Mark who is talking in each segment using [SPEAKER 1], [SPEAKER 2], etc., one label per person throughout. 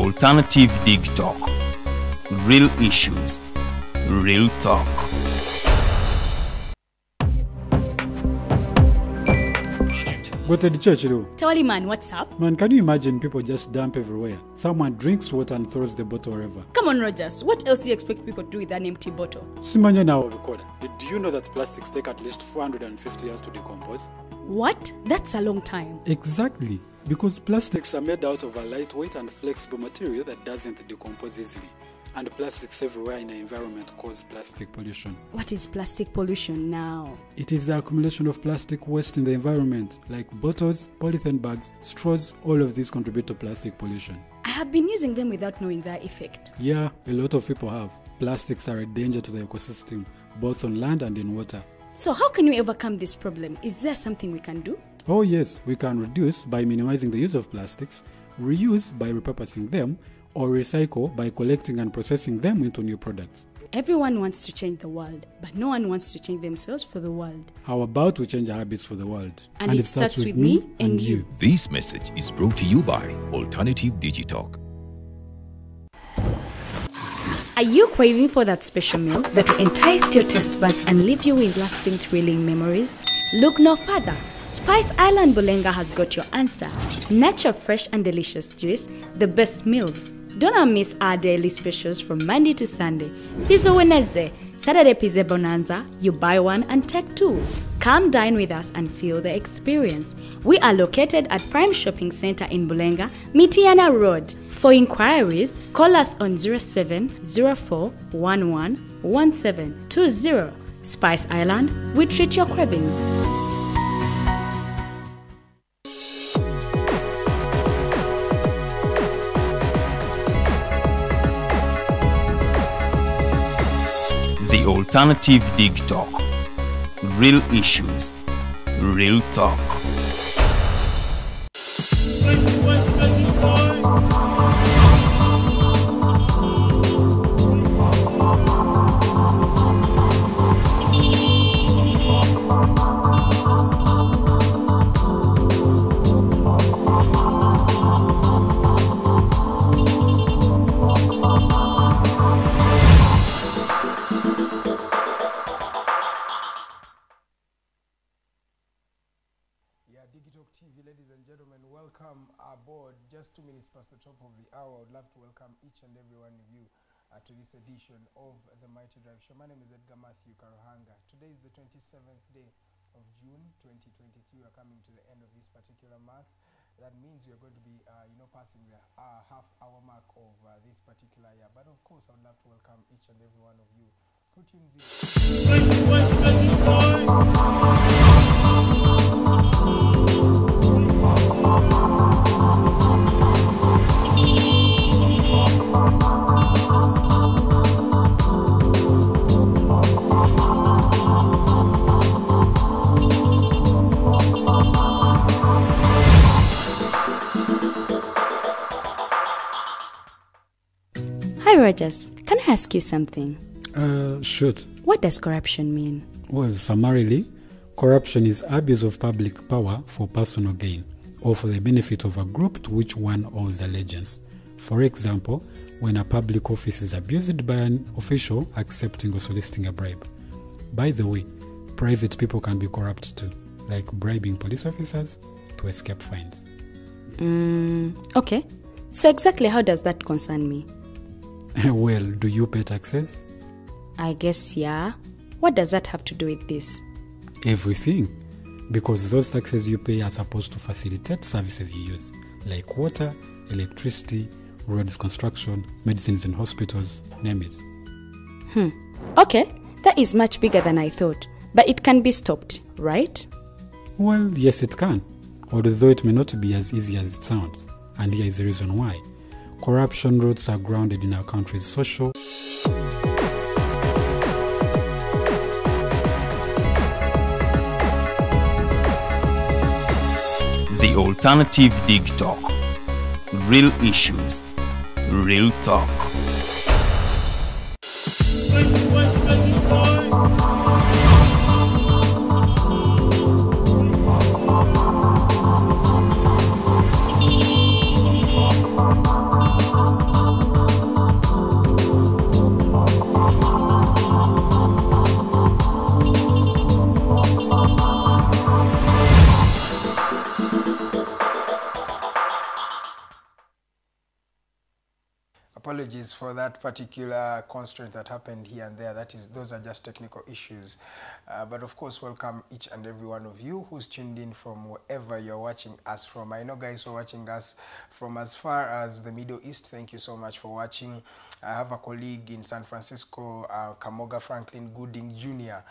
[SPEAKER 1] Alternative Dig Talk. Real issues, real talk.
[SPEAKER 2] Go to the church, though.
[SPEAKER 3] Tawali man, what's up?
[SPEAKER 2] Man, can you imagine people just dump everywhere? Someone drinks water and throws the bottle wherever.
[SPEAKER 3] Come on, Rogers. What else do you expect people to do with an empty bottle?
[SPEAKER 2] Simanya now, did you know that plastics take at least 450 years to decompose?
[SPEAKER 3] What? That's a long time.
[SPEAKER 2] Exactly. Because plastics are made out of a lightweight and flexible material that doesn't decompose easily. And plastics everywhere in the environment cause plastic pollution.
[SPEAKER 3] What is plastic pollution now?
[SPEAKER 2] It is the accumulation of plastic waste in the environment, like bottles, polythene bags, straws. All of these contribute to plastic pollution.
[SPEAKER 3] I have been using them without knowing their effect.
[SPEAKER 2] Yeah, a lot of people have. Plastics are a danger to the ecosystem, both on land and in water.
[SPEAKER 3] So how can we overcome this problem? Is there something we can do?
[SPEAKER 2] Oh yes, we can reduce by minimizing the use of plastics, reuse by repurposing them, or recycle by collecting and processing them into new products.
[SPEAKER 3] Everyone wants to change the world, but no one wants to change themselves for the world.
[SPEAKER 2] How about we change our habits for the world?
[SPEAKER 3] And it starts with me and you.
[SPEAKER 1] This message is brought to you by Alternative Digitalk.
[SPEAKER 3] Are you craving for that special meal that will entice your taste buds and leave you with lasting, thrilling memories? Look no further. Spice Island Butaleja has got your answer. Natural, fresh and delicious juice, the best meals. Don't miss our daily specials from Monday to Sunday. Pizza Wednesday, Saturday Pizza Bonanza, you buy one and take two. Come dine with us and feel the experience. We are located at Prime Shopping Center in Butaleja, Mitiana Road. For inquiries, call us on 0704111720. Spice Island, we treat your cravings.
[SPEAKER 1] The Alternative Dig Talk. Real issues, real talk.
[SPEAKER 4] Digitalk TV, ladies and gentlemen, welcome aboard. Just 2 minutes past the top of the hour. I would love to welcome each and every one of you to this edition of the Mighty Drive Show. My name is Edgar Matthew Karuhanga. Today is the 27th day of June 2023. We are coming to the end of this particular month. That means we are going to be, passing the half-hour mark of this particular year. But of course, I would love to welcome each and every one of you. Who tunes in?
[SPEAKER 3] Hi Rogers, can I ask you something?
[SPEAKER 2] Shoot.
[SPEAKER 3] What does corruption mean?
[SPEAKER 2] Well, summarily, corruption is abuse of public power for personal gain or for the benefit of a group to which one owes allegiance. For example, when a public office is abused by an official accepting or soliciting a bribe. By the way, private people can be corrupt too, like bribing police officers to escape fines.
[SPEAKER 3] Okay. So exactly how does that concern me?
[SPEAKER 2] Well, do you pay taxes?
[SPEAKER 3] I guess, yeah. What does that have to do with this?
[SPEAKER 2] Everything. Because those taxes you pay are supposed to facilitate services you use, like water, electricity, roads construction, medicines in hospitals, name it.
[SPEAKER 3] Okay, that is much bigger than I thought. But it can be stopped, right?
[SPEAKER 2] Well, yes it can. Although it may not be as easy as it sounds. And here is the reason why. Corruption roots are grounded in our country's social,
[SPEAKER 1] The Alternative Dig Talk. Real issues, real talk.
[SPEAKER 4] for that particular constraint that happened here and there. Those are just technical issues. But of course, welcome each and every one of you who's tuned in from wherever you're watching us from. I know guys who are watching us from as far as the Middle East. Thank you so much for watching. I have a colleague in San Francisco, Kamoga Franklin Gooding Jr.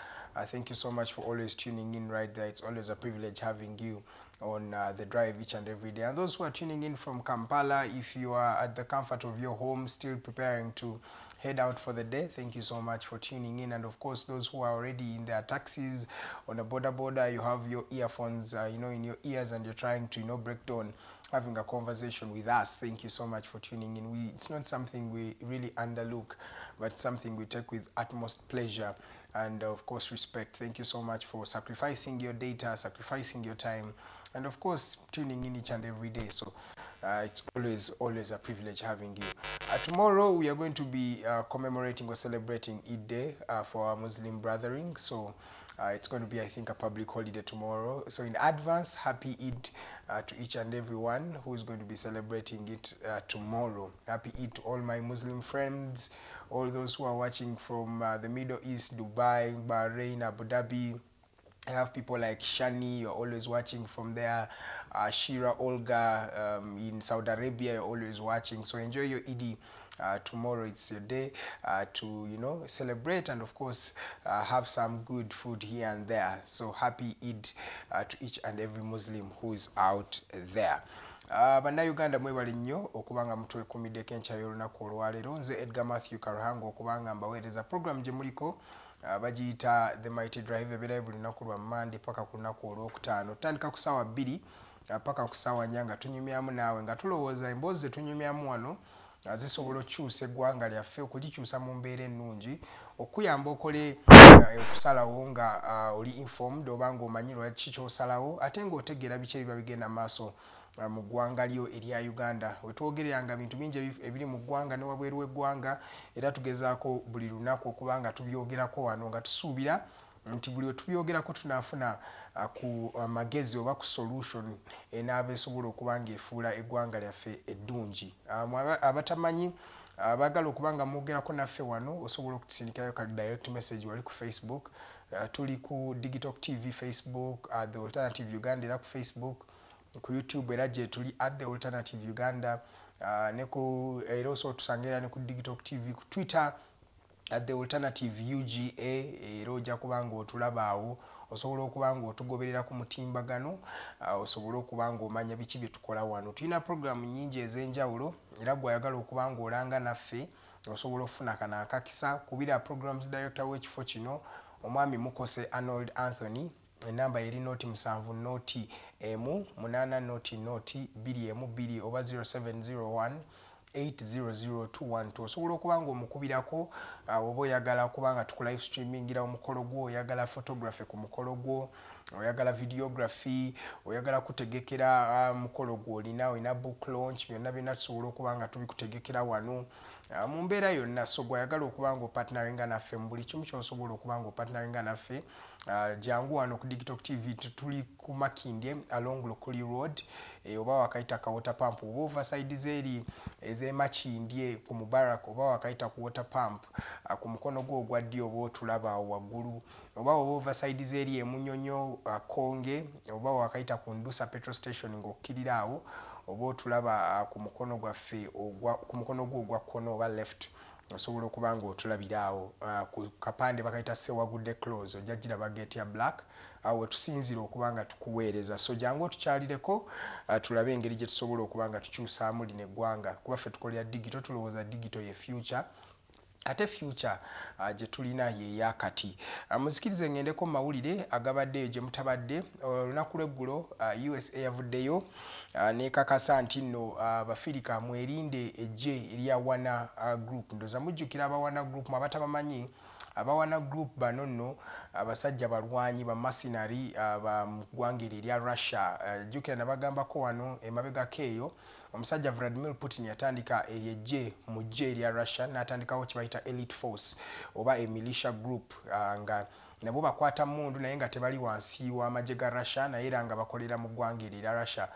[SPEAKER 4] Thank you so much for always tuning in right there. It's always a privilege having you on the drive each and every day. And those who are tuning in from Kampala, if you are at the comfort of your home still preparing to head out for the day, thank you so much for tuning in. And of course, those who are already in their taxis on a border, you have your earphones in your ears and you're trying to break down having a conversation with us. Thank you so much for tuning in. It's not something we really underlook, but something we take with utmost pleasure and of course respect. Thank you so much for sacrificing your data, sacrificing your time, and of course tuning in each and every day. So it's always a privilege having you. Tomorrow we are going to be commemorating or celebrating Eid Day for our Muslim brethren. So it's going to be, I think, a public holiday tomorrow. So in advance, happy Eid to each and every one who is going to be celebrating it tomorrow. Happy Eid to all my Muslim friends, all those who are watching from the Middle East, Dubai, Bahrain, Abu Dhabi. I have people like Shani, you're always watching from there. Shira, Olga in Saudi Arabia, you're always watching. So enjoy your Eid. Tomorrow it's your day to celebrate and of course have some good food here and there. So happy Eid to each and every Muslim who is out there. Bannayuganda mwebale nnyo okubanga mutwekumidde kenkya y'olunaku olwaleero. Nze Edgar Matthew Karuhanga okubanga mbaweereza program gye muliko bagiyita The Mighty Drive, ebeerayo buli lunaku lwa Monday paka ku lunaku olwokutaano. Tutandika ku ssaawa 2 paka ku ssaawa 4 nga tunyumyamu naawe nga tulowooza emboozi ze tunyumyamu wano zisobola okukyusa eggwanga lyaffe, okulikyusa mu mbeera ennungi, okuyamba okole okusalawo nga oli informed oba ng'omanyi lwaki ky'osalawo ate ng'otegeera biki ebiba bigenda maaso mu ggwanga lyo erya Uganda. Wetwogereranga bintu bingi ebiri mu ggwanga ne wabweru w'eggwanga, era tugezaako buli lunaku okuba nga tubyogerako wano nga tusuubira nti buli wetubyogerako tunaafuna ku magezi oba ku solution enaaba esobola okuba ng'efuula eggwanga lyaffe eddungi. Abatamanyi baagala okuba nga mwogerako naffe wano osobola okutusindikirayo ka direct message wali ku Facebook. Tuli ku Digital TV Facebook, The Alternative Uganda era ku Facebook, ku YouTube era gye tuli at The Alternative Uganda, ne ku era osobola otusangira ne ku Digital TV, ku Twitter at The Alternative UGA, era ojja kuba ng'otulaba awo, osobola okuba ng'otugoberera ku mutimbagano, osobola okuba ng'omanya biki bye tukola wano. Tulina programu nnyingi ez'enjawulo era gw'ayagala okuba ng'olanga naffe osobola okufuna kano akakisa. Kubira programs director w'ekifo kino omwami Mukose Arnold Anthony, enamba eri noti 7 noti emu 8 noti 2 oba 0701 8000212. Osobola okuba ng'omukubirako oba oyagala okuba nga tuku live streamingira omukolo gwo, oyagala photography ku mukolo gwo, oyagala videography, oyagala kutegekera mukolo gwo olina book launch, byonna tusobola okuba nga tubikutegekera wano mu mbeera yonna. So gw'ayagala okuba ng'opartneringa naffe mu buli kimu ky'osobola okuba ng'opartneringa naffe, jangu wano ku Digital TV tuli ku Makindye along Lukuli Road, oba wakayita ka water pump oba overside zeri ez'Emakindye ku Mubarak, oba wakayita ku water pump ku mukono gwo ogwa ddyo oba otulaba awo waggulu, oba overside zeri Munyonyo Konge, oba wakayita ku Ndusa petrol station ng'okkirira awo, oba otulaba ku mukono gwaffe ku mukono gwo ogwa kkono oba left, osobola okuba ng'otulabira awo ku kapande bakayita Sewagudde close, ojja giraba gate ya black awo wetusinzira okuba nga tukuweereza. So jangu otukyalireko tulabe engeri gye tusobola okuba nga tukyusaamu lino eggwanga, kuba ffe tukolera digital, tulowooza digital ye future ate future gye tulina ye yakati. Muzikirize ngendeko mu mawulire agabaddeyo gye mutabadde. Olunaku lw'eggulo USA yavuddeyo nekakasa nti nno Abafirika mwerinde ejje erya Wana Group. Ndoza mujjukira abawana Group abatabamanyi. Abawana Group bano nno abasajja balwanyi ba mercenary ba ggwanga erya Russia. Jjukira nabagambako wano emabegako eyo omusajja Vladimir Putin yatandika eryejje mu ggye erya Russia, n'atandikawo kye bayita elite force oba militia group nga nabo bakwata mundu naye nga tebali wansi w'amagye ga Russia naye era nga bakolera mu ggwanga erya Russia.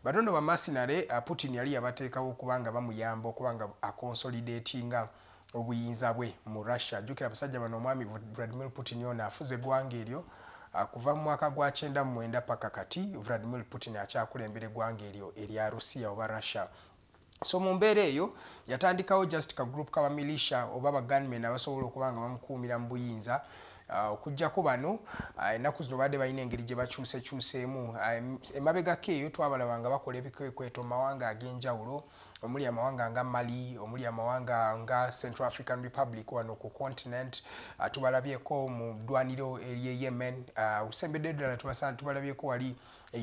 [SPEAKER 4] bano ba mercenary Putin yali yabateekawo okubanga bamuyamba okubanga aconsolidatinga obuyinza bwe mu Russia. Jukira abasajja bano omwami Vladimir Putin yona afuze eggwanga eryo kuva mu mwaka gwa 1999 paka kati Vladimir Putin akyakulembera eggwanga eryo erya Russia oba Russia. So mu mbeera eyo yatandikawo just ka group kaba militia oba ba gunmen abasobola okubanga bamukuumira mu buyinza okujjako bano ennaku zino badde balina engeri gye bakyusekyuseemu emabegako eyo twabalabanga bakola ebikwekweto mu mawanga ag'enjawulo omuli amawanga nga Mali, omuli amawanga nga Central African Republic wano ku continent, tubalabyeko mu ddwaniro ery'e Yemen, usembedde ddala tubalabyeko wali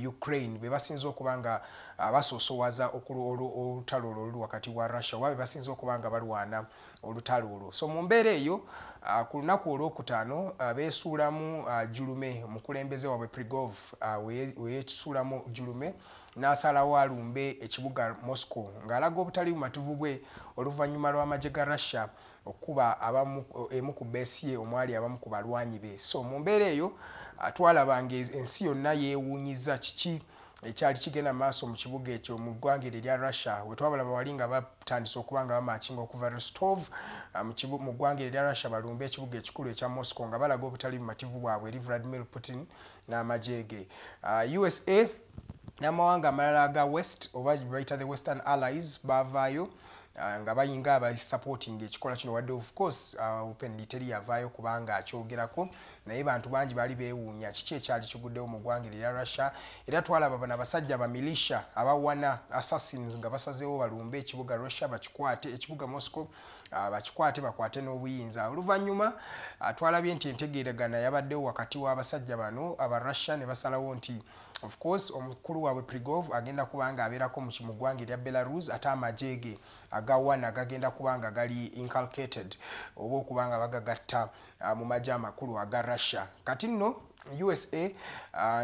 [SPEAKER 4] Ukraine be basinze okubanga basoosowaza olutalo olwo wakati wa Russia wabe basinze okubanga balwana olutalo olwo. So mu mbeera eyo ku lunaku olwokutaano beesuulamu Julume omukulembeze waabwe Prigov weyesuulamu Julume n'asalawo alumbe ekibuga Moscow ng'alaga obutali bumatuvu bwe oluvannyuma lw'amagye ga Russia okuba emu ku beesi ye omwali abamu ku balwanyi be. So mu mbeera eyo twalabanga ensi yonna yeewuunyiza kiki ekyali kigenda maaso mu kibuga ekyo mu ggwanga erya Russia we twabalaba wali nga batandise okubanga bamakinga okuva Rostov mu ggwanga erya Russia balumbe ekibuga ekikulu ekya Moscow nga balaga obutali bumativu bwabwe eri Vladimir Putin n'amagye ge. USA n'amawanga amalala aga West oba bayita the Western Allies bavaayo nga bayinga abasupporting ekikola kino wadde of course openly teri yavaayo kubanga akyogerako naye bantu bangi bali beewuunya kiki ekyali kiguddewo mu ggwanga erya Russia era twalaba bano abasajja ba militia abawana assassins nga basazeewo balumbe ekibuga Russia bakikwate ekibuga Moscow bakikwate bakwate n'obuyinza. Oluvannyuma twalabye nti entegeeragana yabaddewo wakati w'abasajja bano aba Russia ne basalawo nti of course omukulu waabwe Prigov agenda kubanga abeerako mu ggwanga erya Belarus ate amagye ge agawana gagenda kubanga gali inculcated oba okubanga bagagatta mu magye amakulu aga Russia. Kati nno USA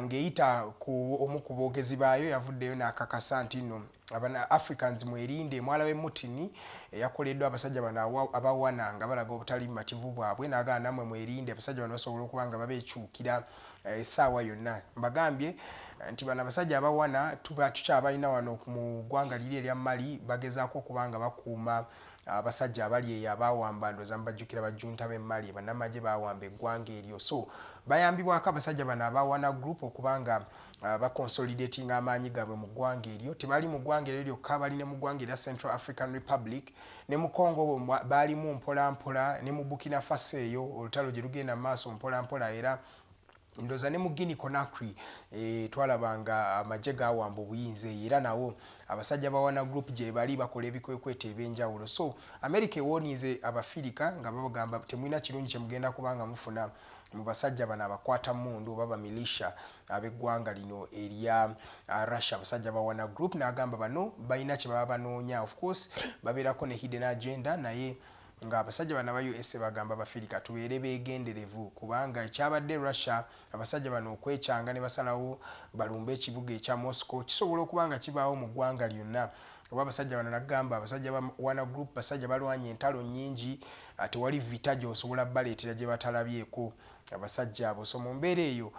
[SPEAKER 4] ng'eyita ku omu ku boogezi baayo yavuddeyo n'akakasa nti nno abana Africans mwerinde mwalabe Mutini yakoleddwa abasajja bano abawana nga balaga obutali bumativu bwabwe n'agamba namwe mwerinde abasajja bano basobola okubanga babeekyukira essaawa yonna. Mbagambye nti bano abasajja abawana tukyabalina wano mu ggwanga liri erya Mali bagezaako okubanga bakuuma abasajja abali eyo abawamba ndoza mbajjukira bajjunta b'e Mali bannamagye bawamba eggwanga eryo. So bayambibwako abasajja bano abawana group okubanga bakonsolidating amaanyi gaabwe mu ggwanga eryo. Tebali mu ggwanga eryo lyokka bali ne mu ggwanga erya Central African Republic ne mu Congo baalimu mpolampola ne mu Burkina Faso eyo olutalo gye lugenda mu maaso mpolampola era ndoza ne mu Guinea Conakry twalabanga amagye gawamba obuyinza era nawo abasajja bawana group gye bali bakola ebikwekweto ebyenjawulo. So America ewonize abafirika nga babagamba temulina kirungi kye mugenda kubanga mufuna mu basajja bano abakwata mundu oba ba militia ab'eggwanga lino erya Russia. Abasajja bawana group n'agamba bano balina kye baba banoonya, of course babeerako ne hidden agenda naye nga abasajja bano aba USA bagamba abafirika tubeere beegenderevu kubanga ekyabadde Russia abasajja bano okwekyanga ne basalawo balumbe ekibuga ekya Moscow kisobola okubanga kibaawo mu ggwanga lyonna. Oba abasajja bano nagamba abasajja wana group basajja balwanya entalo nnyingi tewali vita gy'osobola baleetera gye batalabyeko abasajja abo. So mu mbeera eyo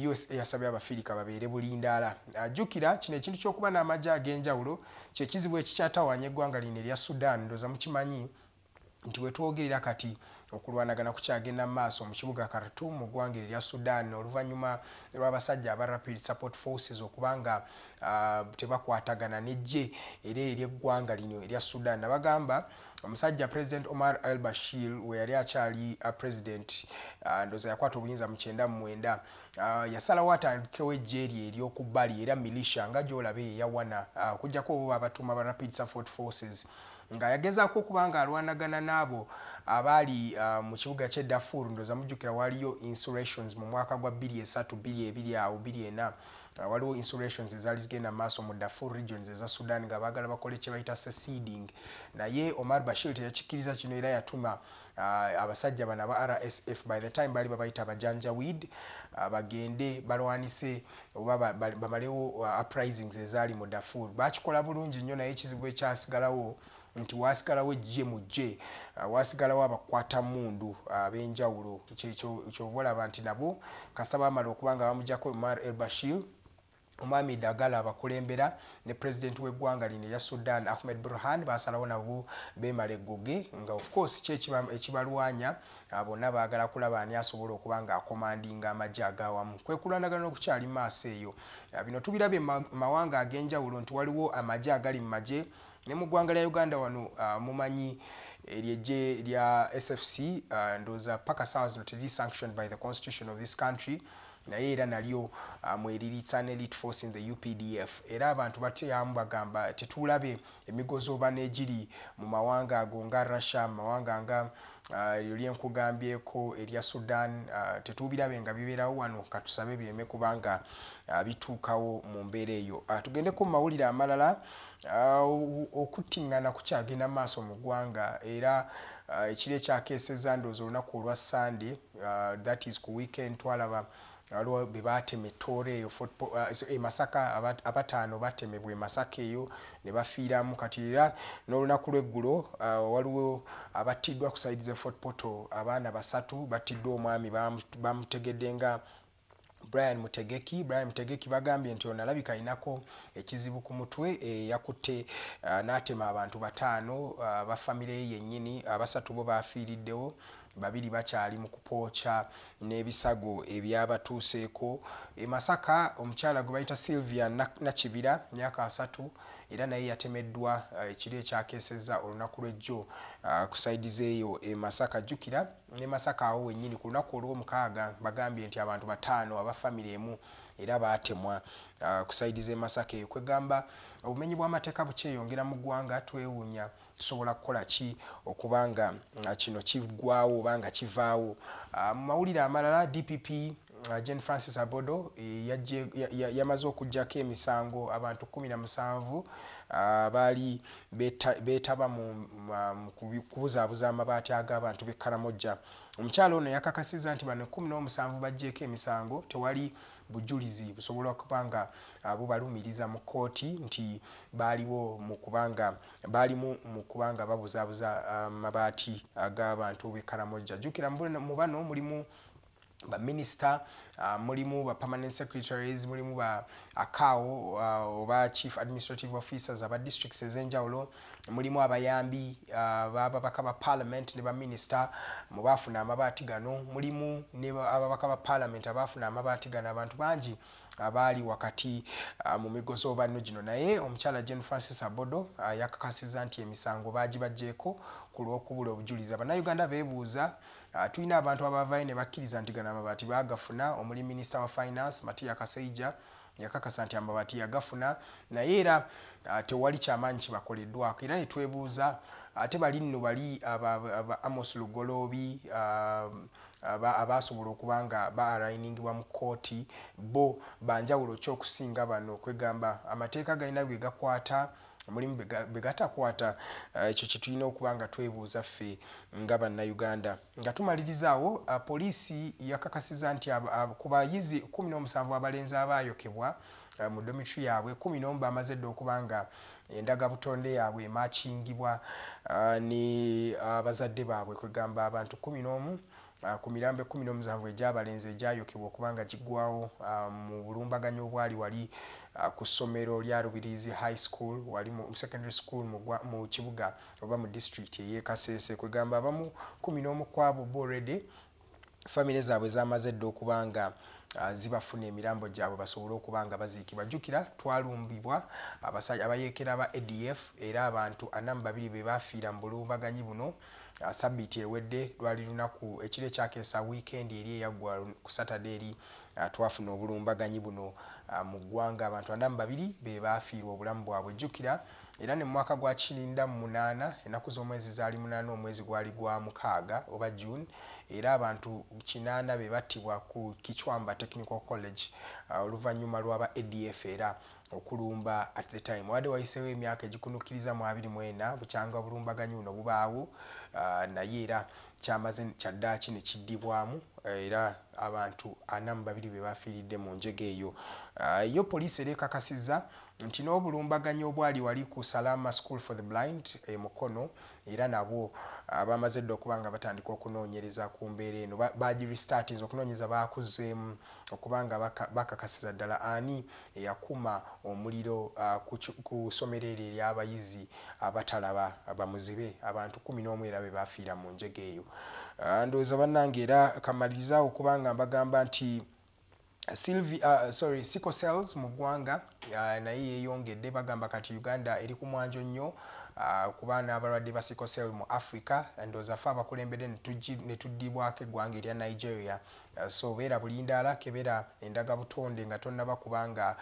[SPEAKER 4] USA yasabye abafirika babeere bulindaala. Jjukira kino ekintu ky'okuba n'amagye ag'enjawulo kye kizibu ekikyatawaanya eggwanga lino erya Sudan. Ndooza mukimanyi nti wetwogerera kati okulwanagana kukyagenda mu maaso mu kibuga Khartoum mu ggwanga erya Sudan oluvannyuma lw'abasajja aba Rapid Support Forces okubanga tebakwatagana n'eggye era ery'eggwanga lino erya Sudan. Nabagamba omusajja President Omar al-Bashir we yali akyali president ndooza yakwata obuyinza mu 1999 yasalawo atandikewo eggye eryo ery'okubbali era militia nga gy'olabe yawana okuggyako obo abatuuma ba Rapid Support Forces nga yagezaako okubanga alwanagana n'abo abali mu kibuga ky'e Darfur. Ndooza mujjukira waliyo insurrections mu mwaka gwa 2003 2024 awo 2024 waliwo insurrections ezaali zigenda maaso mu Darfur regions eza Sudan nga baagala bakole kye bayita seceding naye Omar Bashir teyakikkiriza kino era yatuma abasajja bano aba RSF by the time bali babayita abajanjawid bagende balwanise oba bamalewo uprisings ezaali mu Darfur. Bakikola bulungi nnyo naye ekizibu ekyasigalawo nti wasigalawo eggye mu ggye wasigalawo abakwata mundu ab'enjawulo. Ky'obalaba nti nabo kasita baamala okubanga bamuggyako Omar el-Bashir omwami Dagala abakulembera ne president w'eggwanga lino ya Sudan Ahmed Burhan basalawo nabo bemala eggoge nga of course ekibalwanya bonna baagala kulaba ani asobola okuba nga akomandinga amagye agawamu kwekulwanagana okukyali maaso eyo bino tubirabye mawanga ag'enjawulo nti waliwo amagye agali mu magye ne mu ggwanga lya Uganda wano mumanyi eryejje lya SFC ndooza paka saawa zino teri sanctioned by the constitution of this country naye era nalyo mweriritsa ne elite force in the UPDF era abantu batyamu bagamba tetulabe emigozo banegiri mu mawanga ago nga Russia mawanga nga lyenkugambyeko erya Sudan tetubirabe nga bibeerawo wano katusabe bireme kubanga bituukawo mu mbeera eyo tugendeko mu mawulire amalala okuttingana kukyagenda maaso mu ggwanga era ekiro ekyakeeseza ndoozi olunaku olwa Sunday that is ku weekend twalaba waliwo bebatema ettore eyo Masaka abataano batemebwa Masaka eyo ne bafiiramu kati era n'olunaku lw'eggulo waliwo abattiddwa ku side ze Fort Portal abaana 3 battiddwa omwami bamutegedde nga Brian Mutegeki bagambye nti ono alabika inako ekizibu ku mutwe yakutte n'atema abantu 5 ba family ye yennyini 3 bo bafiiriddewo 2 bakyali mu kupoocha n'ebisago ebyabatuuseeko Masaka omukyala gwe bayita Sylvia Nakibira myaka 3 era naye yatemeddwa ekiro ekyakeeseza olunaku lw'ejjo ku side zeeyo Masaka jjukira ne Masaka awo wennyini ku lunaku olw'omukaaga bagambye nti abantu 5 aba family emu era baatemwa ku side ze Masaka eyo kwegamba obumenyi bw'amateeka bukyeyongera mu ggwanga twewuunya tusobola kukola ki okubanga kino kiggwawo oba nga kivaawo mu mawulire amalala DPP Jane Francis Abodo yamaze okujjako emisango abantu 17 baali beetaba mu kubuzaabuza amabaati ag'abantu b'e Karamoja. Omukyalo ono yakakasiza nti bano 17 bajjeeko emisango tewali bujulizi busobola okubanga bubalumiriza mu kooti nti baaliwo mu kubanga babuzaabuza amabaati ag'abantu b'e Karamoja. Jjukira mu bano mulimu ba minister mulimu ba permanent secretaries mulimu ba akao oba chief administrative officers aba districts ezenjawulo mulimu abayambi ababaka ba parliament ne ba minister mubafuna amabaati gano mulimu ne ababaka ba parliament abafuna amabaati gano abantu bangi abali wakati mu migozo obanno gino naye omukyala Jane Francis Abodo yakakasiza nti emisango bagibajjeeko ku lw'okubula obujulizi Abannayuganda beebuuza tulina abantu abavayo ne bakkiriza nti gano amabaati baagafuna omuli minister wa finance Matiya Kasaija yakakasa nti amabaati yagafuna naye era tewali kyamaanyi kibakoleddwako era ne twebuuza ate bali nno bali Amos Lugoloobi abasobola okubanga ba-arraigingibwa mu kooti bo banjawulo ki okusinga bano kwegamba amateeka galina bwe gakwata mulimu begatakwata ekyo kitulina okubanga twebuuza ffe nga Bannayuganda nga tumalirizaawo poliisi yakakasiza nti ku bayizi 17 abalenzi abaayokebwa mu dormitory yaabwe 11 bamaze dda okubanga endagabutonde yaabwe emaakingibwa ne abazadde baabwe kwegamba abantu 11 ku mirambo 17 egy'abalenzi egyayokebwa okubanga giggwawo mu bulumbaganyo obwali wali ku ssomero lya Rubirizi High School wali mu secondary school mu kibuga oba mu district y'e Kasese kwegamba abamu 11 kwabo already family zaabwe zamaze dda okubanga zibafuna emirambo gyabwe basobole okubanga baziikibwa. Jjukira twalumbibwa abasajja abayeekera ba ADF era abantu 42 be baafiira mu bulumbaganyi buno sabbiiti ewedde lwali lunaku ekiro ekyakeesa weekend eri eyaggwa ku Saturday eri twafuna obulumbaganyi buno mu ggwanga abantu 42 be baafiirwa obulamu bwabwe. Jjukira era ne mu mwaka gwa 98 ennaku z'omwezi zaali 8 omwezi gwali gwa 6 oba June era abantu 8 be battibwa ku Kichwamba Technical College oluvannyuma lw'aba ADF era okulumba at the time wadde wayiseewo emyaka egikunukiriza mu 24 bukyanga obulumbaganyi buno bubaawo naye era kyamaze kyaddaaki ne kiddibwamu era abantu 42 be bafiiridde mu njege eyo. Yo poliisi erekakasiza nti n'obulumbaganyi obwali wali ku Salama School for the Blind Mukono era nabwo abamaze dda okuba nga batandika okunoonyereza ku mbeera eno bagirestartinze okunoonyeza bakuzeemu okuba nga bakakasiza ddala ani eyakuma omuliro ku ssomero eryo ery'abayizi abatalaba bamuzibe abantu 11 era be bafiira mu njege eyo. Ndowooza bannange era kamaliriza okuba nga mbagamba nti sickle cells mu ggwanga naye yeeyongedde bagamba kati Uganda eri ku mwanjo nnyo ku baana abalwadde ba sickle cell mu Africa. Ndowooza ffe abakulembedde ne tuddibwako eggwanga erya Nigeria. So beera bulindaala kebera endaga butonde nga tonnaba kubanga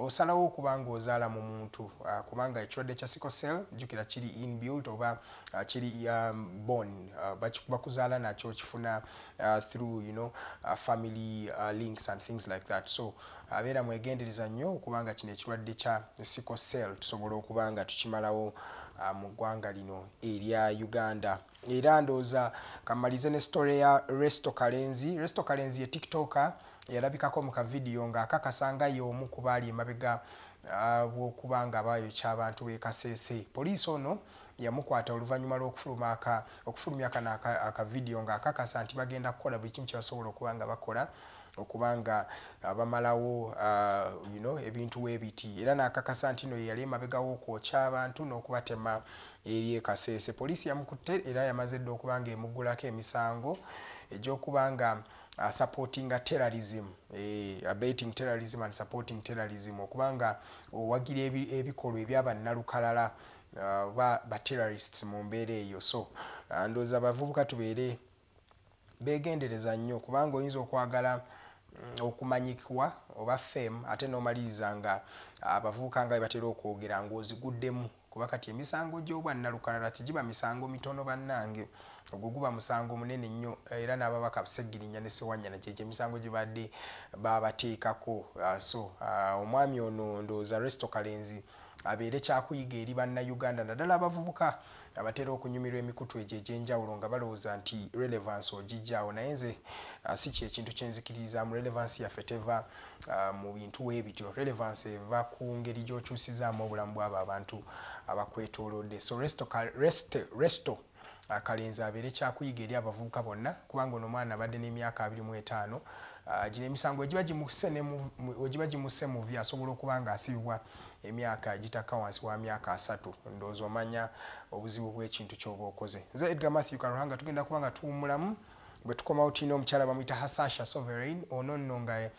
[SPEAKER 4] osalawo okubanga ozaala mu muntu kubanga ekirwadde kya sickle cell jjukira kiri inbuilt oba kiri born bakuzaala nakyo kifuna through family links and things like that. So abeera mwegendereza nnyo okubanga kino ekirwadde kya sickle cell tusobola okubanga tukimalawo mu ggwanga lino erya Uganda. Era ndowooza kamalize ne story ya Resto Kalenzi ye TikToker yalabikako mu kavidiyo ng'akakasa ye omu ku baali emabega bw'okuba nga baayokya abantu b'e Kasese. Poliisi ono yamukwata oluvannyuma lw'okufulumya kano akavidiyo ng'akakasa nti bagenda kukola buli kimu kye basobola okuba nga bakola okubanga bamalawo ebintu weebiti. Era n'akakasa nti no yali emabega w'okwokya abantu n'okubatema eri e Kasese. Poliisi yamukutte era yamaze dda okuba nga emuggulako emisango egy'okubanga supporting terrorism, abating terrorism and supporting terrorism, okubanga owagira ebikolwa ebyabannalukalala ba terrorists mu mbeera eyo. So ndowooza abavubuka tubeere beegendereza nnyo kubanga oyinza okwagala okumanyikwa oba fame ate n'omaliriza nga abavubuka nga batera okwogera ng'oziguddemu kuba kati emisango gy'obwannalukalala tegiba misango mitono bannange, ogwo guba musango munene nnyo era n'ababaka Seggirinya ne Ssewanyana gye emisango gye badde babateekako. So omwami ono ndowooza Resto Kalenzi abeere kyakuyiga eri bannayuganda naddala abavubuka abatera okunyumirwa emikutu egyo egy'enjawulo nga balowooza nti relevance ogijjaawo. Naye nze si kyekintu kyenzikiririzaamu. Relevance yaffe teva mu bintu weebityo. Relevance eva ku ngeri gy'okyusizaamu obulamu bw'abo abantu abakwetoolodde. So Resto Kalenzi abeere kyakuyiga eri abavubuka bonna kubanga ono omwana abadde n'emyaka 25. Gino emisango egiba gimusse mu vya asobola okuba nga asibibwa emyaka egitaka wansi wa myaka 3. Ndowooza omanya obuzibu bw'ekintu ky'oba okoze. Nze Edgar Matthew Karuhanga tugenda kuba nga tuwummulamu bwe tukomawo tulina omukyala bamuyita Hasahya Sovereign. Ono nno nga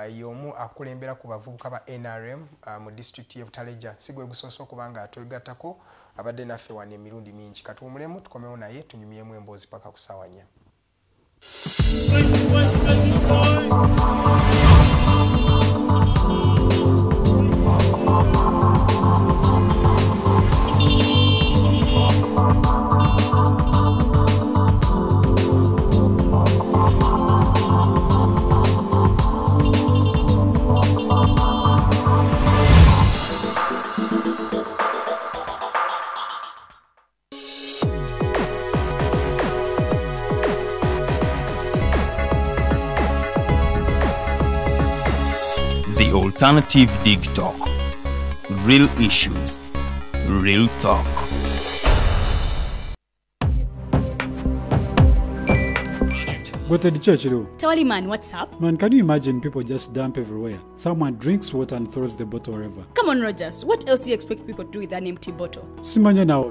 [SPEAKER 4] y'omu akulembera ku bavubuka ba NRM mu district y'e Butaleja. Si gwe gusoose okuba nga twegattako, abadde naffe wano emirundi mingi. Katuwummulemu tukomewo naye tunyumyemu emboozi paka ku ssaawa 4.
[SPEAKER 1] The Alternative Dig Talk. Real issues, real talk.
[SPEAKER 2] Go to the church,
[SPEAKER 3] Tawali man, what's up?
[SPEAKER 2] Man, can you imagine people just dump everywhere? Someone drinks water and throws the bottle wherever.
[SPEAKER 3] Come on, Rogers. What else do you expect people to do with an empty bottle?
[SPEAKER 2] Simanya now,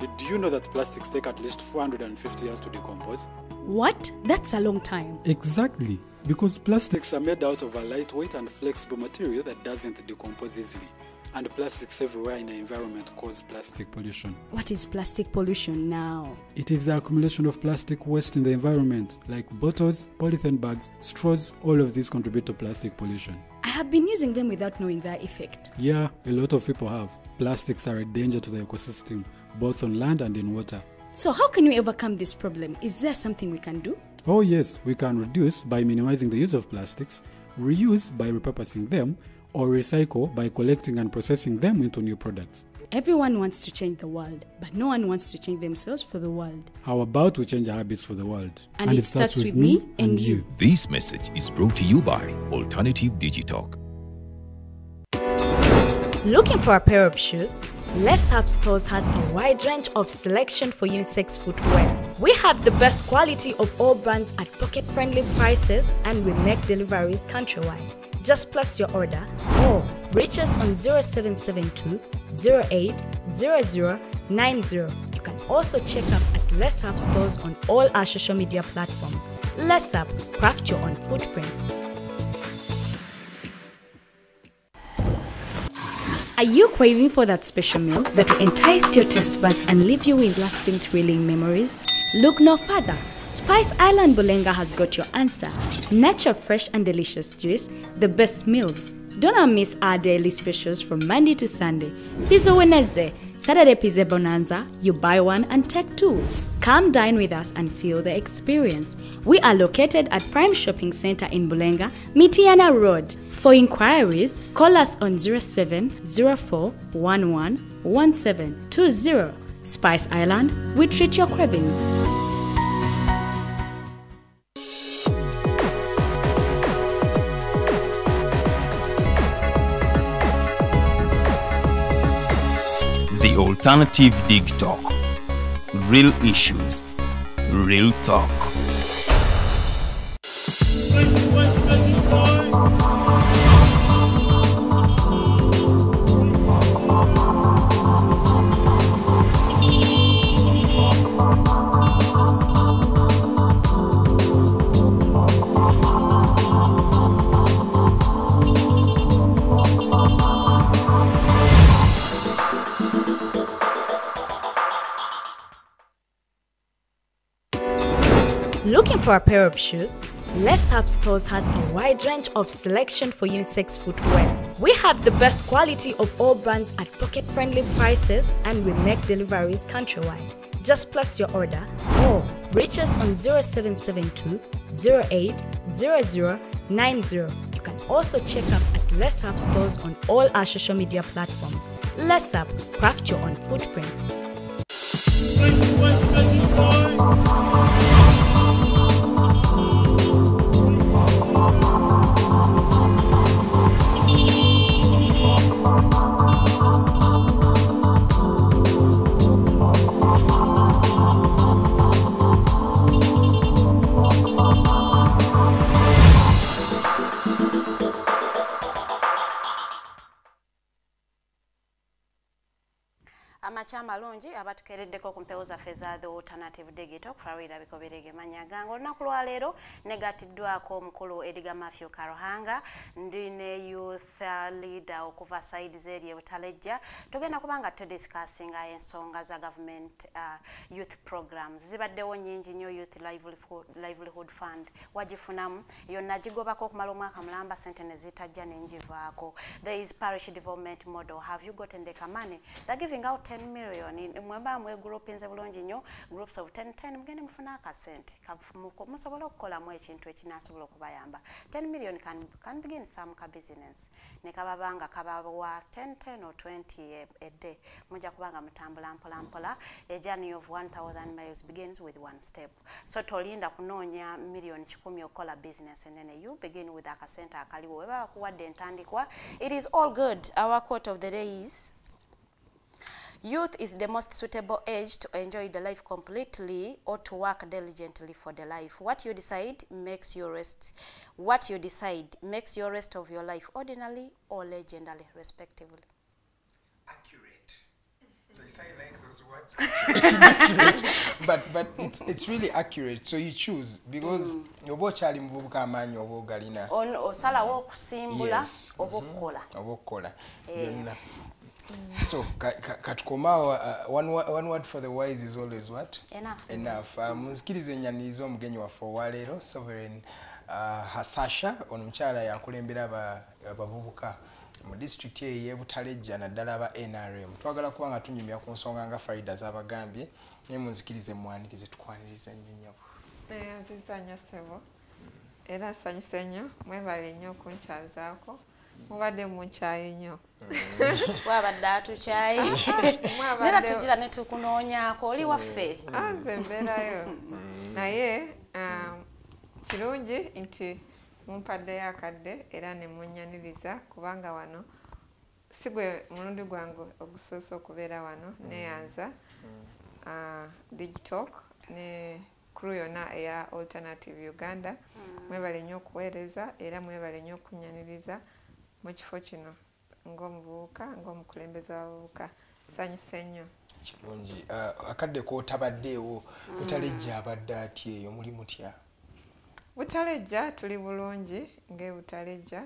[SPEAKER 2] did you know that plastics take at least 450 years to decompose?
[SPEAKER 3] What? That's a long time.
[SPEAKER 2] Exactly. Because plastics are made out of a lightweight and flexible material that doesn't decompose easily. And plastics everywhere in the environment cause plastic pollution.
[SPEAKER 3] What is plastic pollution now?
[SPEAKER 2] It is the accumulation of plastic waste in the environment, like bottles, polythene bags, straws. All of these contribute to plastic pollution.
[SPEAKER 3] I have been using them without knowing their effect.
[SPEAKER 2] Yeah, a lot of people have. Plastics are a danger to the ecosystem, both on land and in water.
[SPEAKER 3] So how can we overcome this problem? Is there something we can do?
[SPEAKER 2] Oh yes, we can reduce by minimizing the use of plastics, reuse by repurposing them, or recycle by collecting and processing them into new products.
[SPEAKER 3] Everyone wants to change the world, but no one wants to change themselves for the world.
[SPEAKER 2] How about we change our habits for the world?
[SPEAKER 3] And it starts with me and you.
[SPEAKER 1] This message is brought to you by Alternative Digitalk.
[SPEAKER 3] Looking for a pair of shoes? Les Hub Stores has a wide range of selection for unisex footwear. We have the best quality of all brands at pocket-friendly prices, and we make deliveries countrywide. Just place your order or reach us on 0772 08 0090. You can also check up at Les Hub Stores on all our social media platforms. Les Hub, craft your own footprints. Are you craving for that special meal that will entice your taste buds and leave you with lasting thrilling memories? Look no further. Spice Island Butaleja has got your answer. Natural, fresh and delicious juice, the best meals. Don't miss our daily specials from Monday to Sunday. Pizza Wednesday, Saturday Pizza Bonanza, you buy one and take two. Come dine with us and feel the experience. We are located at Prime Shopping Center in Butaleja, Mitiana Road. For inquiries, call us on 0704 11 1720. Spice Island, we treat your cravings.
[SPEAKER 1] The Alternative Dig Talk. Real issues, real talk.
[SPEAKER 3] Looking for a pair of shoes? Les Hub Stores has a wide range of selection for unisex footwear. We have the best quality of all brands at pocket-friendly prices, and we make deliveries countrywide. Just place your order or reach us on 0772 08 0090. You can also check up at Les Hub Stores on all our social media platforms. Les Hub, craft your own footprints.
[SPEAKER 5] Amachama lungi abatukereddeko ku mpewo zaffe za The Alternative Digital kufaawira bikoberege manya gango olunaku lwa leero negatiddwako omukulu Edgar Matthew Karuhanga ndi ne youth leader okuva side zeri Butaleja. Tugenda kubanga tudiscussinga ensonga za government youth programs zibaddewo nyingi nnyo. Youth livelihood fund wagifunamu yonna gigobako okumala omwaka mulamba sente ne zitajja nenjivaako. There is parish development model. Have you gotten the money? They're giving out 10 million in mwemba mwe group inze bulungi nnyo, groups of 10 mugende mufuna akasente musobola okukolamu ekintu ekinasobola okubayamba. 10 million can begin some business ne kababanga kabawa 10 or 20 a day. Mujja kubanga mutambula mpola. A journey of 1000 miles begins with one step. So tolinda kunoonya million 10 okola business, and then you begin with akasente akaliwo weba bakuwadde entandikwa. It is all good. Our quote of the day is, youth is the most suitable age to enjoy the life completely or to work diligently for the life. What you decide makes your rest. What you decide makes your rest of your life ordinarily or legendary, respectively.
[SPEAKER 4] Accurate. So you say like those words. but it's really accurate. So you choose because obo chali mvubuka amanyi obo galina.
[SPEAKER 5] Osala wo kusimbula obo kola.
[SPEAKER 4] Obo kola. So, one word for the wise is always what? Enough. Musikirize nyanizo omugenyi waffe owaleero Sovereign Hasahya omukyala yakulembera abavubuka mu district ye Butaleja naddala aba NRM. Twagala kuba nga tunyumya ku nsonga nga Farida z'abagambye naye munzikirize mwanirize tukwaniriza nnyo nyabo.
[SPEAKER 6] Azizanya sebo era nsanyuse nnyo mwebale nnyo okunkyazaako. Mubadde munkyaye nnyo.
[SPEAKER 5] Wabadde atukyaye. Nera tugira ne tukunoonyaako oli waffe.
[SPEAKER 6] Nze mbeerayo. Naye kirungi nti mumpaddeyo akadde era ne munnyaniriza kubanga wano sigwe mulundi gwange ogusoose okubeera wano neyanza Digitalk ne crew yonna eya Alternative Uganda mwebale nnyo okuweereza era mwebale nnyo okunyaniriza mu kifo kino ng'omuvubuka ng'omukulembeze w'abavubuka sanyuse nnyo.
[SPEAKER 4] Kirungi. Akadde k'otabaddeewo Butaleja abadde atya eyo muli mutya?
[SPEAKER 6] Butaleja tuli bulungi ng'e-Butaleja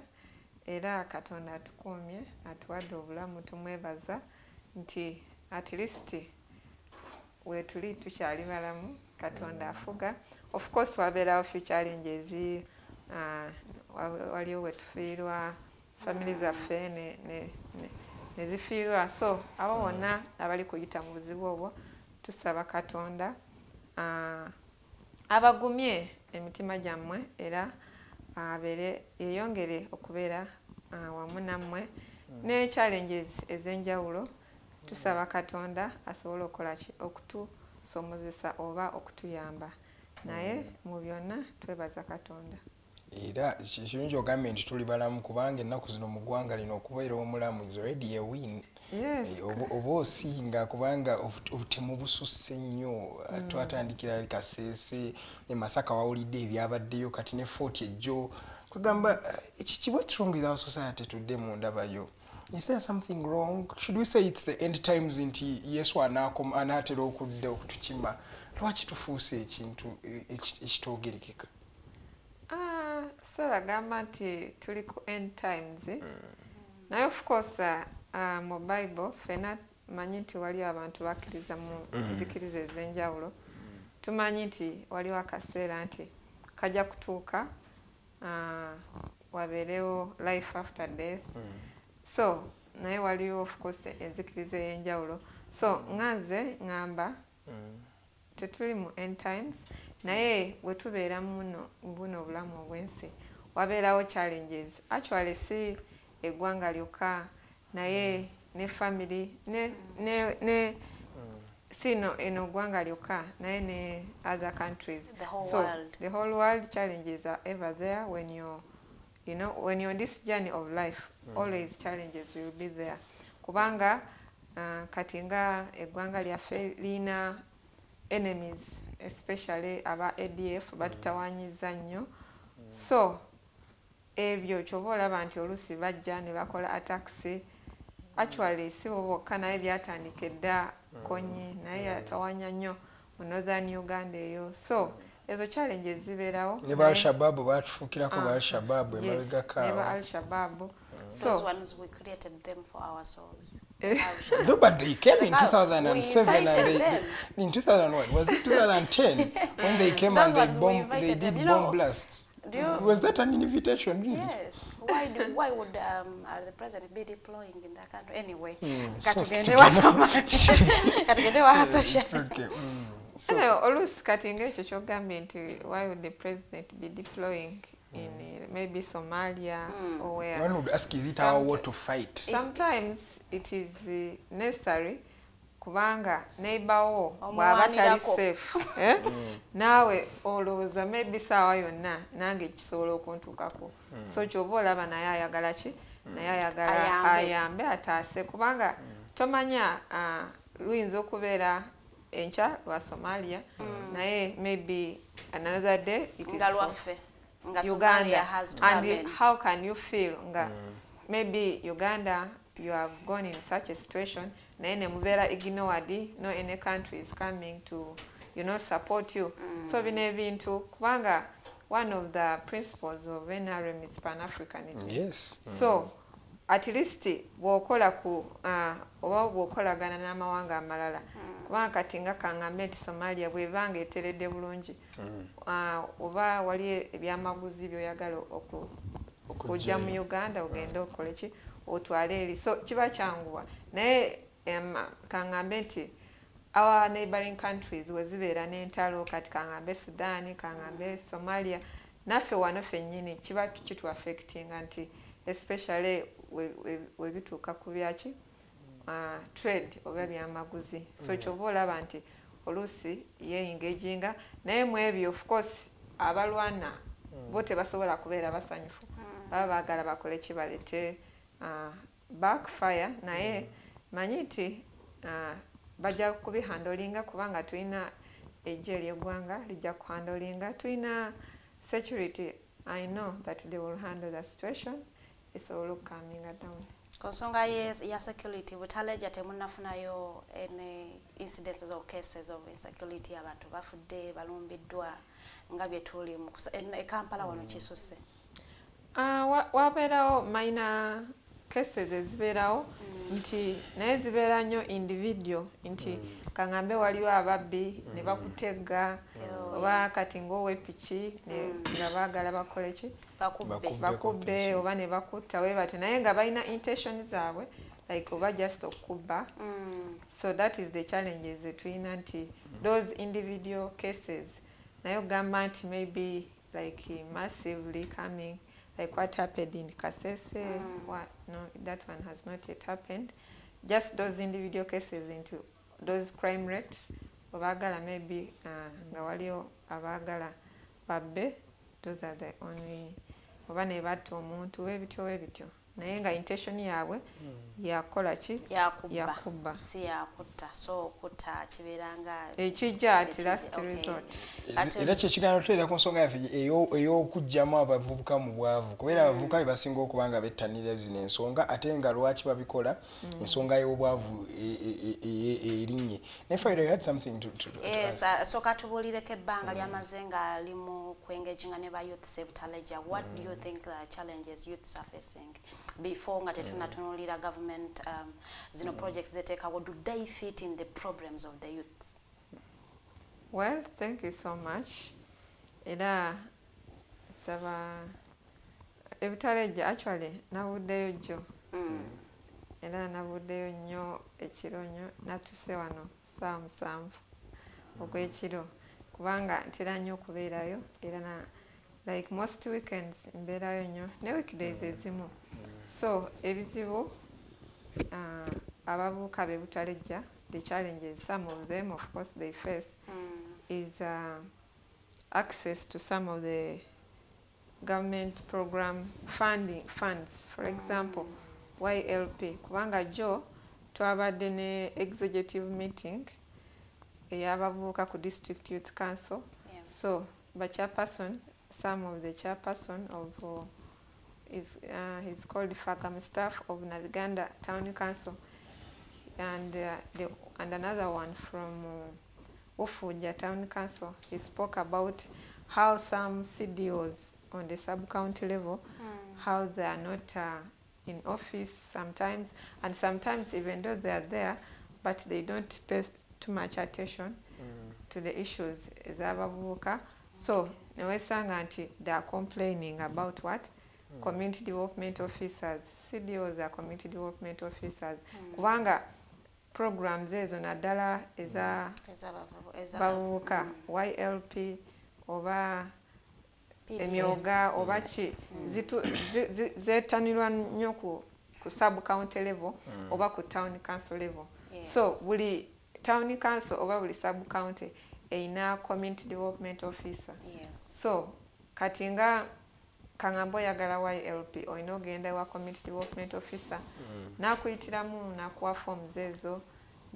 [SPEAKER 6] era Katonda atukuumye atuwadde obulamu tumwebaza nti at least wetuli tukyali balamu Katonda afuga. Of course wabeerawo few challenges waliwo wetufiirwa family zaffe ne zifiirwa so abo bonna abali kuyita mu buzibu obwo tusaba Katonda abagumye emitima gyammwe era abeere yeyongere okubeera wamu nammwe ne challenges ez'enjawulo tusaba Katonda asobole okukola ki okutusomozesa oba okutuyamba naye mu byonna twebaza Katonda.
[SPEAKER 4] Era kirungi ogambye nti tuli balamu kubanga ennaku zino mu ggwanga lino okubeera omulamu is already a win. Oba osinga kubanga obutemu bususse nnyo twatandikira Kasese e Masaka wawulidde ebyabaddeyo kati ne Fort ejjo kugamba what's wrong with our society today mu ndabayo? Is there something wrong? Should we say it's the end times nti Yesu anaatera okudda okutukima? Lwaki tufuuse ekintu ekitoogerekeka?
[SPEAKER 6] So agamba nti tuli ku end times naye of course mu Bible fena manyi nti waliwo abantu bakkiriza mu nzikiriza ez'enjawulo tumanyi nti waliwo akaseera nti kajja kutuuka wabeerewo life after death so naye waliwo of course enzikiriza ey'enjawulo so nganze ngamba tetuli mu end times naye wetubeera muno buno obulamu obwensi wabeerawo challenges actually si eggwanga lyokka naye ne family ne sino eno ggwanga lyokka naye ne other countries the whole world challenges are ever there when you're on this journey of life always challenges will be there kubanga kati nga eggwanga lyaffe lina enemies especially aba ADF batutawanyiza nnyo so ebyo kyoba olaba nti oluusi bajja ne bakola attacks actually si bo bokka naye byatandika edda konyi naye yatawanya nnyo mu northern Uganda eyo so ezo challenges zibeerawo
[SPEAKER 4] ne ba Al-Shabaab batufuukirako ba Al-Shabaab emabegakaawo
[SPEAKER 6] ne ba Al-Shabaab
[SPEAKER 5] those ones we created them for ourselves.
[SPEAKER 4] No, but they came in 2007 and in 2001 was it 2010 when they came and they did bomb blasts. Was that an invitation really?
[SPEAKER 5] Yes. Why would the president be deploying in that country anyway?
[SPEAKER 6] So oluusi kati ng'ekyo kyogambye nti why would the president be deploying in maybe Somalia or where?
[SPEAKER 4] One would ask, is it our war to fight?
[SPEAKER 6] Sometimes it is necessary kubanga neighbor bw'aba tali safe naawe olowooza maybe saawa yonna nange kisobola okuntuukako so ky'oba olaba naye ayagala ki naye ayagala ayambe ataase kubanga tomanya luyinza okubeera enkya lwa Somalia naye maybe another day it is Uganda and how can you feel nga maybe Uganda you have gone in such a situation naye ne mubeera ignored no any country is coming to support you so bino ebintu kubanga one of the principles of NRM is Pan-Africanism.
[SPEAKER 4] Yes.
[SPEAKER 6] So at least bw'okola ku oba bw'okolagana n'amawanga amalala kubanga kati nga kaŋŋambe nti Somalia bw'ebanga eteredde bulungi oba wali ebyamaguzi by'oyagala okujja mu Uganda ogende okole ki otwale eri so kiba kyanguwa naye kaŋŋambe nti our neighboring countries wezibeera n'entalo kati kaŋŋambe Sudan kaŋŋambe Somalia naffe wano ffennyini kiba kitu affectinga nti especially webituuka ku byaki trade oba byamaguzi so kyoba olaba nti oluusi yeengejinga naye mu ebyo of course abalwana bo tebasobola kubeera basanyufu baba baagala bakole kibalete backfire naye manyi nti bajja kubihandolinga kubanga tulina ejje ery'eggwanga lijja kuhandolinga tulina security. I know that they will handle the situation. It's all coming down.
[SPEAKER 5] Konsonga ya security Butaleja temunafunayo any incidences or cases of insecurity abantu bafudde balumbiddwa nga bye tuli mu Kampala wano kisuse.
[SPEAKER 6] Wabeerawo minor cases ezibeerawo nti naye zibeera nnyo individual nti kaŋŋambe waliwo ababbi ne bakutega oba kati ng'owepiki nga baagala bakole ki bakubbe oba ne bakutta we bati naye nga balina intention zaabwe like oba just okubba. So that is the challenges tulina nti those individual cases naye ogamba nti maybe like massively coming like what happened in Kasese. What? No, that one has not yet happened. Just those individual cases into those crime rates. Obagala maybe nga waliyo abagala babbe. Those are the only. Oba ne batta omuntu webityo. Naye nga intention yaabwe yakola ki yakubba
[SPEAKER 5] si yakutta so okutta kibeeranga
[SPEAKER 6] ekijja ati last resort.
[SPEAKER 4] Era kyekigaana tuteera ku nsonga yaffe ey'okugyamu abavubuka mu bwavu kubeera abavubuka be basinga okuba nga bettanira zino ensonga ate nga lwaki babikola ensonga y'obwavu erinye. Naye Friday, you had something to
[SPEAKER 5] yes, so katubuulireko ebbanga ly'amaze nga limu kwengeginga ne ba youth Butaleja. What do you think the challenges youths are facing before nga tetunatunulira government zino projects zetekawo? Do they fit in the problems of the youths?
[SPEAKER 6] Well, thank you so much. Era saba Butaleja actually nabuddeyo jjo era nabuddeyo nnyo ekiro nnyo natuse wano saa 7 ogw'ekiro kubanga ntera nnyo okubeerayo era na like most weekends mbeerayo nnyo ne weekdays ezimu. So ebizibu abavubuka be Butaleja, the challenges, some of them of course they face is access to some of the government program funds, for example YLP. Kubanga jo twabadde ne executive meeting ey'abavubuka ku district youth council. So chairperson, some of the chairperson of he's called Fakam staff of Uganda Town Council, and another one from Ufuja Town Council. He spoke about how some CDOs on the sub-county level, how they are not in office sometimes, and sometimes even though they are there, but they don't pay too much attention to the issues ez'abavubuka. So newesanga nti they are complaining about what? Community development officers. CDOs are community development officers. Kubanga programs ezo naddala bavubuka YLP oba emyoga oba ki zeetanirwa nnyo ku sub county level oba ku town council level. So buli town council oba buli sub county eina community development officer. So kati nga kaŋŋambe oyagala YLP olina ogenda wa community development officer nakuyitiramu nakuwa forms ezo,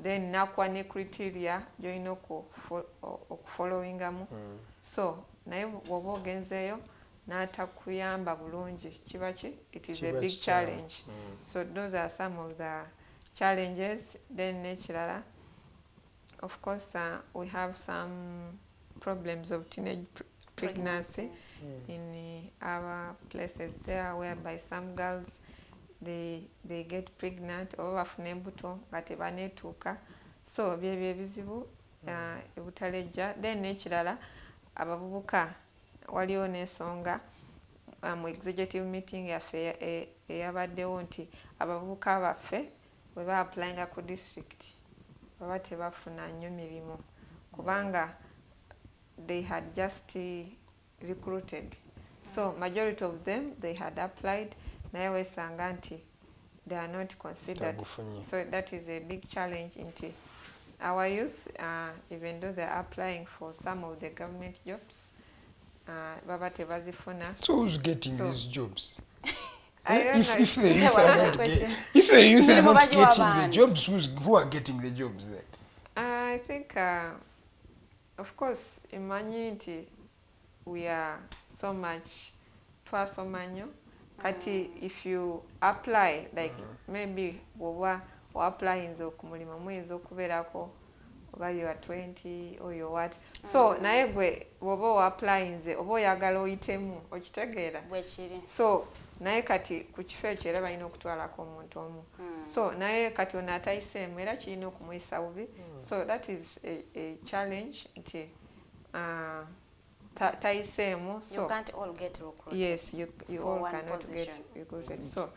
[SPEAKER 6] then nakuwa ne criteria gyolina okufollowingamu. So naye bw'oba ogenzeeyo n'atakuyamba bulungi kiba ki? It is a big challenge. So those are some of the challenges. Then nekirala, of course we have some problems of teenage pregnancy in our places there, whereby some girls they get pregnant or bafuna embuto nga tebaneetuuka. So byebyo ebizibu Butaleja. Then nekirala abavubuka waliwo n'ensonga mu executive meeting yaffe eyabaddewo nti abavubuka baffe bwe ba-applyinga ku district baba tebafuna nnyo mirimu kubanga they had just recruited. So majority of them they had applied naye wesanga nti they are not considered. So that is a big challenge into our youth, even though they are applying for some of the government jobs baba tebazifuna.
[SPEAKER 4] So who's getting these jobs? If the youth are not if the youth are not getting the jobs, who are getting the jobs then?
[SPEAKER 6] I think, of course, imagine we are so much twasomanyo. Kati if you apply, like maybe wowa apply inzo kumulima mwenzo kuberako oba you are 20 or you what. So naye gwe woba apply inze oba oyagala oyitemu okitegeera. So naye kati ku kifo ekyo era balina okutwalako omuntu omu. So naye kati ono atayiseemu era kirina okumuyisa bubi. So that is a challenge nti tayiseemu. So
[SPEAKER 5] you can't all get recruited.
[SPEAKER 6] Yes, you all cannot get recruited. So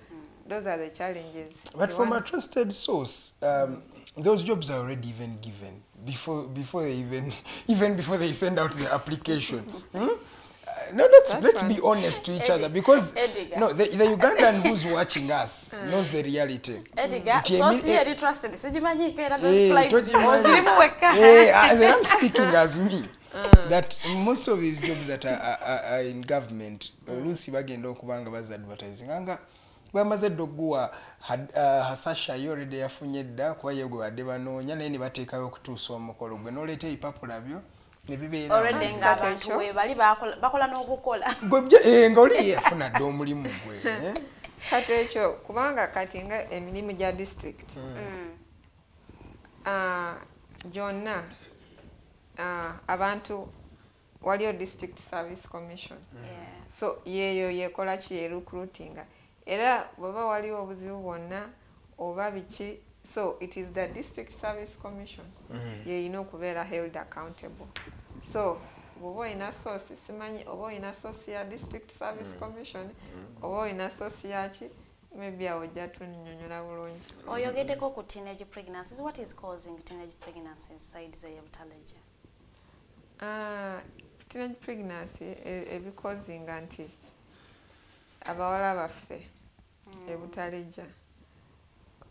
[SPEAKER 6] those are the challenges.
[SPEAKER 4] But from a trusted source, those jobs are already even given before they even before they send out the application. No, let's be honest to each other, because no, the Ugandan who's watching us knows the reality.
[SPEAKER 5] Edgar, so trusted.
[SPEAKER 4] I'm speaking as me. That most of these jobs that are in government, Lucy bagenda okubanga baz advertising. Anga bamaze dogua Hasahya already yafunye dda kwa yego badde banoonya naye ne bateekayo okutuusa omukolo gwe n'oleeta ebipapu labyo ne bibeera
[SPEAKER 5] already ng'abantu we bali bakola n'okukola
[SPEAKER 4] ng'oli yafuna dda omulimu gwe
[SPEAKER 6] kati ekyo kubanga kati nga emirimu gya district gyonna abantu waliyo district service commission. So yeyo yekola ki ye recruiting era baba waliwo obuzibu bwonna oba biki, so it is the district service commission yeyina okubeera held accountable. So oba oyina source simanyi oba oyina source ya district service commission oba oyina source yaki maybe awojja tunnyonnyola bulungi.
[SPEAKER 5] Oyogeddeko ku teenage pregnancies. What is causing teenage pregnancies side ze Butaleja?
[SPEAKER 6] Teenage pregnancy ebikozinga nti abawala baffe Butaleja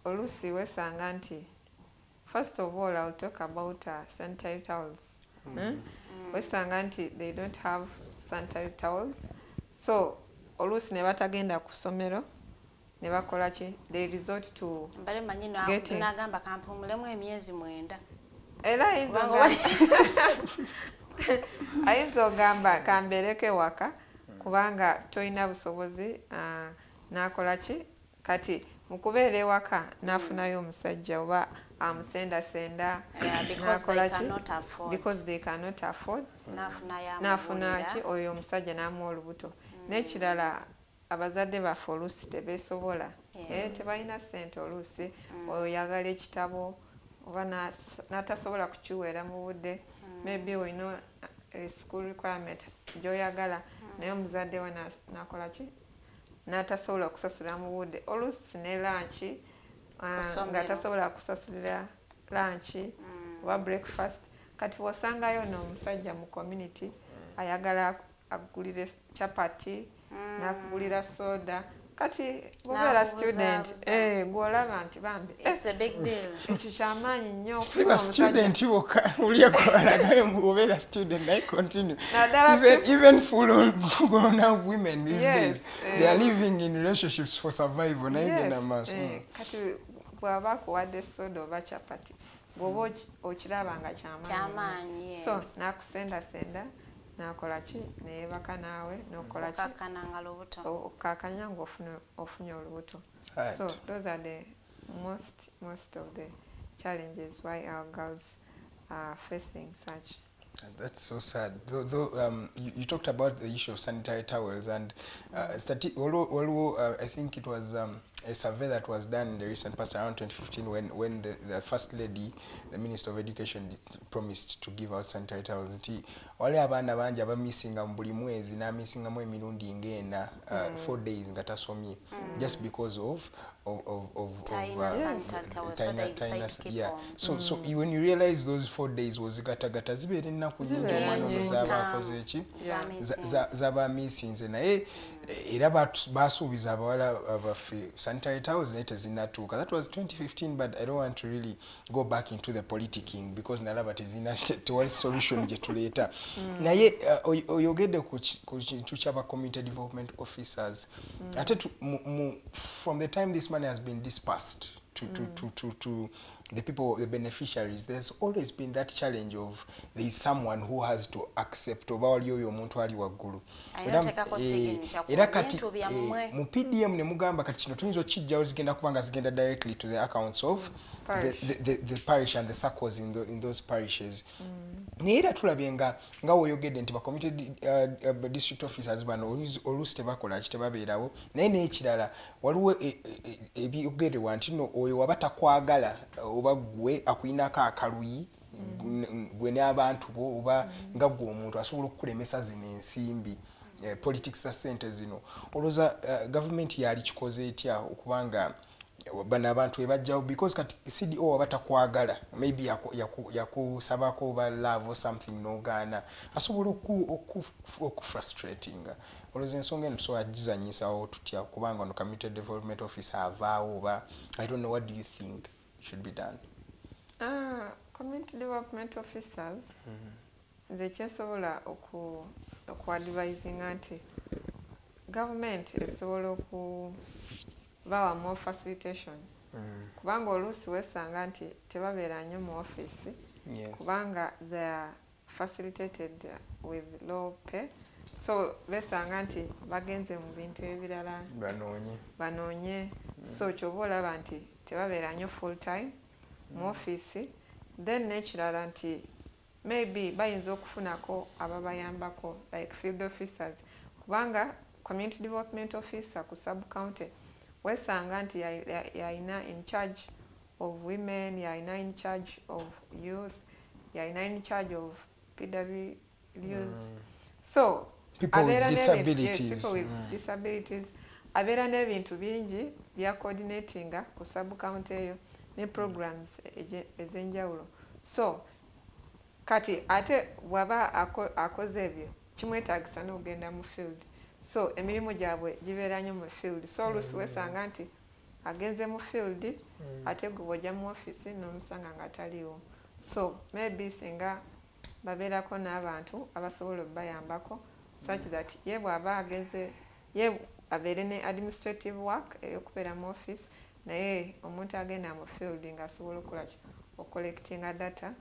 [SPEAKER 6] oluusi wesanga nti first of all I'll talk about sanitary towels. Wesanga nti they don't have sanitary towels, so oluusi ne batagenda ku ssomero ne bakola ki, they resort to getting
[SPEAKER 5] nagamba kampumulemu emyezi 9
[SPEAKER 6] era ayinza ogamba kambereke waka kubanga toyina busobozi nakola ki kati mukubeera ewaka nafunayo omusajja oba amusendasenda nakola ki because they cannot afford nafuna ki oyo omusajja namuwa olubuto. N'ekirala abazadde baffe oluusi tebeesobola tebalina ssente oluusi oyagala ekitabo oba n'atasobola kukiweera mu budde, maybe olina school requirement gy'oyagala naye omuzadde we nakola ki n'atasobola okusasula mu budde, oluusi ne lanchi nga tasobola kusasulira lanchi oba breakfast. Kati bw'osangayo n'omusajja mu community ayagala akugulire chapati n'akugulira soda, kati bw'obeera student gw'olaba nti bambi ekyo kyamaanyi nnyo
[SPEAKER 4] okuba student bokka ulyakwalagayo bw'obeera student naye continue even full grown up women these days they are living in relationships for survival naye genda maaso.
[SPEAKER 6] Kati bw'aba akuwadde soda oba chapati bw'oba okiraba nga kyamaanyi so n'akusendasenda nakola ki neebaka naawe nokola ki okakanya nga ofunye olubuto. So those are the most of the challenges why our girls are facing such.
[SPEAKER 4] That's so sad. Though you talked about the issue of sanitary towels and although I think it was a survey that was done in the recent past around 2015 when the First Lady, the Minister of Education, promised to give out sanitary towels. Wale abana banja abamisinga mu buli mwezi n'amisingamu emirundi ng'ena 4 days nga tasomye just because of so when you realize those 4 days was gatagata zibeera ennaku nnyingi omwana ozo z'abakoze eki z'abamisinze naye era basuubiza abawala abaffe sanitary towels naye tezinnatuuka. That was 2015, but I don't want to really go back into the politicking because nalaba tewali solution gye tuleeta. Naye oyogedde ku kintu ky'aba community development officers. Ate from the time this money has been dispersed to the people, the beneficiaries, there's always been that challenge of there is someone who has to accept oba wali oyo omuntu ali waggulu. Era kati mu PDM ne mugamba kati kino tuyinza okijjawo zigenda kubanga zigenda directly to the accounts of the parish and the circles in those parishes. Naye era tulabye nga woyogedde nti ba community district officers bano oluusi tebakola ki tebabeerawo. Naye n'ekirala waliwo ebyogerebwa nti no oyo waba takwagala oba gwe akuyinako akaluyi gwe n'abantu bo oba nga gwe omuntu asobola okukulemesa zino ensimbi politics za ssente zino. Olowooza gavumenti yali kikoze etya okubanga bano abantu ebajjawo because kati CDO waba takwagala maybe yakusabako oba love or something n'ogaana asobola okufrustratinga. Olowooza ensonga eno tusobola gizanyisawo tutya kubanga ono community development officer avaawo oba I don't know, what do you think should be done?
[SPEAKER 6] Community development officers nze kyensobola okuadvisinga nti government esobola okubawa more facilitation kubanga oluusi wesanga nti tebabeera nnyo mu office kubanga they are facilitated with low pay, so besanga nti bagenze mu bintu ebirala banoonye so kyoba olaba nti tebabeera nnyo full time mu office. Then nekirala nti maybe bayinza okufunako ababayambako like field officers kubanga community development officer ku sub county wesanga nti yalina in charge of women, yalina in charge of youth, yalina in charge of PWUs. So
[SPEAKER 4] people with disabilities.
[SPEAKER 6] People with disabilities abeera n'ebintu bingi bya coordinatinga ku sub county eyo ne programs ez'enjawulo. So kati ate waba akoze ebyo kimwetaagisa n'ogenda mu field, so emirimu gyabwe gibeera nnyo mu field. So oluusi wesanga nti agenze mu field ate gwe bw'ojja mu office n'omusanga nga taliwo. So maybe singa babeerako n'abantu abasobola okubayambako such that ye bw'aba agenze ye abeere ne administrative work ey'okubeera mu office naye omuntu agenda mu field ng'asobola okukola okucollectinga data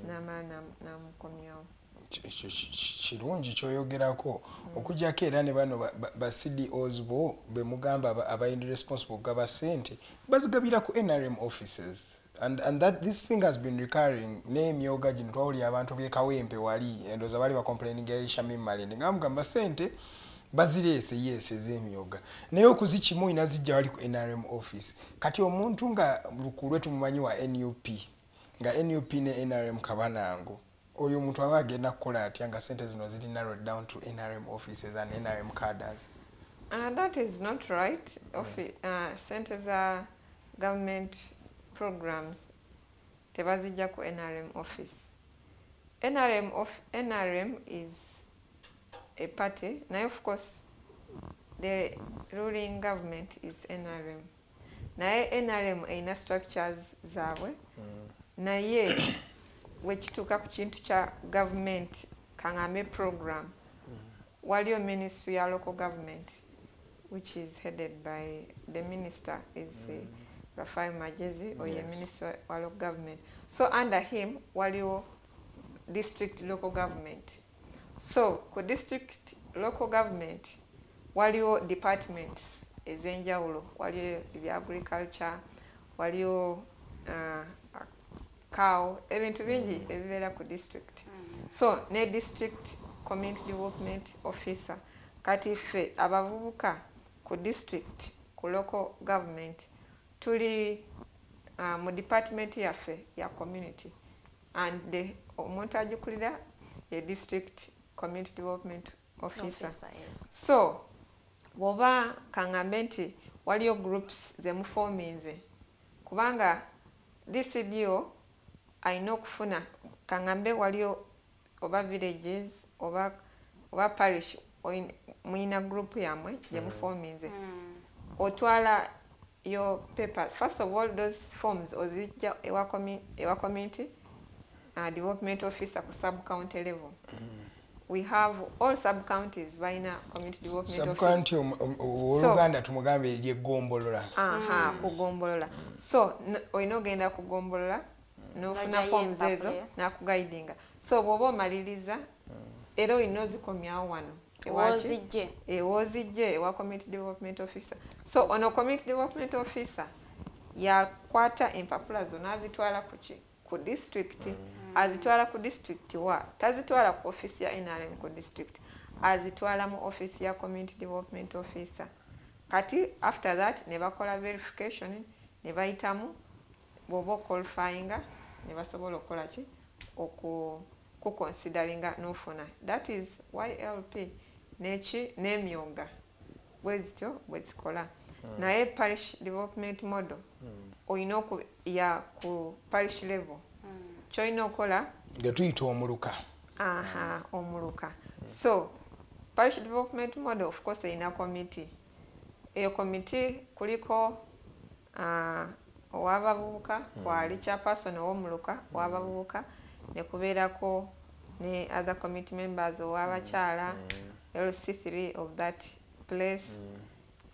[SPEAKER 6] n'amala n'amukomyawo.
[SPEAKER 4] Kirungi kyoyogerako okujjako era ne bano ba CDOs bo be mugamba abayindi responsible gaba ssente bazigabira ku NRM offices and that this thing has been recurring. N'emyoga gino twawulira abantu b'ekawempe wali endowooza bali bacomplaining erisha mimmalende nga mugamba ssente bazireese yes ez'emyoga naye okuzikimu ina zijja wali ku NRM office. Kati omuntu nga lukulwe tumumanyi wa NUP nga NUP ne NRM kabanango oyo omuntu aba agenda kukola atya nga sente zino ziri narrowed down to NRM offices and NRM cadres?
[SPEAKER 6] That is not right. Sente za government programs tebazijja ku NRM office. NRM is a party. Now, of course, the ruling government is NRM. Now, NRM ina structures zawe. Na ye wekituuka ku kintu kya government kangambe program waliyo ministry ya local government which is headed by the minister is Rafael Majezi or the minister wa local government. So under him waliyo district local government. So ku district local government waliyo departments ez'enjawulo, waliyo ebya agriculture, waliyo cow, ebintu bingi ebibeera ku district. So ne district community development officer kati ffe abavubuka ku district ku local government tuli mu department yaffe ya community and the omuntu agikulira ye district community development officer.
[SPEAKER 5] Yes.
[SPEAKER 6] So bwoba kangambe nti waliyo groups zemuforminze kubanga DCDO ayina okufuna kangambe waliyo oba villages oba parish muina group yamwe gye muforminze otwala your papers. First of all, those forms ozijja ewa community development officer ku sub county level. We have all sub counties baina community development
[SPEAKER 4] sub
[SPEAKER 6] office.
[SPEAKER 4] county Uganda tumugambe lye gombolola.
[SPEAKER 6] Kugombolola. So oinogenda kugombolola nofuna forms ezo na kuguidinga. So bwoba omaliriza era olina ozikomyawo wano. Ewozijje ewa community development officer. So ono community development officer yakwata empapula zonna azitwala ku district. Azitwala ku district wa tazitwala ku office ya NRM ku district, azitwala mu office ya community development officer. Kati after that ne bakola verification ne bayitamu bobo qualifyinga ne basobola okola ki ku consideringa nofuna. That is why LP nechi nemyoga bwezityo bwezikola. Naye parish development model oyina ya ku parish level choina okola
[SPEAKER 4] nga tuyita omuluka.
[SPEAKER 6] Omuluka. So parish development model of course ina committee. Eyo committee kuliko owabavubuka kwali chairperson ow'omuluka owabavubuka ne kubeerako ne other committee members owabakyala LC3 of that place.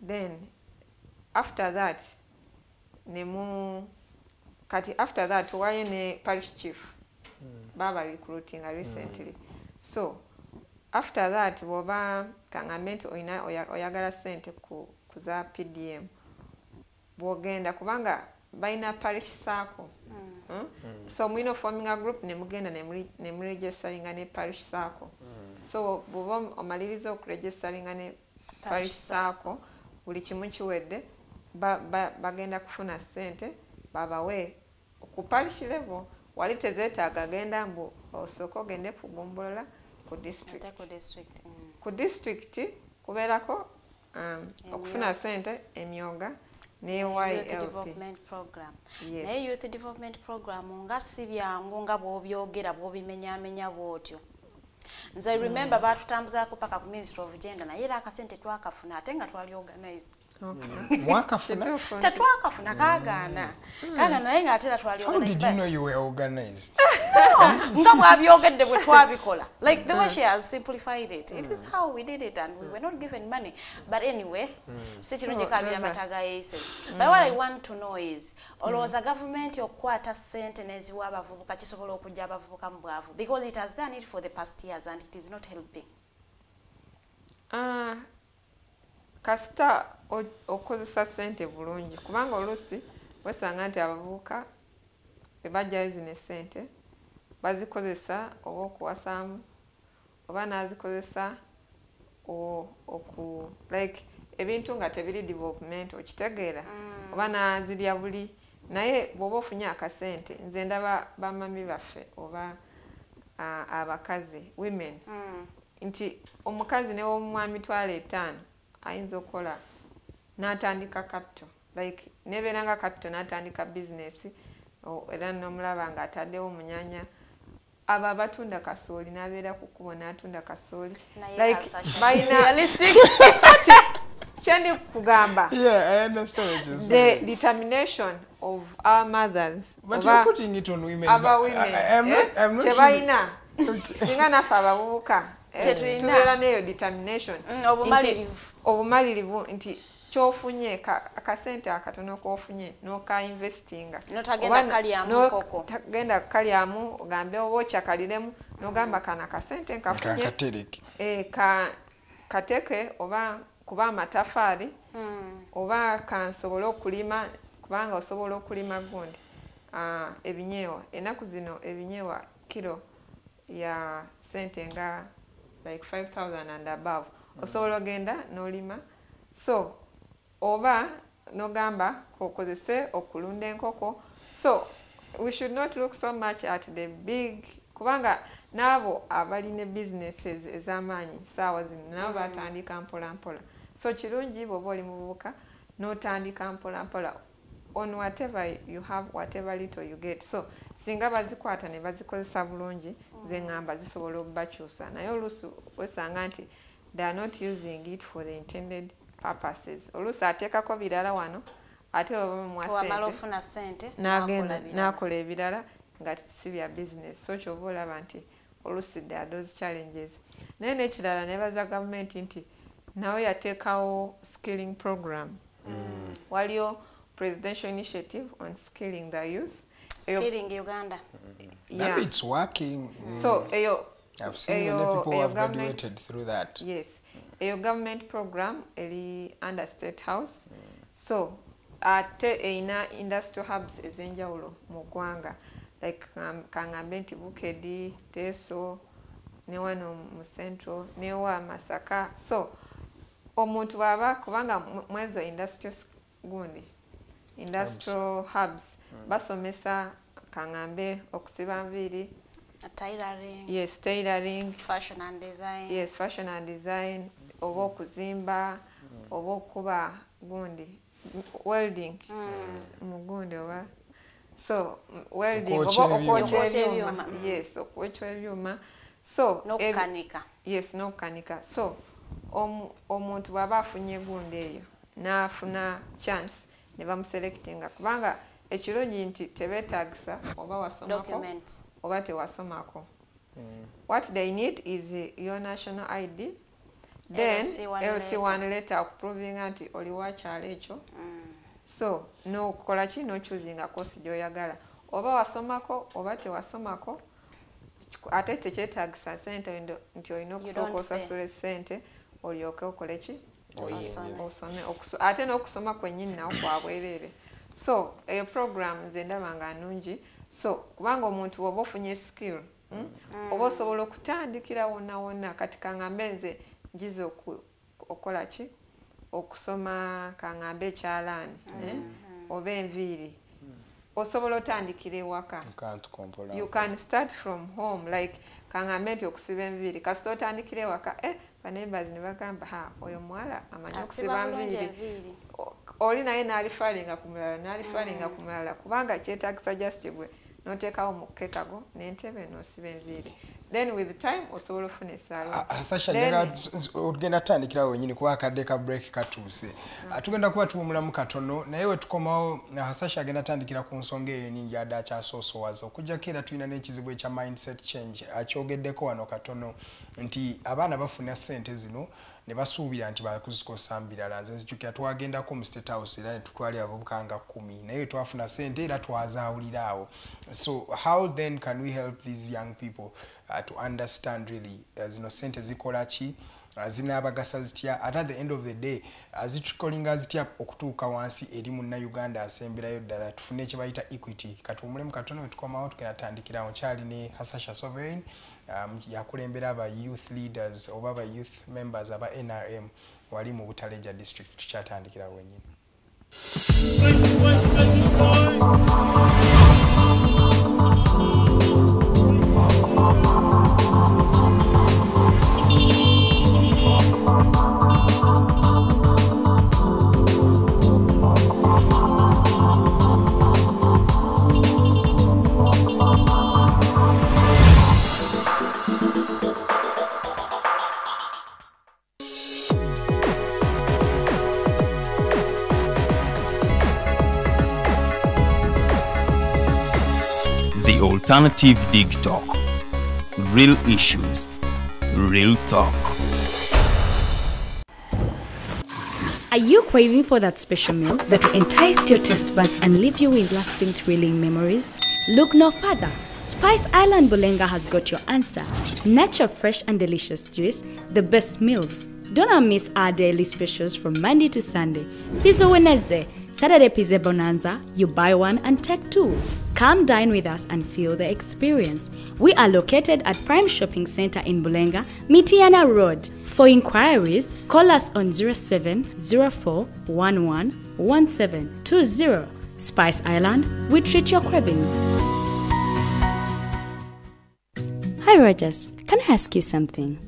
[SPEAKER 6] Then after that after that why ne parish chief baba recruiting recently. So after that boba kangamenti oyagala sente kuza PDM bogenda kubanga baina parish circle. So mwino forming a group ne mugenda ne registeringa ne parish circle. So boba omaliriza okuregisteringa ne parish circle buli kimu kiwedde bagenda kufuna sente babawe ku parish level wali tezeetaaga genda mbu osooka ogende kugombolola ku district. Ku district kubeerako okufuna sente emyoga ne
[SPEAKER 5] youth development program. Naye youth development program nga si byangu nga bw'obyogera bw'obimenyaamenya bw'otyo. Nze remember baatutambuzaako paka ku Ministry of Gender naye era akasente twakafuna ate nga twali organized.
[SPEAKER 4] Mwakafuna?
[SPEAKER 5] Tetwakafuna kaagaana. Kaagaana naye nga ate era twali organized.
[SPEAKER 4] How did you know you were organized?
[SPEAKER 5] Nga bw'abyogedde bwe twabikola. Like the way she has simplified it. It is how we did it and we were not given money. But anyway, si kirungi kaabira mataga yeese. But what I want to know is, olowooza government okukwata ssente n'eziwa abavubuka kisobola okujja abavubuka mu bwavu? Because it has done it for the past years and it is not helping.
[SPEAKER 6] Kasita okozesa sente bulungi kubanga oluusi wesanga nti abavubuka bajja zine sente bazikozesa oba okuwasaamu oba nazikozesa like ebintu nga tebiri development okitegeera oba nazirya buli naye bw'oba ofunye akasente nze ndaba bamami baffe oba abakazi women nti omukazi n'ow'omwami 5,000 ayinza okola n'atandika capital like nebeeranga capital n'atandika business era n'omulaba nga ataddewo munyanya abo abatunda kasooli n'abeera ku kkubo n'atunda kasooli like balina kyendi kugamba the determination of our mothers
[SPEAKER 4] but you're putting it on women.
[SPEAKER 6] I'm not kyebalina singa naffe abavubuka tubeera neyo determination obumalirivu nti kyofunye akasente akatono kofunye noka-investinga notagenda kalyamu ogambe oba okyakaliremu nogamba kana akasente nkafunye kateke oba kuba amatafaali oba kansobole okulima kubanga osobola okulima gundi ebinyeewa ennaku zino ebinyeewa kilo ya sente nga like 5,000 and above. Osobola ogenda n'olima. So oba nogamba kokozese okulunda enkoko. So we should not look so much at the big kubanga nabo abalina businesses ez'amaanyi saawa zino nabo batandika mpola mpola. So kirungi bw'oba oli muvubuka n'otandika mpola mpola on whatever you have, whatever little you get. So singa bazikwata ne bazikozesa bulungi ze ngamba zisobola okubakyusa naye oluusi wesanga nti they are not using it for the intended purposes. Oluusi ateekako birala wano ate
[SPEAKER 5] wamala sente
[SPEAKER 6] n'agenda n'akola ebirala nga si bya business. So kyova olaba nti oluusi there are those challenges. Naye n'ekirala nebaza gavumenti nti nawe yateekawo skilling program. Waliyo presidential initiative on skilling the youth.
[SPEAKER 5] Skilling Uganda.
[SPEAKER 6] Yeah.
[SPEAKER 4] It's working.
[SPEAKER 6] So
[SPEAKER 4] I've seen many people who have graduated through that.
[SPEAKER 6] Yes. A government program under State House. So ate eina industrial hubs ezenjawulo mu ggwanga like kangambe nti Bukedi, Teso, ne wano mu Central, ne wa Masaka. So omuntu baba kubanga mwezo industrial hubs basomesa kangambe okusiba nviri,
[SPEAKER 5] tailoring.
[SPEAKER 6] Yes, tailoring.
[SPEAKER 5] Fashion and design.
[SPEAKER 6] Yes, fashion and design. Oba okuzimba, oba okuba gundi, welding. Mugundi oba. So welding oba okwocha ebyuma. Yes, okwocha ebyuma. So
[SPEAKER 5] no kanika.
[SPEAKER 6] Yes, no kanika. So omuntu baba afunye gundi eyo n'afuna chance ne bamuselectinga kubanga ekirungi nti tebetagisa oba wasomako oba tewasomako. What they need is your national ID, then LC1 letter proving anti oli wakyalo ekyo. So no kola ki no choosing a course gy'oyagala oba wasomako oba tewasomako ate tekyetagisa sente nti olina okusooka osasule sente olyoke okole ki osome ate n'okusoma kwennyini nawo kwabwereere. So eyo program nze ndaba nga nnungi. So kubanga omuntu bw'oba ofunye skill oba osobola okutandikira wonna wonna kati kangambe nze ngize okola ki okusoma kangambe ekyalaani oba enviiri osobola otandikira ewaka. You can start from home like kangambe nti okusiba enviiri kasita otandikira ewaka baneighbors ne bagamba oyo muwala amanyi okusiba nviiri oli naye n'alifalinga ku mulala kubanga kyetagisa just bwe noteekawo mu kekago n'entebe n'osiba enviiri. Then with time osobola ofuna essalo.
[SPEAKER 4] Hasahya ogenda tandikira wenyini kuba akadde ka break katuuse. Tugenda kuba tuwumulamu katono naye we tukomawo Hasahya agenda tandikira ku nsonga eyo ningi adda akyasoosowaza okujjako era tulina n'ekizibu ekya mindset change akyogeddeko wano katono nti abaana bafuna ssente zino ne basuubira nti bakuzikosa mbirala. Nze nzijukira twagendako mu State House era ne tutwalira abavubuka nga 10 naye twafuna ssente era twazaawulira awo. So how then can we help these young people to understand really zino sente zikola ki zinaabagasa zitya at the end of the day zitukolinga zitya okutuuka wansi eri munna Uganda asemberayo ddala tufune kye bayita equity. Katuwumulemu katono we tukomawo tugenda tandikira kyali ne Hasahya Sovereign yakulembera aba youth leaders oba aba youth members aba NRM wali mu Butaleja district. Tukyatandikira wenyini.
[SPEAKER 1] The Alternative Dig Talk. Real issues, real talk.
[SPEAKER 3] Are you craving for that special meal that will entice your taste buds and leave you with lasting thrilling memories? Look no further. Spice Island Bulenga has got your answer. Natural, fresh and delicious juice, the best meals. Don't miss our daily specials from Monday to Sunday. Pizza Wednesday, Saturday Pizza Bonanza, you buy one and take two. Come dine with us and feel the experience. We are located at Prime Shopping Center in Bulenga, Mitiana Road. For inquiries, call us on 0704111720. Spice Island, we treat your cravings. Hi Rogers, can I ask you something?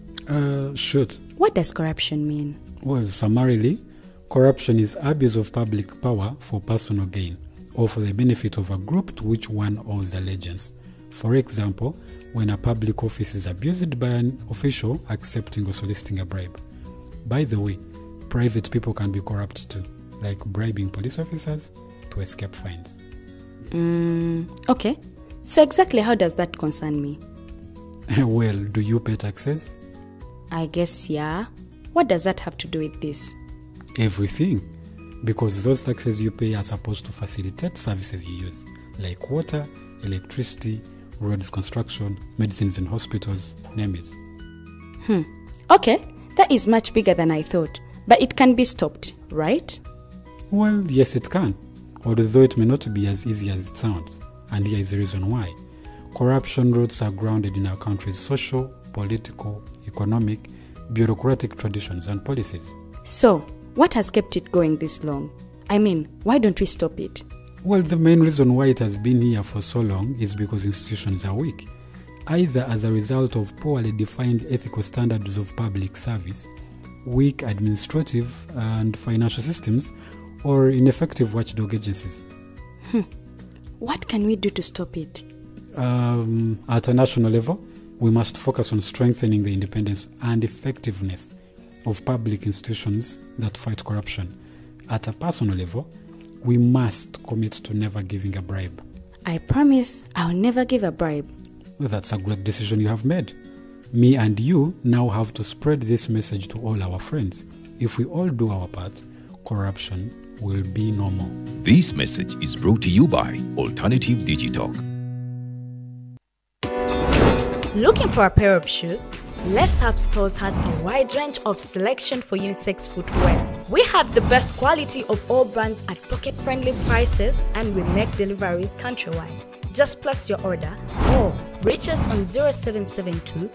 [SPEAKER 2] Shoot.
[SPEAKER 3] What does corruption mean?
[SPEAKER 2] Well, summarily, corruption is abuse of public power for personal gain or for the benefit of a group to which one owes allegiance. For example, when a public office is abused by an official accepting or soliciting a bribe. By the way, private people can be corrupt too, like bribing police officers to escape fines.
[SPEAKER 3] Okay. So exactly how does that concern me?
[SPEAKER 2] Well, do you pay taxes?
[SPEAKER 3] I guess, yeah. What does that have to do with this?
[SPEAKER 2] Everything. Because those taxes you pay are supposed to facilitate services you use, like water, electricity, roads construction, medicines in hospitals, name it.
[SPEAKER 3] Okay, that is much bigger than I thought. But it can be stopped, right?
[SPEAKER 2] Well, yes it can, although it may not be as easy as it sounds. And here is the reason why. Corruption roots are grounded in our country's social, political, economic, bureaucratic traditions and policies.
[SPEAKER 3] So, what has kept it going this long? I mean, why don't we stop it?
[SPEAKER 2] Well, the main reason why it has been here for so long is because institutions are weak, either as a result of poorly defined ethical standards of public service, weak administrative and financial systems, or ineffective watchdog agencies.
[SPEAKER 3] What can we do to stop it?
[SPEAKER 2] At a national level, we must focus on strengthening the independence and effectiveness of public institutions that fight corruption. At a personal level, we must commit to never giving a bribe.
[SPEAKER 3] I promise I'll never give a bribe.
[SPEAKER 2] Well, that's a great decision you have made. Me and you now have to spread this message to all our friends. If we all do our part, corruption will be no more.
[SPEAKER 1] This message is brought to you by Alternative Digital.
[SPEAKER 3] Looking for a pair of shoes? Les Hub Stores has a wide range of selection for unisex footwear. We have the best quality of all brands at pocket-friendly prices, and we make deliveries countrywide. Just place your order or reach us on 0772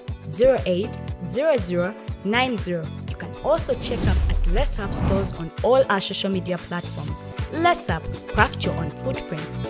[SPEAKER 3] 08 0090. You can also check up at Les Hub Stores on all our social media platforms. Les Hub, craft your own footprints.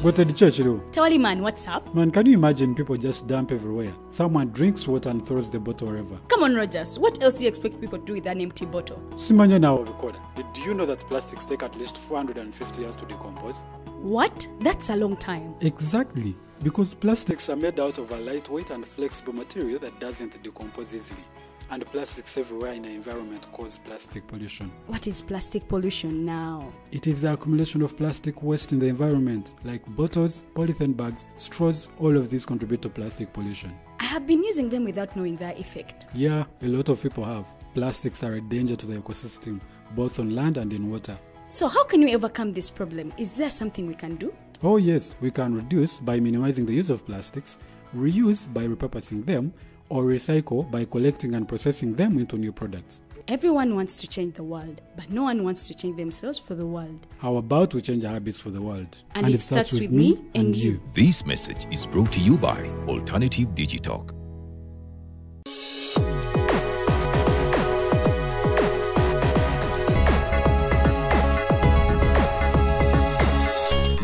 [SPEAKER 2] But at the church, though,
[SPEAKER 3] Tawali man, what's up?
[SPEAKER 2] man, can you imagine people just dump everywhere? Someone drinks water and throws the bottle wherever.
[SPEAKER 3] Come on, Rogers. What else do you expect people to do with an empty bottle?
[SPEAKER 2] Simanya now, recorder. Do you know that plastics take at least 450 years to decompose?
[SPEAKER 3] What? That's a long time.
[SPEAKER 2] Exactly, because plastics are made out of a lightweight and flexible material that doesn't decompose easily. And plastics everywhere in the environment cause plastic pollution.
[SPEAKER 3] What is plastic pollution now?
[SPEAKER 2] It is the accumulation of plastic waste in the environment, like bottles, polythene bags, straws. All of these contribute to plastic pollution.
[SPEAKER 3] I have been using them without knowing their effect.
[SPEAKER 2] Yeah, a lot of people have. Plastics are a danger to the ecosystem, both on land and in water.
[SPEAKER 3] So how can we overcome this problem? Is there something we can do?
[SPEAKER 2] Oh yes, we can reduce by minimizing the use of plastics, reuse by repurposing them, or recycle by collecting and processing them into new products.
[SPEAKER 3] Everyone wants to change the world, but no one wants to change themselves for the world.
[SPEAKER 2] How about we change our habits for the world?
[SPEAKER 3] And it starts with me and you.
[SPEAKER 1] This message is brought to you by Alternative Digital.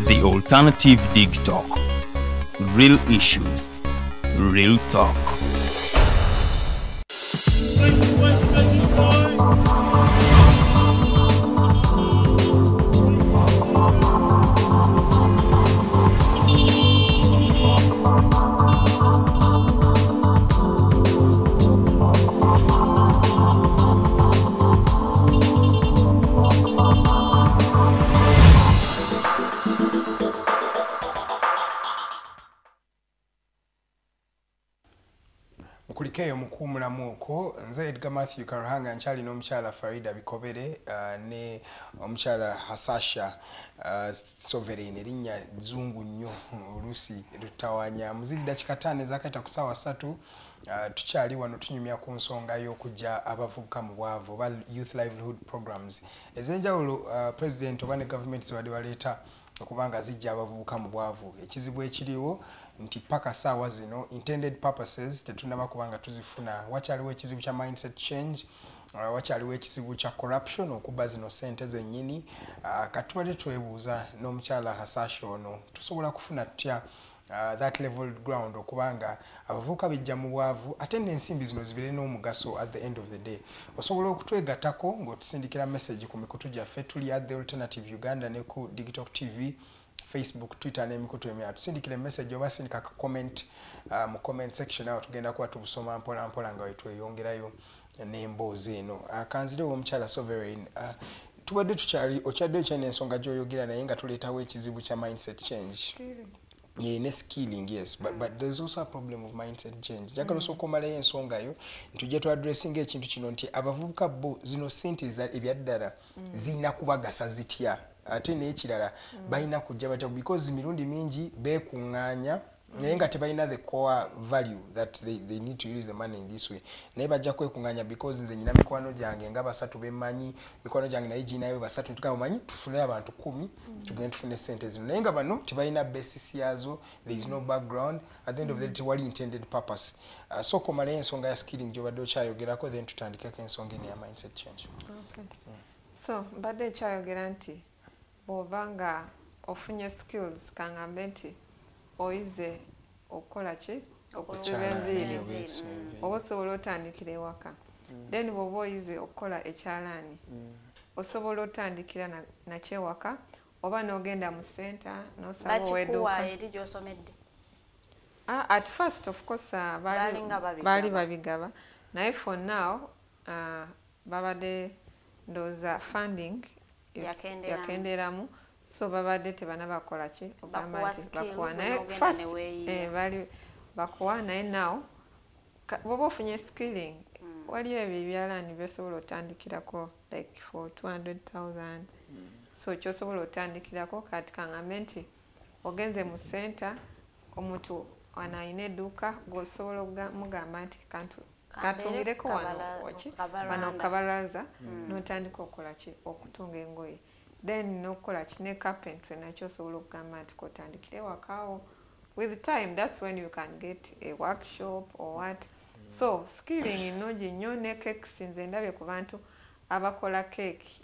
[SPEAKER 7] The Alternative Digital. Real issues, real talk.
[SPEAKER 4] Mukulikeyo mukumulamu okwo nze Edgar Matthew Karuhanga nchali n'omukyala Farida Bikobere ne omukyala Hasahya Sovereign erinnya zungu nnyo olusi lutawanya muzidi dakika 5 ezakaita ku ssaawa 3 tukyali wano tunyumya ku nsonga y'okujja abavubuka mu bwavu ba youth livelihood programs ezenjawulo president oba ne government zibadde baleeta okubanga zijja abavubuka mu bwavu ekizibu ekiriwo nti paka sawa zino intended purposes tetunaba kubanga tuzifuna wakyaliwo ekizibu kya mindset change wakyaliwo ekizibu kya corruption okuba zino sente zennyini katubadde twebuuza n'omukyala Hasahya ono tusobola kufuna tutya that level ground okubanga abavubuka bijja mu bwavu ate n'ensimbi zino zibire n'omugaso at the end of the day osobola okutwegattako ng'otusindikira message ku mikutu gyaffe tuli at the Alternative Uganda ne ku Digital TV Facebook, Twitter n'emikutu emirala tusindikire message oba sindika ka comment mu comment section awo tugenda kuba tubusoma mpola mpola nga wetweyongerayo n'emboozi eno. Kanzirewo omukyala Sovereign, tubadde tukyali okyadde ekyana ensonga gy'oyogera naye nga tuleetawo ekizibu kya mindset change. Yeah, ne skilling, yes, but there's also a problem of mindset change. Jagala osooka omalayo ensonga yo tujja tu addressinga ekintu kino nti abavubuka bo zino ssente ebyaddala zirina kubagasa zitya ate n'ekirala balina kujja batya because mirundi mingi beekuŋŋaanya naye nga tebalina the core value that they need to use the money in this way. Naye bajja kwekuŋŋaanya because nze nyina mikwano gyange nga basatu bemmanyi, mikwano gyange naye ginayo basatu tukaba manyi tufune abantu 10 tugende tufune ssente zino. Naye nga bano tebalina basis yazo, there is no background, at the end of the day tewali intended purpose. So komalayo ensonga ya skilling gy'obadde okyayogerako then tutandikeko ensonga eno ya mindset change.
[SPEAKER 6] Okay. So mbadde kyayogera nti bw'oba nga ofunye skills kangambe nti oyize okukola ki okusiba enviiri oba osobola otandikira ewaka then bw'oba oyize okukola ekyalaani osobola otandikira nakyewaka oba n'ogenda mu center n'osaba ow'edduuka. At first of course baali babigaba naye for now babadde ndowooza funding yakenderamu so babadde tebanabakola ki ogamba nti bakuwa naye first bali bakuwa naye now bw'oba ofunye skilling waliyo ebyo ebyalaani byosobola otandikirako like for 200,000 so kyosobola otandikirako kati kangambe nti ogenze mu center omuntu alina edduuka gwosobola mugamba nti katungireko wano kabalaza n'otandika okukola ki okutunga engoye then nokola ki ne carpentry nakyo osobola okugamba nti kotandikire wakaawo. With time that's when you can get a workshop or what. So skilling nnungi nnyo ne cakes nze ndabye ku bantu abakola cake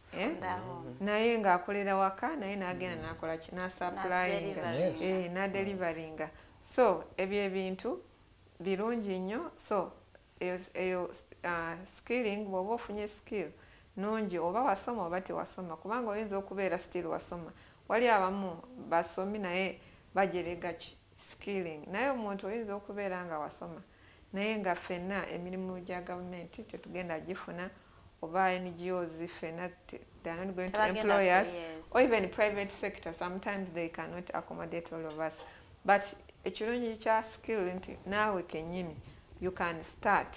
[SPEAKER 6] naye ng'akolera waka naye n'agenda n'akola ki n'asupplyinga n'adeliveringa. So ebyo ebintu birungi nnyo. So eyo skilling bw'oba ofunye skill nungi oba wasoma oba tewasoma kubanga oyinza okubeera still wasoma. Wali abamu basomi naye bajerega ki skilling naye omuntu oyinza okubeera nga wasoma naye nga ffenna emirimu gya gavumenti tetugenda gifuna oba NGOs ffenna they are not going to employ us or even private sector sometimes they cannot accommodate all of us. But ekirungi kya skill nti naawe kennyini you can start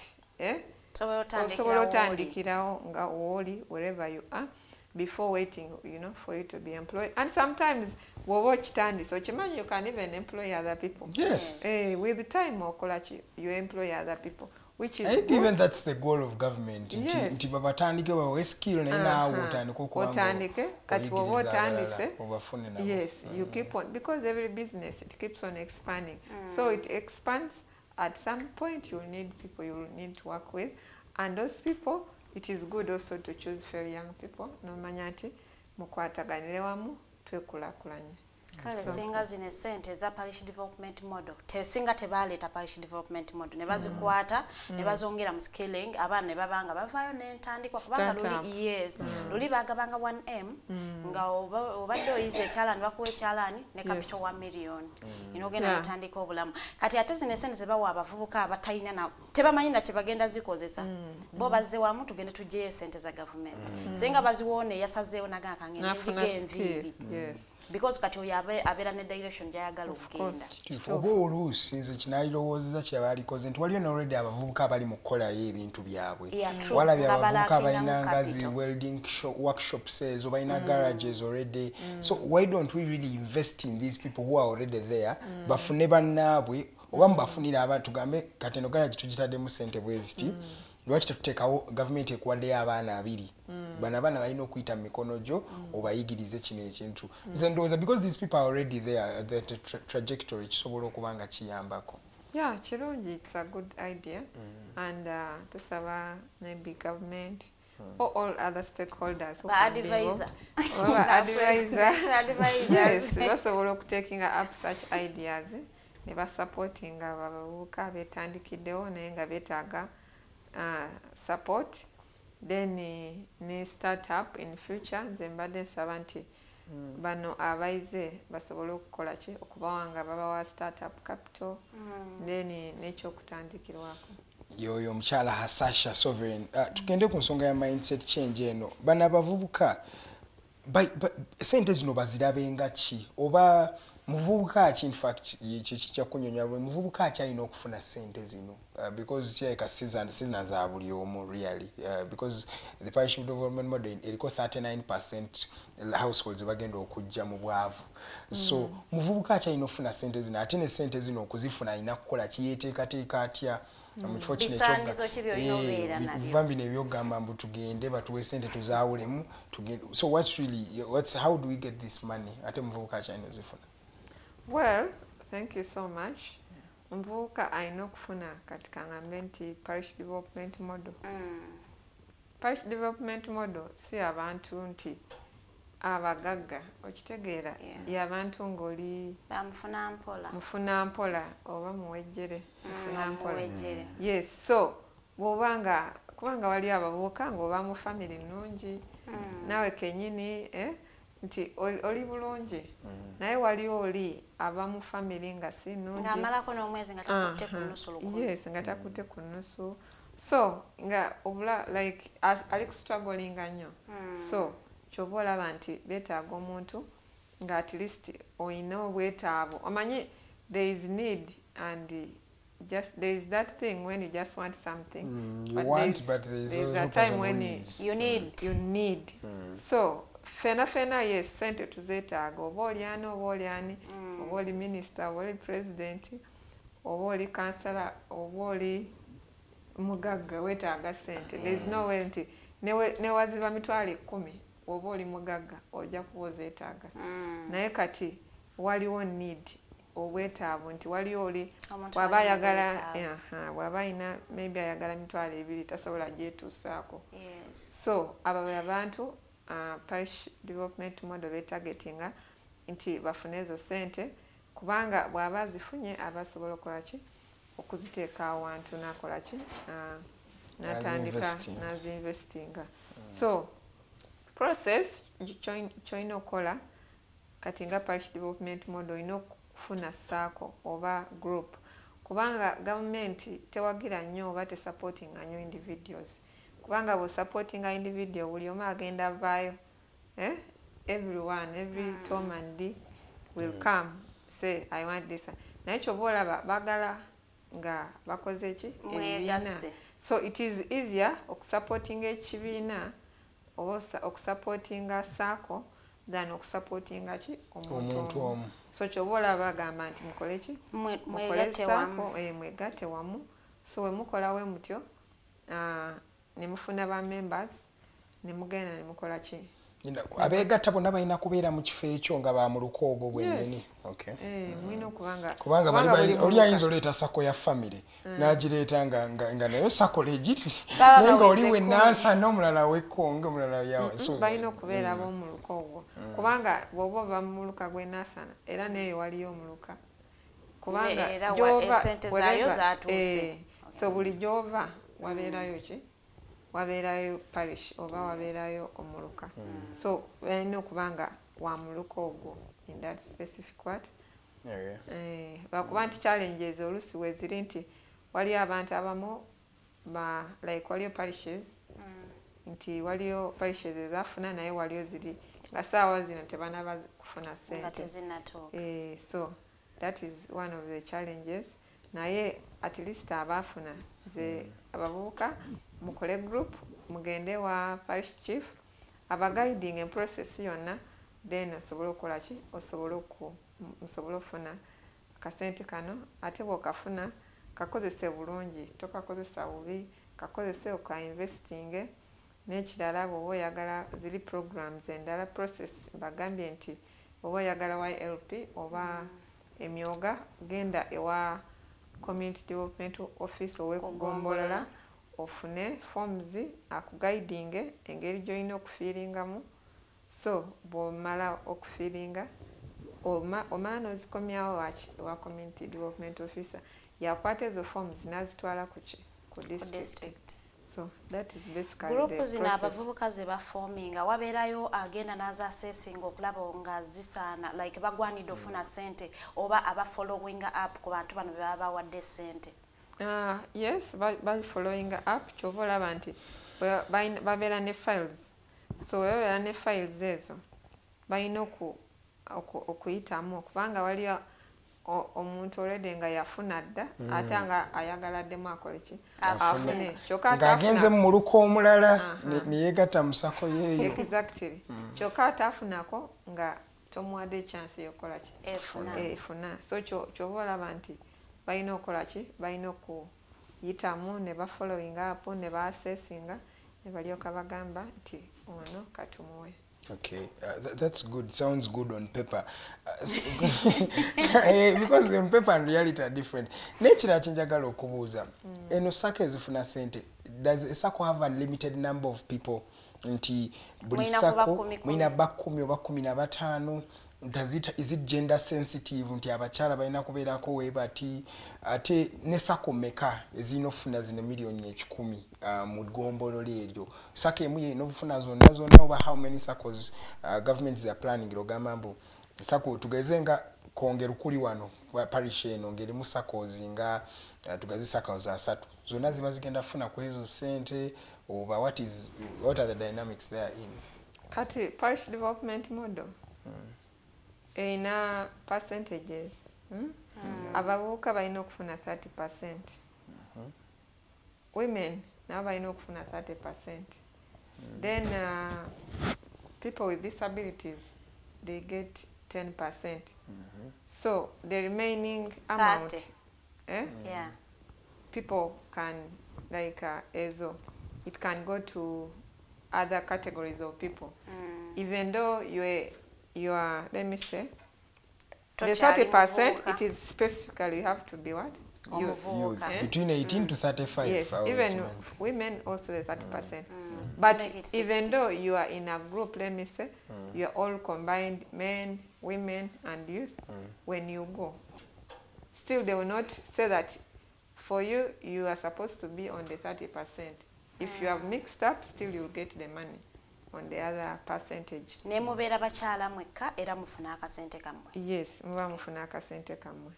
[SPEAKER 6] osobola otandikirawo nga wooli wherever you are before waiting for you to be employed. And sometimes bw'oba okitandise okimanyi you can even employ other people.
[SPEAKER 4] Yes.
[SPEAKER 6] With time okola ki you employ other people which is
[SPEAKER 4] even that's the goal of government. Nti babatandike bawe skill naye naawe otandike okuba
[SPEAKER 6] otandike kati bw'oba otandise yes you keep on because every business it keeps on expanding. So it expands. At some point you will need people you will need to work with, and those people it is good also to choose very young people nomanya nti mukwataganire wamu twekulakulanye.
[SPEAKER 5] Kale singa zine sente eza parish development model singa tebaleeta parish development model ne bazikwata ne bazongera mu skilling abaana ne babanga bavaayo n'entandikwa kubanga luli bagabanga 1M nga obadde oyize ekyalaani bakuwa ekyalaani ne capital 1 million ogenda otandika obulamu. Kati ate zine sente ze bawa abavubuka abatalina na tebamanyi na kye bagenda zikozesa bo bazze wamu tugende tujjeyo sente za government singa baziwoone yasazeewo nagaka ngene jigenviri because kati oyo abeera ne direction gyayagala okugenda.
[SPEAKER 4] Oba oluusi nze kinalirowoozeza kyebalikoze nti waliyo already abavubuka abali mu kukolayo ebintu byabwe walabye abavubuka balina ngazi welding workshops ezo balina garages already. So why don't we really invest in these people who are already there bafune bannaabwe oba mubafunira abantu tugambe kati eno garage tugitaddemu ssente bweziti lwaki tetuteekawo gavumenti ekuwaddeyo abaana 2 bano abaana balina okuyita mu mikono gyo obayigirize kino ekintu. Nze ndowooza because these people are already there the trajectory kisobola okuba nga kiyambako.
[SPEAKER 6] Yeah, kirungi it's a good idea and tusaba maybe government or all other stakeholders who can be involved. Yes, basobola okutakinga up such ideas ne basupportinga abavubuka betandikiddewo naye nga betaaga support then ne start up in future. Nze mbadde nsaba nti bano abayize basobole okukola ki okubawanga babawa startup capital then n'ekyokutandikirwako.
[SPEAKER 4] Yoyo omukyala Hasahya Sovereign. Tugende ku nsonga ya mindset change eno. Bano abavubuka sente zino bazirabenga ki oba muvubuka ki in fact kya kunyonya muvubuka ki alina okufuna sente zino because kyeka season za buli omu really because the parish development model eriko 39% households bagenda okujja mu bwavu so muvubuka ki alina okufuna sente zino ate ne sente zino okuzifuna alina kukola kiyeteekateeka atya
[SPEAKER 5] bisangizo ki by'obeera nabyo
[SPEAKER 4] vambi nebyogamba mbu tugende batuwe sente tuzaawulemu tugende so how do we get this money ate muvubuka ki alina zifuna?
[SPEAKER 6] Well, thank you so much. Mvuka alina okufuna kati kangambe nti parish development model. Parish development model si abantu nti abagagga okitegeera y'abantu ng'oli mufuna mpola oba muwejjere mufuna mpola. Yes, so kubanga wali abavubuka ng'oba mu family nnungi nawe kennyini nti oli bulungi naye wali oli aba mu family nga si nnungi
[SPEAKER 5] ng'amalako n'omwezi nga takutte ku nnusu lukumi.
[SPEAKER 6] Yes, nga takutte ku nnusu so nga obula like ali kustrugglinga nnyo so ky'oba olaba nti beetaaga omuntu nga at least oyina obwetaavu omanyi there is need and just there is that thing when you just want something
[SPEAKER 4] but there's
[SPEAKER 6] a time when
[SPEAKER 5] you need
[SPEAKER 6] so fena yes sente tuzeetaaga oba oliani oba oliani oba oli minister oba oli president oba oli kansala oba oli mugagga weetaaga sente there is no way nti newaziba mitwalo 10 oba oli mugagga ojja kuba ozeetaaga naye kati waliwo need obwetaavu nti wali oli bw'aba ayagala bw'aba ayina maybe ayagala mitwalo 2 tasobola gyetuusaako so abo be abantu parish development model betargetinga nti bafune ezo sente kubanga bw'aba azifunye abasobola okukola ki okuziteeka awantu n'akola ki n'atandika n'azinvestinga so process kyolina okukola kati nga parish development model olina okufuna saako oba group kubanga gavumenti tewagira nnyo oba tesupportinga nnyo individuals kubanga bo supporting individual buli omu agenda avaayo everyone every Tom and D will come say I want this naye kyoba olaba bagala nga bakoze eki ebibiina so it is easier okusupportinga ekibiina oba okusupportinga saako than okusupportinga ki omuntu omu so kyoba olaba bagamba nti mukole ki mwegatte wamu so we mukolawe mutyo nemufuna ba members nemugenda nemukola ki
[SPEAKER 4] abeegatta bonna balina kubeera mu kifo ekyo nga ba mu lukoogo bwennyini
[SPEAKER 6] mulina
[SPEAKER 4] kubanga oli ayinza oleeta sako ya famire n'agireeta nga nayo sako legit naye nga oli wenansa n'omulala wekkonga omulala
[SPEAKER 6] balina okubeera ab'omu lukoogo kubanga bw'oba ova mu luka gw'enaasana era neeyo waliyo omuluka kubanga so buli gy'ova wabeerayo ki wabeerayo parish oba wabeerayo omuluka so balina okubanga wa muluka ogwo in that specific what bakuba nti challenges olusi weziri nti waliyo abantu abamu like waliyo parishes nti waliyo parishes ezafuna naye waliyo ziri nga saawa zino tebanaba kufuna sente so that is one of the challenges naye at least abafuna nze abavubuka mukole group mugende wa parish chief abaguiding en process yonna then osobola okukola ki osobola okufuna akasente kano ate bw'okafuna kakozese bulungi tokakozesa bubi kakozese okainvestinge n'ekirala bw'oba oyagala ziri programs endala process bagambye nti bw'oba oyagala YLP oba emyoga genda ewa community development office owekugombolola ofune forms akuguidinge engeri gy'olina okufiiringamu so bw'omala okufiiringa omala n'ozikomyawo wa community development officer yakwata ezo forms n'azitwala ku district So that is basically
[SPEAKER 5] group
[SPEAKER 6] the
[SPEAKER 5] zino
[SPEAKER 6] process.
[SPEAKER 5] abavubuka ze baforminga wabeerayo agenda n'aza assessing okulaba nga zisaana like bagwanidde ofuna ssente oba aba following up ku bantu bano be baba bawadde ssente.
[SPEAKER 6] Yes, by following up kyova olaba nti babeera ne files. So babeera ne files ezo balina okuyitamu kubanga waliyo omuntu already nga yafuna dda ate nga ayagala addemu akole ki afune kyokka
[SPEAKER 4] ng'agenze mu muluka omulala ne yeegatta mu sako yeeyo.
[SPEAKER 6] Exactly. Kyokka ataafunako nga tomuwadde chance y'okukola ki efuna. So kyova olaba nti balina okukola ki balina okuyitamu ne ba following up ne ba assessinga ne balyoka bagamba nti ono katumuwe.
[SPEAKER 4] Okay, that's good. Sounds good on paper. Because on paper and reality are different. Nature chenjagala okubuuza. Eno sako ezifuna sente. Does a sako have a limited number of people? Nti buli sako mwina bakumi oba 15. Is it gender sensitive? Nti abakyala balina kubeerako webati ate ne sako meka ezinofuna zino million 10 mu ggombolola eryo. Sako emu yenofuna zonna oba how many circles governments are planning ogamba mbu sako tugeze nga kwongera kuli wano parish eno ngerimu circles nga tugeze circles 3 zonna ziba zigenda funa ku ezo sente oba what are the dynamics there in
[SPEAKER 6] kati parish development model ina percentages abavubuka balina okufuna 30%. Women nabo balina okufuna 30%. Then people with disabilities they get 10%. So the remaining amount people can like ezo it can go to other categories of people. Even though you are, let me say, the 30%, it is specifically, you have to be what?
[SPEAKER 4] Youth. Between 18 to 35.
[SPEAKER 6] Yes, even women also the 30%. But even though you are in a group, let me say, you are all combined, men, women, and youth, when you go. Still, they will not say that for you, you are supposed to be on the 30%. If you have mixed up, still you'll get the money on the other percentage.
[SPEAKER 5] Nemubeera bakyala mwekka era mufuna akasente kamwe.
[SPEAKER 6] Yes, muba mufuna akasente kamwe.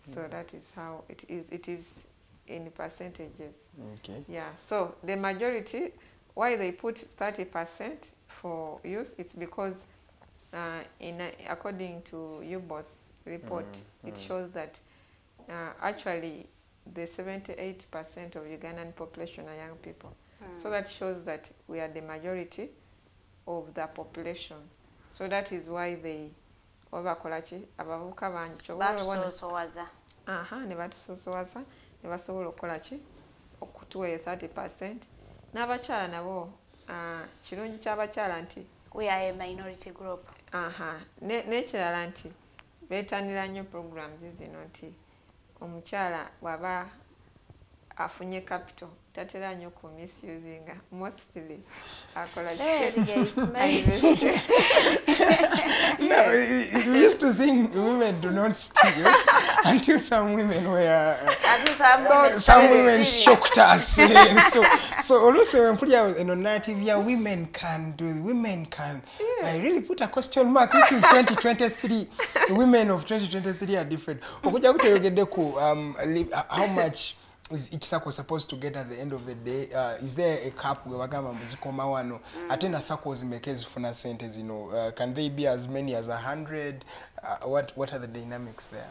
[SPEAKER 6] So that is how it is. It is in percentages.
[SPEAKER 4] Okay.
[SPEAKER 6] Yeah. So the majority, why they put 30% for youth, it's because according to UBOS report, it shows that actually the 78% of Ugandan population are young people. So that shows that we are the majority of the population. So that is why they obakolachi abavuka bancho
[SPEAKER 5] basosowaza
[SPEAKER 6] ne batusosowaza ne basobola okolachi okutuwa 30%. N'abakyala nabo kirungi ky'abakyala nti
[SPEAKER 5] we are a minority group.
[SPEAKER 6] N'ekirala nti beetanira nnyo programs zino nti omukyala bw'aba afunye capital tatera nnyo ku misusinga mostly akola
[SPEAKER 4] No, we used to think women do not steal until some women were some women shocked us. So also when put out in a narrative, yeah, women can I really put a question mark. This is 2023. The women of 2023 are different. How much is each circle supposed to get at the end of the day? Is there a cap where wagamba muzikoma wano atenda circles mekezi funa sentes, you know, can they be as many as 100? What are the dynamics there?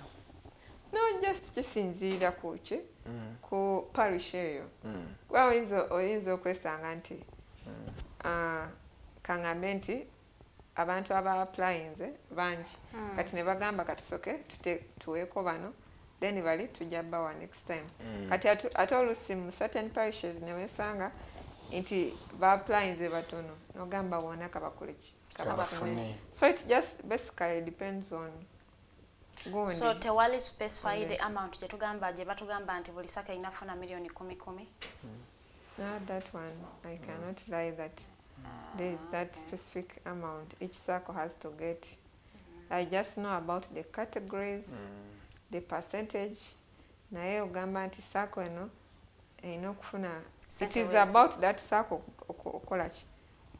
[SPEAKER 6] No, just kisinziira kuki ku parish eyo kuba oyinza okwesanga nti kangambe nti abantu aba applyinze bangi kati ne bagamba katusoke tuweeko bano then bali tujja bawa next time. Kati ate oluusi mu certain parishes ne wesanga nti ba applyinze batono nogamba wona kabakoleki kabafune. So it just basically depends on going.
[SPEAKER 5] So tewali specify the amount je batugamba nti buli saka inafuna milioni 10.
[SPEAKER 6] Not that one. I cannot lie that there is that specific amount each circle has to get. I just know about the categories, the percentage. Naye ogamba nti circle eno okufuna it
[SPEAKER 5] Sente
[SPEAKER 6] is
[SPEAKER 5] wezi.
[SPEAKER 6] about that circle okola ki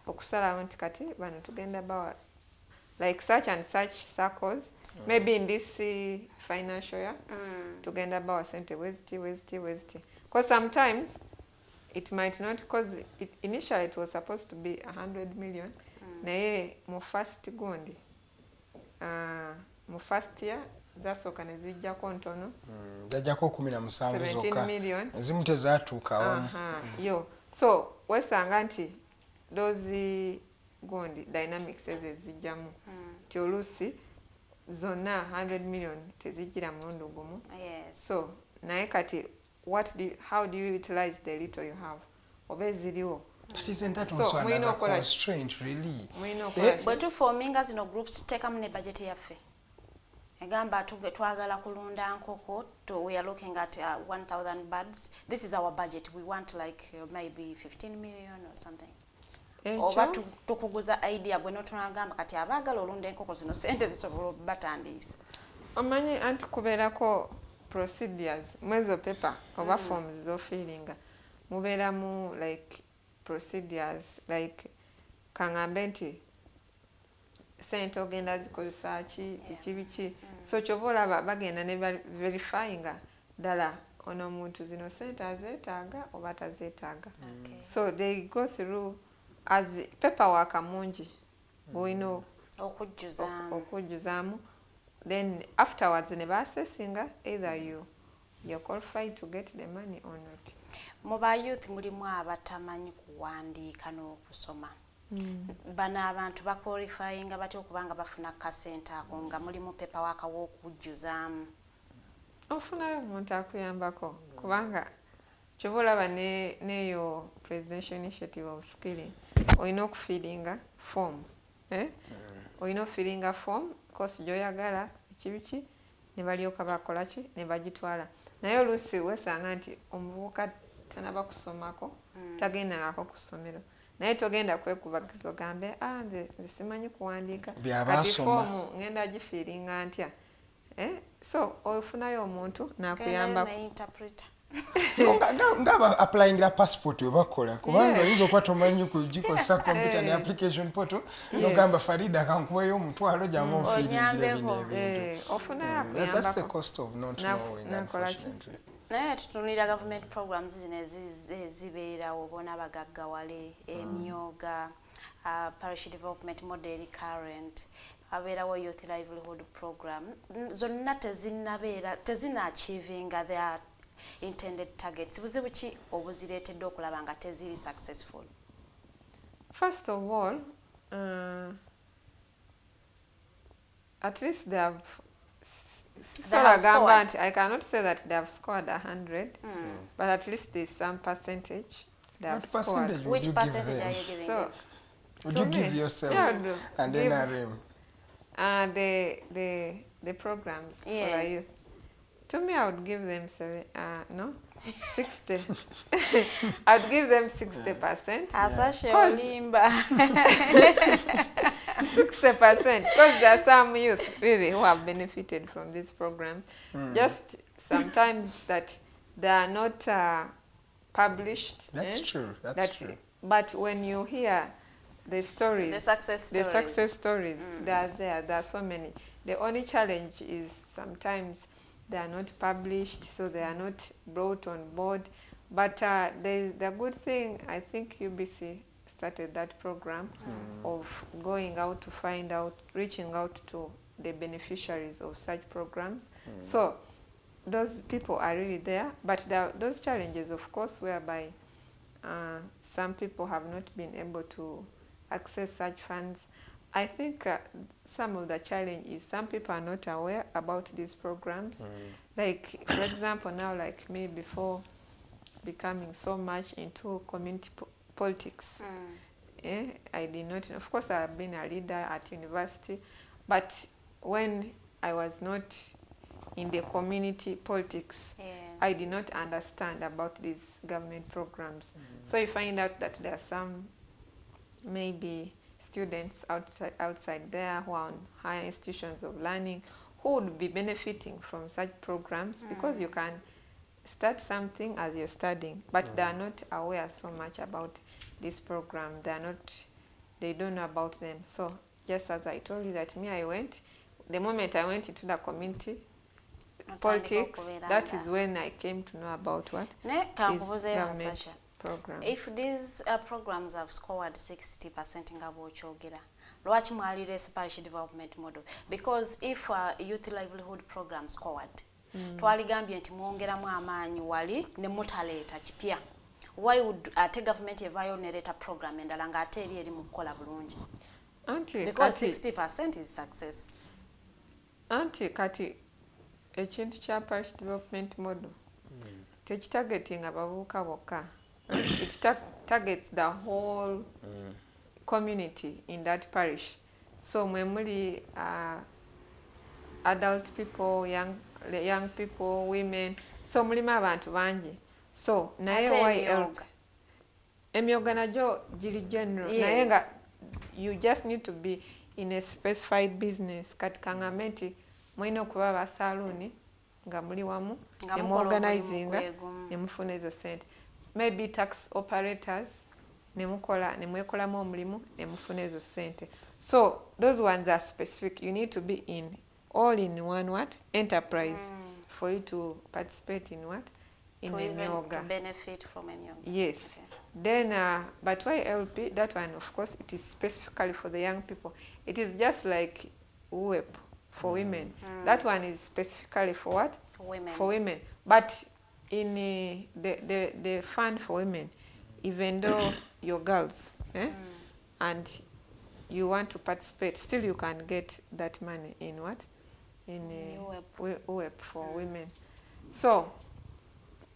[SPEAKER 6] okusalawo nti kati bano tugenda bawa like such and such circles maybe in this financial year tugenda bawa sente weziti because sometimes it might not because initially it was supposed to be 100 million naye mu first gundi mu first year zasooka ne zijjako ntono
[SPEAKER 4] jajjako 17 zokka
[SPEAKER 6] million
[SPEAKER 4] ezimu tezaatuuka wamu
[SPEAKER 6] yo so wesanga nti those gundi dynamics ezijjamu ti oluusi zonna 100 million tezijjira mulundi gumu so naye kati how do you utilize the little you have oba eziriwo
[SPEAKER 4] But isn't that also another constraint, really?
[SPEAKER 5] Bwe tuforminga zino groups tuteekamu ne budget yaffe egamba twagala kulunda nkoko we are looking at 1,000 birds. This is our budget. We want like maybe 15 million or something. Oba tukuguza idea gwe notunagamba kati abaagala olunda enkoko zino sente zisobola batandiisa.
[SPEAKER 6] Omanyi anti kubeerako procedures mwezo paper oba forms z'ofiiringa mubeeramu like procedures like kangambe nti sente ogenda zikozesa ki biki so kyova olaba bagenda ne verifyinga ddala ono omuntu zino sente azeetaaga oba tazeetaaga so they go through as paperwork mungi bwolina okujjuzaamu then afterwards ne baassessinga either you're qualified to get the money or not.
[SPEAKER 5] Mu ba youth mulimu abatamanyi kuwandiika n'okusoma. Bano abantu bakwalifyinga batya okubanga bafuna kasente ako nga mulimu paperwork w'okujjuzaamu.
[SPEAKER 6] Ofunayo omuntu akuyambako kubanga kyova olaba neyo presidential initiative of skilling olina okufiiringa form olina okufiiringa form kosi gy'oyagala biki ne balyoka bakola ki ne bagitwala naye oluusi wesanga nti omuvubuka tanaba kusomako tagendangako ku ssomero naye togenda kwekubagiza ogambe nze simanyi kuwandiika kati foomu ngenda gifiiringa ntya so ofunayo omuntu nakuyambako
[SPEAKER 4] ngaba applyingira passport webakola kubanga oyinza okuba tomanyi kugikozesa computer ne application portal nogamba Farida kankuweyo omutwalo jangu onfiiringire bino ebintu
[SPEAKER 6] ofunayo akuyambako.
[SPEAKER 4] That's the cost of not knowing, unfortunately.
[SPEAKER 5] Naye tutunulira government programs zino ezibeerawo bona bagaggawale emyoga parish development model current abeerawo youth livelihood program zonna tezina-achievinga their intended targets. Buzibu ki obuzireetedde okulaba nga teziri successful?
[SPEAKER 6] First of all, at least they have I cannot say that they have scored 100, but at least there's some percentage they have scored.
[SPEAKER 5] Which percentage are you giving?
[SPEAKER 6] So,
[SPEAKER 4] would you give yourself and then a rim?
[SPEAKER 6] The programs for the youth. To me, I would give them 60. I would give them 60%.
[SPEAKER 5] Hasahya Olimba.
[SPEAKER 6] 60%, because there are some youth really who have benefited from these programs. Just sometimes that they are not published.
[SPEAKER 4] That's true. That's true.
[SPEAKER 6] But when you hear the stories,
[SPEAKER 5] the success stories,
[SPEAKER 6] they are there. There are so many. The only challenge is sometimes they are not published, so they are not brought on board. But the good thing, I think UBC started that program of going out to find out, reaching out to the beneficiaries of such programs. So those people are really there, but there are those challenges, of course, whereby some people have not been able to access such funds. I think some of the challenge is some people are not aware about these programs. Like, for example, now, like me, before becoming so much into community politics, I did not, of course, I've been a leader at university, but when I was not in the community politics, I did not understand about these government programs. So you find out that there are some maybe students outside there who are on higher institutions of learning who would be benefiting from such programs because you can start something as you're studying, but they are not aware so much about this program. They don't know about them. So just as I told you that I went, the moment I went into the community politics, that is when I came to know about what this government program.
[SPEAKER 5] If these programs have scored 60% in Gabochogera, lwaki mwalire parish development model? Because if youth livelihood program scored, twaligambye nti mwongeramu amaanyi wali ne mutaleeta kipya. Why would government violate a program endala nga ate eri eri mu kukola bulungi? Because 60% is success.
[SPEAKER 6] Kati ekintu kya parish development model tekitagetinga abavubuka bokka. It targets the whole community in that parish. So muli adult people, young people, women, so mulimu abantu bangi. So naye why emyoga najo giri general. Naye nga you just need to be in a specified business. Kati kangamenti mwine okuba ba saluni nga muli wamu ne organizinga ne mufuna ezo sente. Maybe tax operators ne mwekolamu omulimu ne mufuna ezo sente. So those ones are specific. You need to be in all in one enterprise for you to participate in in emyoga.
[SPEAKER 5] To benefit from emyoga.
[SPEAKER 6] Yes. Okay. Then but why LP? That one, of course, it is specifically for the young people. It is just like UEP for women. That one is specifically for what?
[SPEAKER 5] Women.
[SPEAKER 6] For women. But in the fund for women, even though you're girls and you want to participate, still you can get that money in what? In UEP for women. So,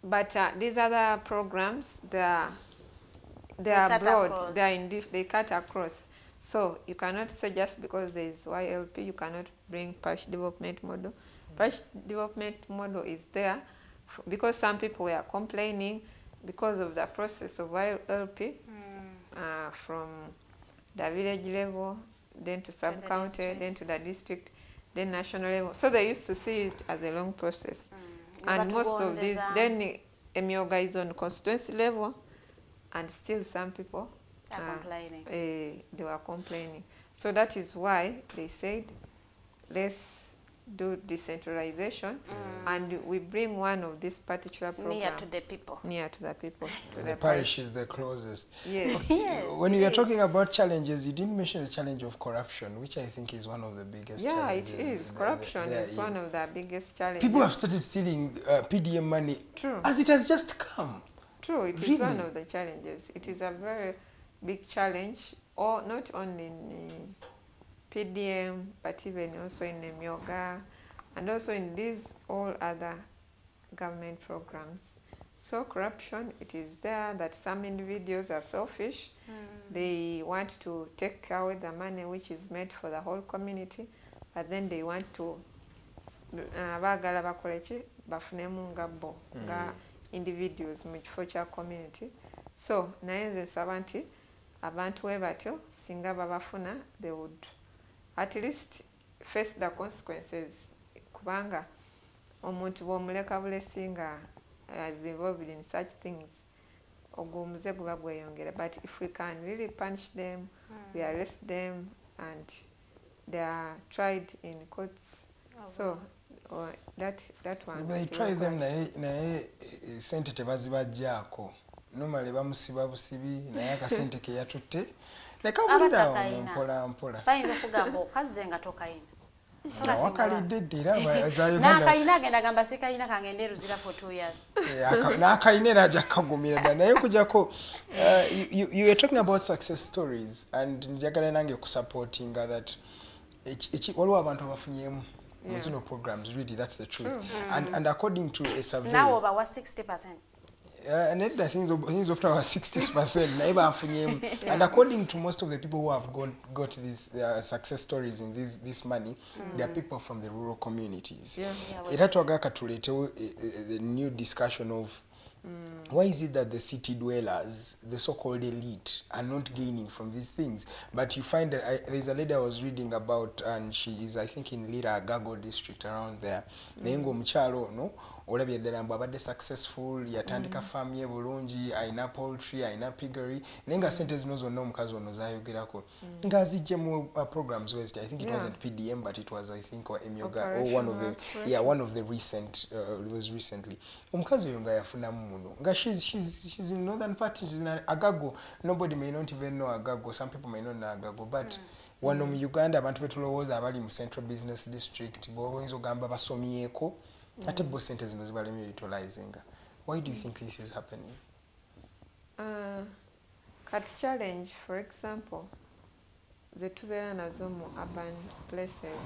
[SPEAKER 6] but these other programs, they are broad. They cut across. So you cannot say just because there is YLP, you cannot bring parish development model. Parish development model is there because some people were complaining because of the process of YLP from the village level, then to sub-county, then to the district, then national level. So they used to see it as a long process. And most of these, then emyoga is on constituency level, and still some people
[SPEAKER 5] are complaining.
[SPEAKER 6] They were complaining. So that is why they said, let's do decentralization, and we bring one of this particular program
[SPEAKER 5] near to the people.
[SPEAKER 6] Near to the people.
[SPEAKER 4] The parish is the closest.
[SPEAKER 6] Yes.
[SPEAKER 5] Yes.
[SPEAKER 4] When you are talking about challenges, you didn't mention the challenge of corruption, which I think is one of the biggest challenges.
[SPEAKER 6] Yeah, it is. Corruption is one of the biggest challenges.
[SPEAKER 4] People have started stealing PDM money.
[SPEAKER 6] True.
[SPEAKER 4] As it has just come.
[SPEAKER 6] True, it is one of the challenges. It is a very big challenge, or not only in PDM, but even also in emyoga, and also in these all other government programs. So corruption, it is there that some individuals are selfish. They want to take away the money which is made for the whole community, but then they want to bagala bakolechi bafunemu ngabo nga individuals mu kifo kya community. So naye nze nsaba nti abantu we batyo singa babafuna they would at least face the consequences, kubanga omuntu bw'omuleka bulesi nga is involved in such things, ogumuze guba gweyongera. But if we can really punish them, we arrest them, and they are tried in courts. So that one.
[SPEAKER 4] They try them naye sente tebazibajjaako. Normally bamusiba busibi naye akasente ke yatutte nekabulira mpola mpola.
[SPEAKER 5] Bayinza kugamba okaze nga tokayina.
[SPEAKER 4] Wakalidde ddira abazayo
[SPEAKER 5] n'akayina agenda gamba sikayina kangende ruzira for 2 years.
[SPEAKER 4] N'akayina era ajja kagumira ddala naye kujjako you were talking about success stories, and njagala nange kusupportinga that waliwo abantu abafunyemu mu zino programs. Really, that's the truth. And according to a survey,
[SPEAKER 5] now over 60%.
[SPEAKER 4] Nedda siyinza okutaba 60% naye banfunyemu. And according to most of the people who have got these success stories in this money, they are people from the rural communities. Era twagala katuleetewo the new discussion of why is it that the city dwellers, the so-called elite, are not gaining from these things? But you find that there's a lady I was reading about, and she is, I think, in Lira Gago district around there. Nengo mchalo no olabye ddala mbu abadde successful yatandika farm ye bulungi ayina poultry ayina piggery naye nga sente zino zonna omukazi ono zayogerako nga zijje mu programs west I think it wasn't PDM but it was I think or Emyoga or one of the recent it was recently omukazi oyo nga yafunamu muno nga she's in northern part she's in Agago nobody may not even know Agago some people may not know Agago but wano mu Uganda abantu betulowooza abali mu Central Business District bw'oyinza ogamba basomyeko ate bo sente zino zibalemye utilizinga. Why do you think this is happening?
[SPEAKER 6] Cut challenge for example ze tubeera nazo mu urban places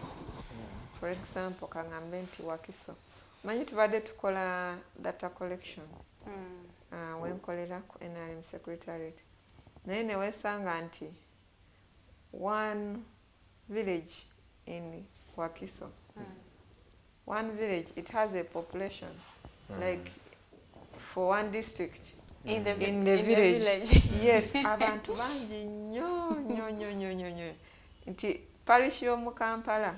[SPEAKER 6] for example kangambe nti Wakiso manyi tubadde tukola data collection wenkolera ku NRM secretariat naye ne weesanga nti one village in Wakiso one village it has a population like for one district in the village. Yes, abantu bangi nnyo nti parish y'omu Kampala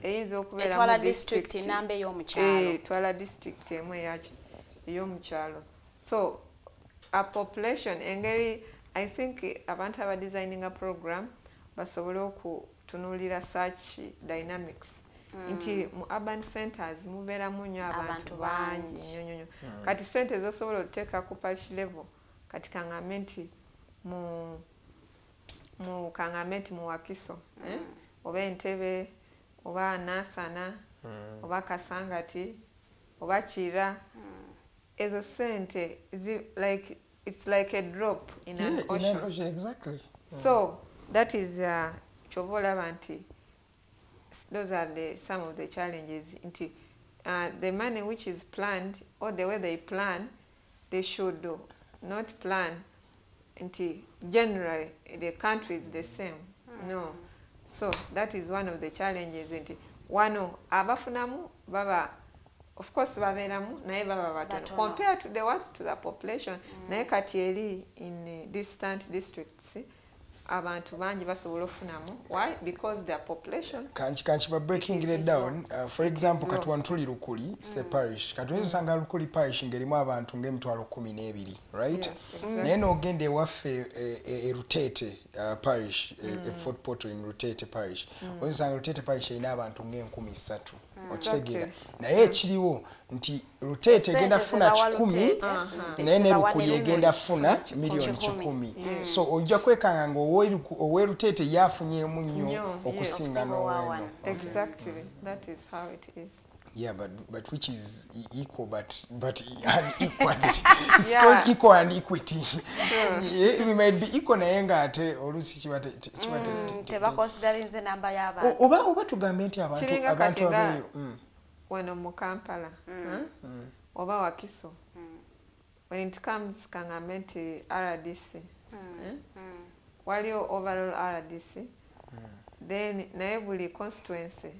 [SPEAKER 6] eyinza okubeera mu district
[SPEAKER 5] nambe y'omukyalo
[SPEAKER 6] twala district emu ey'omukyalo so a population engeri I think abantu aba designing a program basobole okutunuulira such dynamics nti mu urban centers mubeeramu nnyo abantu bangi nnyo kati sente zosobola okuteeka ku parish level kati kangambe nti mu kangambe nti mu Wakiso oba Entebe oba Nansana oba Kasangati oba Kira ezo sente like it's like a drop in an ocean.
[SPEAKER 4] Exactly.
[SPEAKER 6] So that is kyova olaba nti those are some of the challenges. The money which is planned or the way they plan, they should not plan generally the country is the same. No. So that is one of the challenges. Wano abafunamu baba of course babeeramu naye baba batono compared to the population naye kati eri in distant districts abantu bangi basobola ofunamu. Why? Because their population
[SPEAKER 4] kanchi ba breaking it down for example kati wantuli Lukuli it's the parish kati oyinza Lukuli parish ngerimu abantu ng'emitwalo 12 right? Naye n'ogenda ewaffe Rutete parish Fort Portal in Rutete parish oyinza Rutete parish erina abantu ng'enkumi 3 okitegeera naye ekiriwo nti Rutete egenda funa 10 naye ne Lukuli egenda funa million 10 so ojja kwekanga ng'owe Rutete yafunyemu nnyo okusinga n'oweno.
[SPEAKER 6] Exactly, that is how it is.
[SPEAKER 4] Yeah, but which is equal, but unequal. It's called equal and equity. We might be equal naye nga ate oluusi kibate
[SPEAKER 5] teba considering the number y'abantu.
[SPEAKER 4] Oba tugambe nti abantu abeeyo
[SPEAKER 6] wano mu Kampala oba Wakiso when it comes kangambe nti RDC waliyo overall RDC then naye buli constituency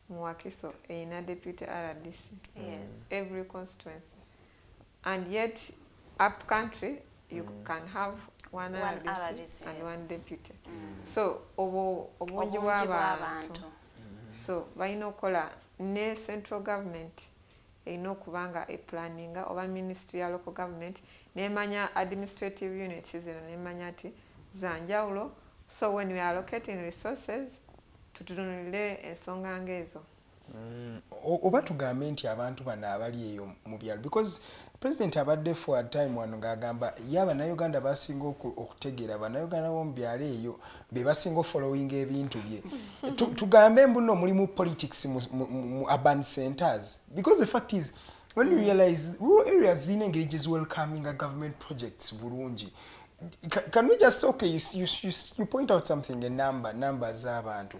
[SPEAKER 6] mu Wakiso erina deputy RDC.
[SPEAKER 5] Yes.
[SPEAKER 6] Every constituency. And yet up country you can have one RDC and one deputy. So obungi bw'abantu. So balina okukola ne central government erina okubanga planninga oba ministry ya local government nemanya administrative units zino nemanya ati zanjawulo. So when we are allocating resources tutunulire ensonga ngezo.
[SPEAKER 4] Oba tugambe nti abantu bano abali eyo mu byalo because president abadde for a time wano ng'agamba y'Abannayuganda basinga okutegeera Abannayuganda b'omu byalo eyo be basinga following ebintu bye. Tugambe mbuno mulimu politics mu urban centers because the fact is when you realize rural areas zine engeri welcoming government projects bulungi. Can we just you point out something numbers abantu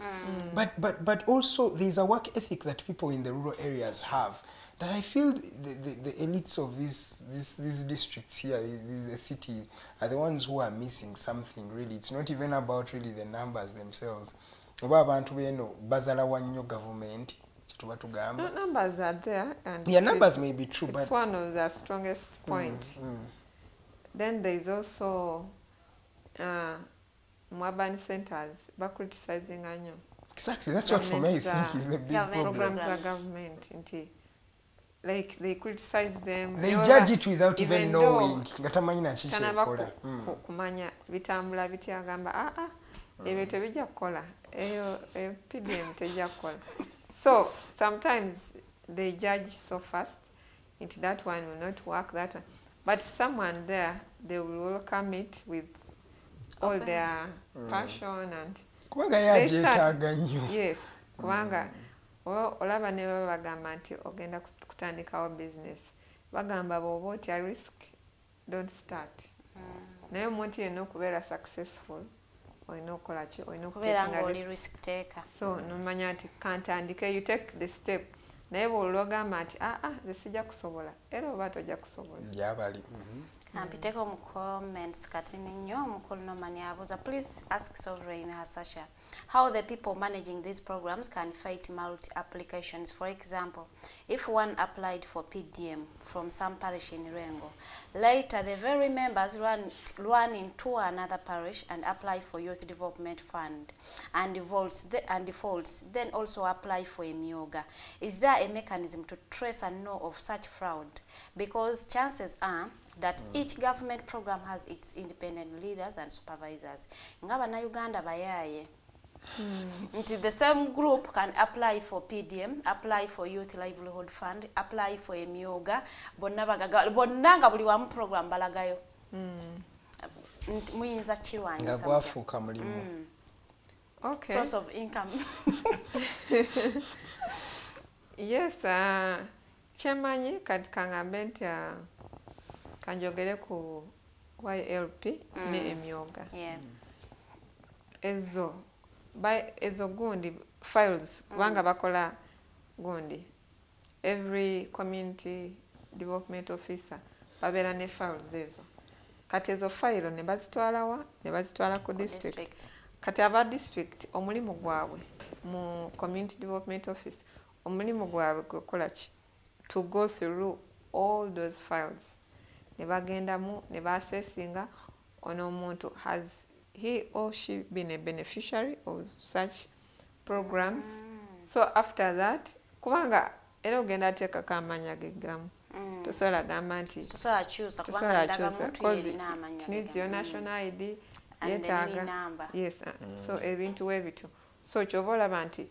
[SPEAKER 4] but also there's a work ethic that people in the rural areas have that I feel the elites of these districts here these cities are the ones who are missing something really. It's not even about really the numbers themselves. Oba abantu beno bazala wanyo government kituba tugamba
[SPEAKER 6] numbers are there and
[SPEAKER 4] yeah numbers may be true
[SPEAKER 6] it's
[SPEAKER 4] but
[SPEAKER 6] one of the strongest point. Then there is also urban centers by criticizing anyo.
[SPEAKER 4] Exactly, that's what for me I think is a big
[SPEAKER 6] programs are government like they criticize them.
[SPEAKER 4] They judge it without even knowing.
[SPEAKER 6] Tanaba kumanya bitambula bitya gamba ebyo tebijja kukola eyo PDM tejja kukola. So sometimes they judge so fast into that one will not work, that one. But someone there, they will welcome it with all their passion and they start. Yes, kubanga olaba ne bagamba nti ogenda kutandikawo business. Bagamba bw'oba otya risk, don't start. Naye omuntu yenna okubeera successful olina okukola ki, olina okuteeka risk taker. So nomanya nti kantandike, you take the step. Naye bw'olwo ogamba nti nze sijja kusobola, era oba tojja kusobola.
[SPEAKER 4] Gyabali.
[SPEAKER 5] Mpiteko mu comments kati nnyo omukulu Nomani abuuza, please ask Sovereign Hasahya how the people managing these programs can fight multi applications. For example, if one applied for PDM from some parish in Rengo, later the very members run into another parish and apply for Youth Development Fund and defaults, then also apply for a myoga. Is there a mechanism to trace and know of such fraud? Because chances are that each government program has its independent leaders and supervisors. Ngaba na Uganda bayaye. The same group can apply for PDM, apply for Youth Livelihood Fund, apply for a myoga, bonnanga buli wamu program balagayo. Muyinza kirwanya
[SPEAKER 4] ngabwafuuka mulimu.
[SPEAKER 6] Okay.
[SPEAKER 5] Source of income.
[SPEAKER 6] Yes, kyemanyi kati kangambe nti kanjogere ku YLP ne emyoga. Ezo gundi files kubanga bakola gundi. Every community development officer babeera ne files ezo. Kati ezo file ne bazitwala ku district. Kati aba district omulimu gwabwe mu community development office omulimu gwabwe gukola ki, to go through all those files. Ne bagendamu ne baassessinga ono omuntu, has he or she been a beneficiary of such programs? So after that, kubanga era ogenda ateekako amanya gegamu. Tosobola gamba nti
[SPEAKER 5] tosobola kyusa
[SPEAKER 6] because it needs your national ID yeetaaga. Yes, so ebintu webito. So kyova olaba nti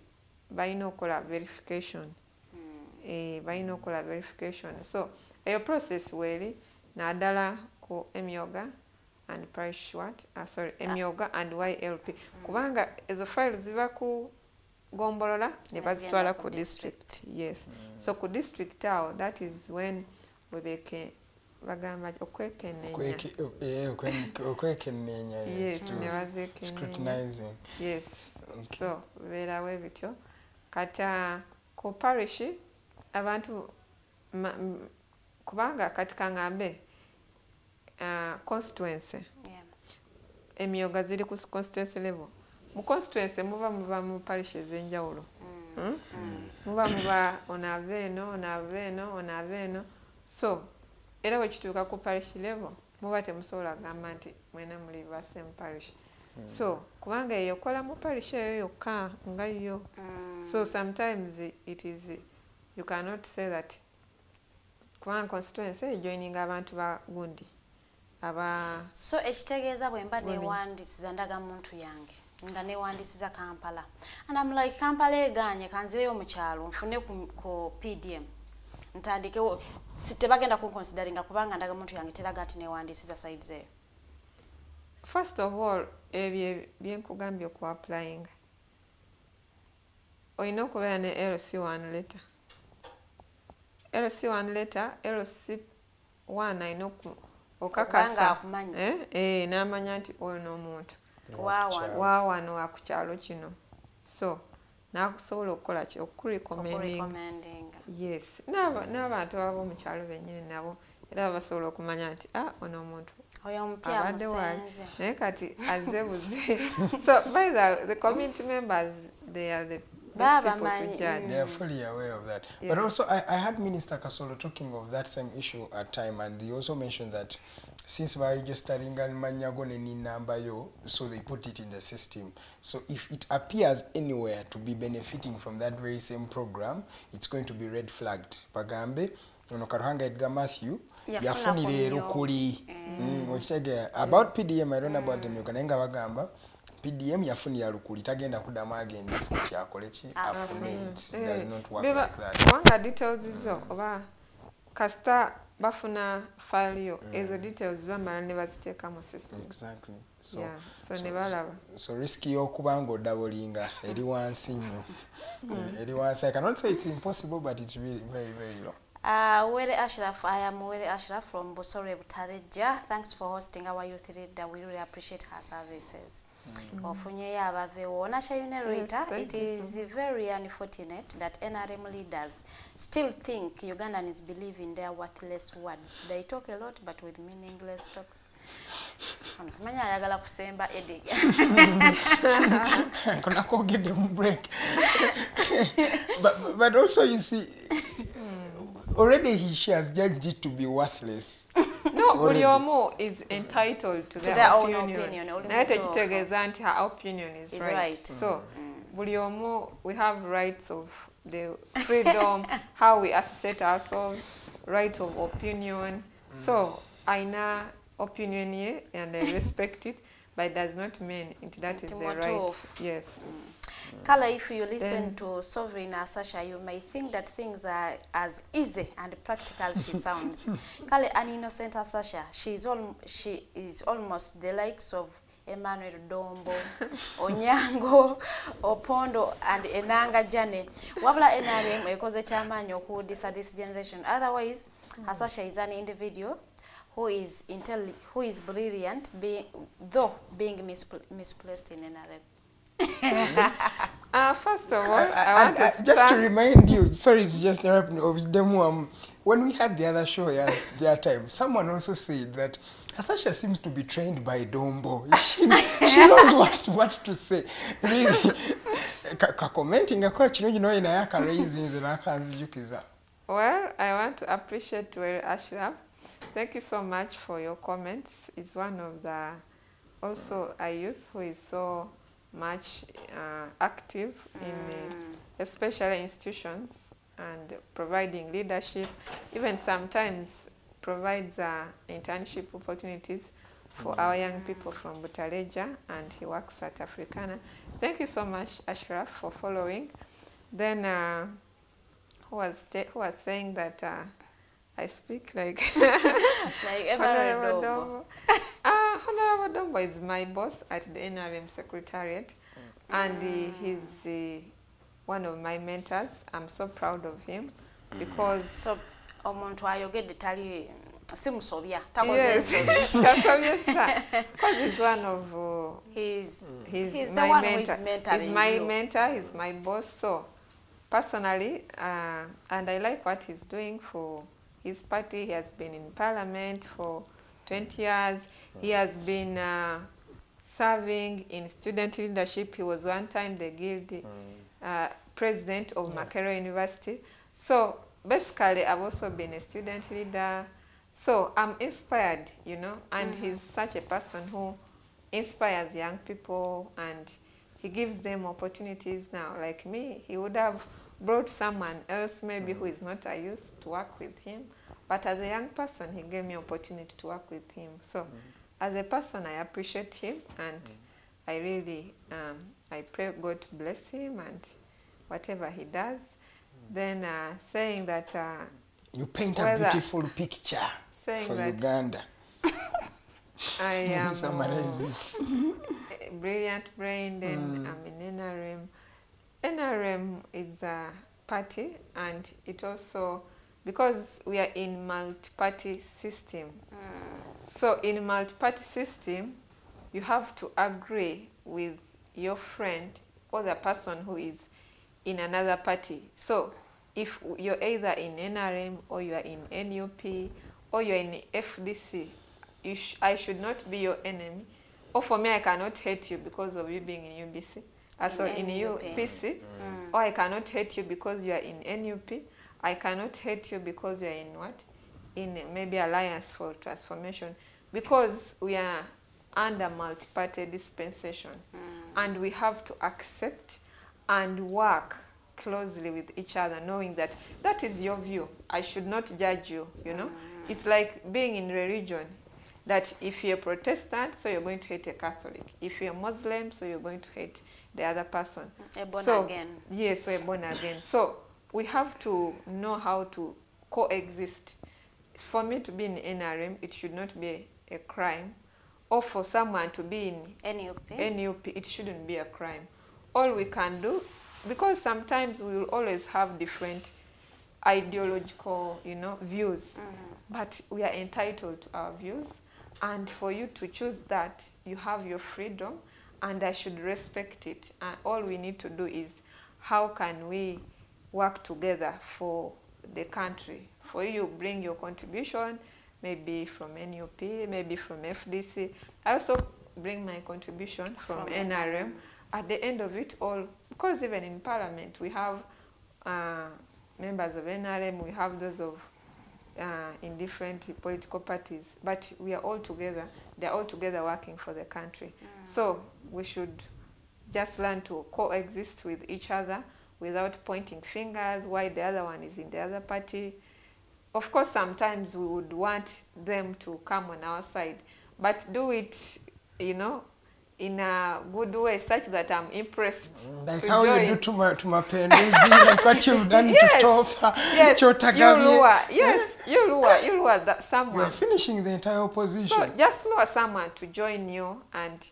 [SPEAKER 6] balina okukola verification. Balina okukola verification. So eyo process weeri naddala ku emyoga and parish emyoga and YLP. Kubanga ezo files ziba ku gombolola ne bazitwala ku district. Yes. So ku district awo, that is when webeke bagamba okwekenneenya. Yes, ne bazekenneenya. Yes. So beerawo ebityo. Kata ku parish abantu kubanga kati kangambe constituency. Emyoga ziri ku constituency level. Mu constituency muba mu parishes enjawulo. Muba onaveno. So era wekituuka ku parish level muba temusobola gamba nti mwena muli ba same parish. So kubanga eyo kola mu parish eyo yokka nga yo. So sometimes it is, you cannot say that kubanga constituency joining abantu ba gundi
[SPEAKER 5] so ekitegeeza bwe mba newandiisiza ndagamuntu yange nga newandiisiza Kampala and I'm like Kampala eganye kanzireyo mu kyalo nfune ku PDM ntandikewo tebagenda kunconsideringa kubanga ndagamuntu yange teraga nti newandiisiza side zeyo.
[SPEAKER 6] First of all, ebyo byenkugambye oku applying olina okubeera ne LC1 letter. LC1 letter, LC1 ayina okakasa n'amanya nti oyo n'omuntu waawano wa ku kyalo kino. So n'akusobola okukola ki, okurecommending. Yes, n'abantu ababa mu kyalo bennyini nabo era basobola okumanya nti ono omuntu abadde waali naye kati azebuze. So by the community members, they are the best people to judge.
[SPEAKER 4] They are fully aware of that. But also I had Minister Kasolo talking of that same issue at time, and he also mentioned that since by registering and manyagone ni number yo, so they put it in the system. So if it appears anywhere to be benefiting from that very same program, it's going to be red flagged. Pagambe, ono Karuhanga Edgar Matthew, yafunire rukuli. About PDM, I don't know about them. You can engagamba. PDM yafuni ya rukuli tagenda kudama agenda futi akolechi afune. It does not work like that.
[SPEAKER 6] Wanga details izo oba kasta bafuna file yo ezo details bamala ne baziteeka mu system.
[SPEAKER 4] Exactly. So
[SPEAKER 6] yeah, so nebalaba.
[SPEAKER 4] So risky okubanga odabolinga eri wansi nnyo. Eri wansi. I cannot say it's impossible, but it's really very, very low.
[SPEAKER 5] Wele Ashraf, I am Wele Ashraf from Bosore Butaleja. Thanks for hosting our youth reader. We really appreciate her services. It is very unfortunate that NRM leaders still think Ugandans believe in their worthless words. They talk a lot, but with meaningless talks.
[SPEAKER 4] But also, you see, already she has judged it to be worthless.
[SPEAKER 6] No, Uliomo is entitled to their own opinion. Her opinion is right. So, Uliomo, we have rights of the freedom, how we associate ourselves, right of opinion. So, I know opinion here and I respect it, but it does not mean that is the right. Yes.
[SPEAKER 5] Kala, if you listen to Sovereign Hasahya, you may think that things are as easy and practical as she sounds. Kala, an innocent Hasahya, she is almost the likes of Emmanuel Dombo, Onyango, Opondo, and Enanga Jane. Wabla NRM ekoze chamanyo who this generation. Otherwise, Hasahya is an individual who is brilliant, though being misplaced in NRM.
[SPEAKER 6] First of all, I want to
[SPEAKER 4] just to remind you, sorry to just interrupt, when we had the other show that time, someone also said that Hasahya seems to be trained by Dombo. She knows what to say. Really, commenting a question, you know, in Ayaka raisins and Akazijukiza.
[SPEAKER 6] Well, I want to appreciate Wele Ashraf. Thank you so much for your comments. It's one of the also a youth who is so much active in especially institutions and providing leadership, even sometimes provides internship opportunities for our young people from Butaleja, and he works at Africana. Thank you so much, Ashraf, for following. Then who was saying that I speak like
[SPEAKER 5] Honorable Dombo.
[SPEAKER 6] Honorable Dombo is my boss at the NRM Secretariat, and he's one of my mentors. I'm so proud of him because yes, because he's one of he's my mentor. He's my mentor. He's my boss. So personally, and I like what he's doing for his party. He has been in parliament for 20 years. He has been serving in student leadership. He was one time the guild president of Makerere University. So basically, I've also been a student leader. So I'm inspired, you know, and he's such a person who inspires young people, and he gives them opportunities now. Like me, he would have brought someone else maybe who is not a youth to work with him, but as a young person, he gave me opportunity to work with him. So as a person, I appreciate him, and I really, I pray God to bless him and whatever he does. Then saying that
[SPEAKER 4] you paint a beautiful picture for Uganda.
[SPEAKER 6] I am a brilliant brain, then I'm in NRM. NRM is a party, and it also, because we are in multi-party system. So in multi-party system, you have to agree with your friend or the person who is in another party. So if you're either in NRM or you are in NUP or you're in FDC, I should not be your enemy. Or for me, I cannot hate you because of you being in UBC. So in UPC, or I cannot hate you because you are in NUP. I cannot hate you because you are in what? In maybe Alliance for Transformation. because we are under multi-party dispensation, and we have to accept and work closely with each other, knowing that that is your view. I should not judge you, you know. It's like being in religion, that if you're a Protestant, so you're going to hate a Catholic. If you're a Muslim, so you're going to hate the other person.
[SPEAKER 5] A born again.
[SPEAKER 6] Yes, so a born again. So we have to know how to coexist. For me to be in NRM, it should not be a crime. Or for someone to be in NUP, it shouldn't be a crime. All we can do, because sometimes we will always have different ideological, you know, views, but we are entitled to our views, and for you to choose that, you have your freedom, and I should respect it. And all we need to do is, how can we work together for the country? For you, bring your contribution, maybe from NUP, maybe from FDC. I also bring my contribution from NRM. At the end of it all, because even in Parliament, we have members of NRM, we have those of in different political parties, but we are all together. They're all together working for the country. So we should just learn to coexist with each other without pointing fingers why the other one is in the other party. Of course, sometimes we would want them to come on our side, but do it, you know, in a good way, such that I'm impressed.
[SPEAKER 4] Like
[SPEAKER 6] to
[SPEAKER 4] how
[SPEAKER 6] join.
[SPEAKER 4] you do to Mapenduzi, like what you've done to Tofa,
[SPEAKER 6] Yes,
[SPEAKER 4] Chotagabi.
[SPEAKER 6] you lure that someone.
[SPEAKER 4] You are finishing the entire opposition.
[SPEAKER 6] So just lure someone to join you, and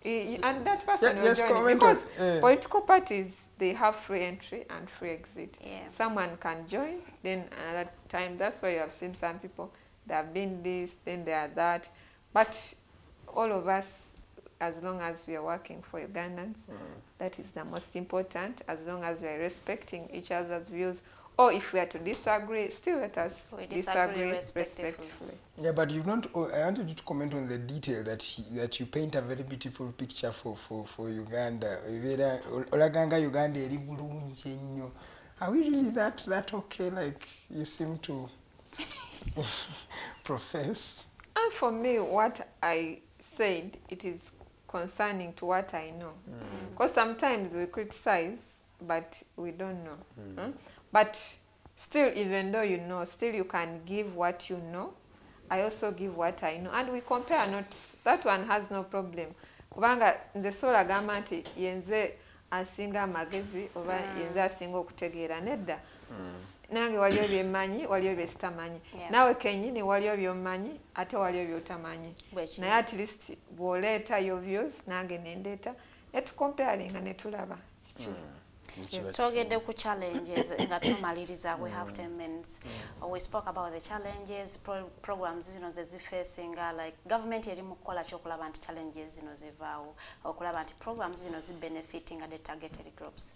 [SPEAKER 6] that person will
[SPEAKER 4] Yes,
[SPEAKER 6] join you.
[SPEAKER 4] comment
[SPEAKER 6] Because
[SPEAKER 4] on,
[SPEAKER 6] political parties, they have free entry and free exit.
[SPEAKER 5] Yeah.
[SPEAKER 6] Someone can join, then another time. That's why you have seen some people, they have been this, then they are that. But all of us, as long as we are working for Ugandans, that is the most important. As long as we are respecting each other's views, or if we are to disagree, still let us disagree respectfully.
[SPEAKER 4] Yeah, but you've not. I wanted you to comment on the detail that you paint a very beautiful picture for Uganda. Olaganga Uganda eri bulungi nnyo. Are we really that okay? Like you seem to profess.
[SPEAKER 6] And for me, what I said, it is concerning to what I know. Because sometimes we criticize, but we don't know. But still, even though you know, still you can give what you know. I also give what I know. And we compare notes. That one has no problem. Kubanga nze sola gamba nti yenze asinga amagezi oba yenze asinga okutegeera nedda. Nange waliyo byemmanyi, waliyo bye sitamanyi. Nawe kennyini waliyo by'omanyi, ate waliyo by'otamanyi. Naye at least bw'oleeta your views, nange nendeeta, ne tukomparinga ne tulaba kiki.
[SPEAKER 5] Twogedde ku challenges nga tumaliriza. We have 10 minutes. We spoke about the challenges, programs zino ze zifacing, like government eri mu kukola ky'okulaba nti challenges zino zivaawo, okulaba nti programs zino zi benefiting the targeted groups.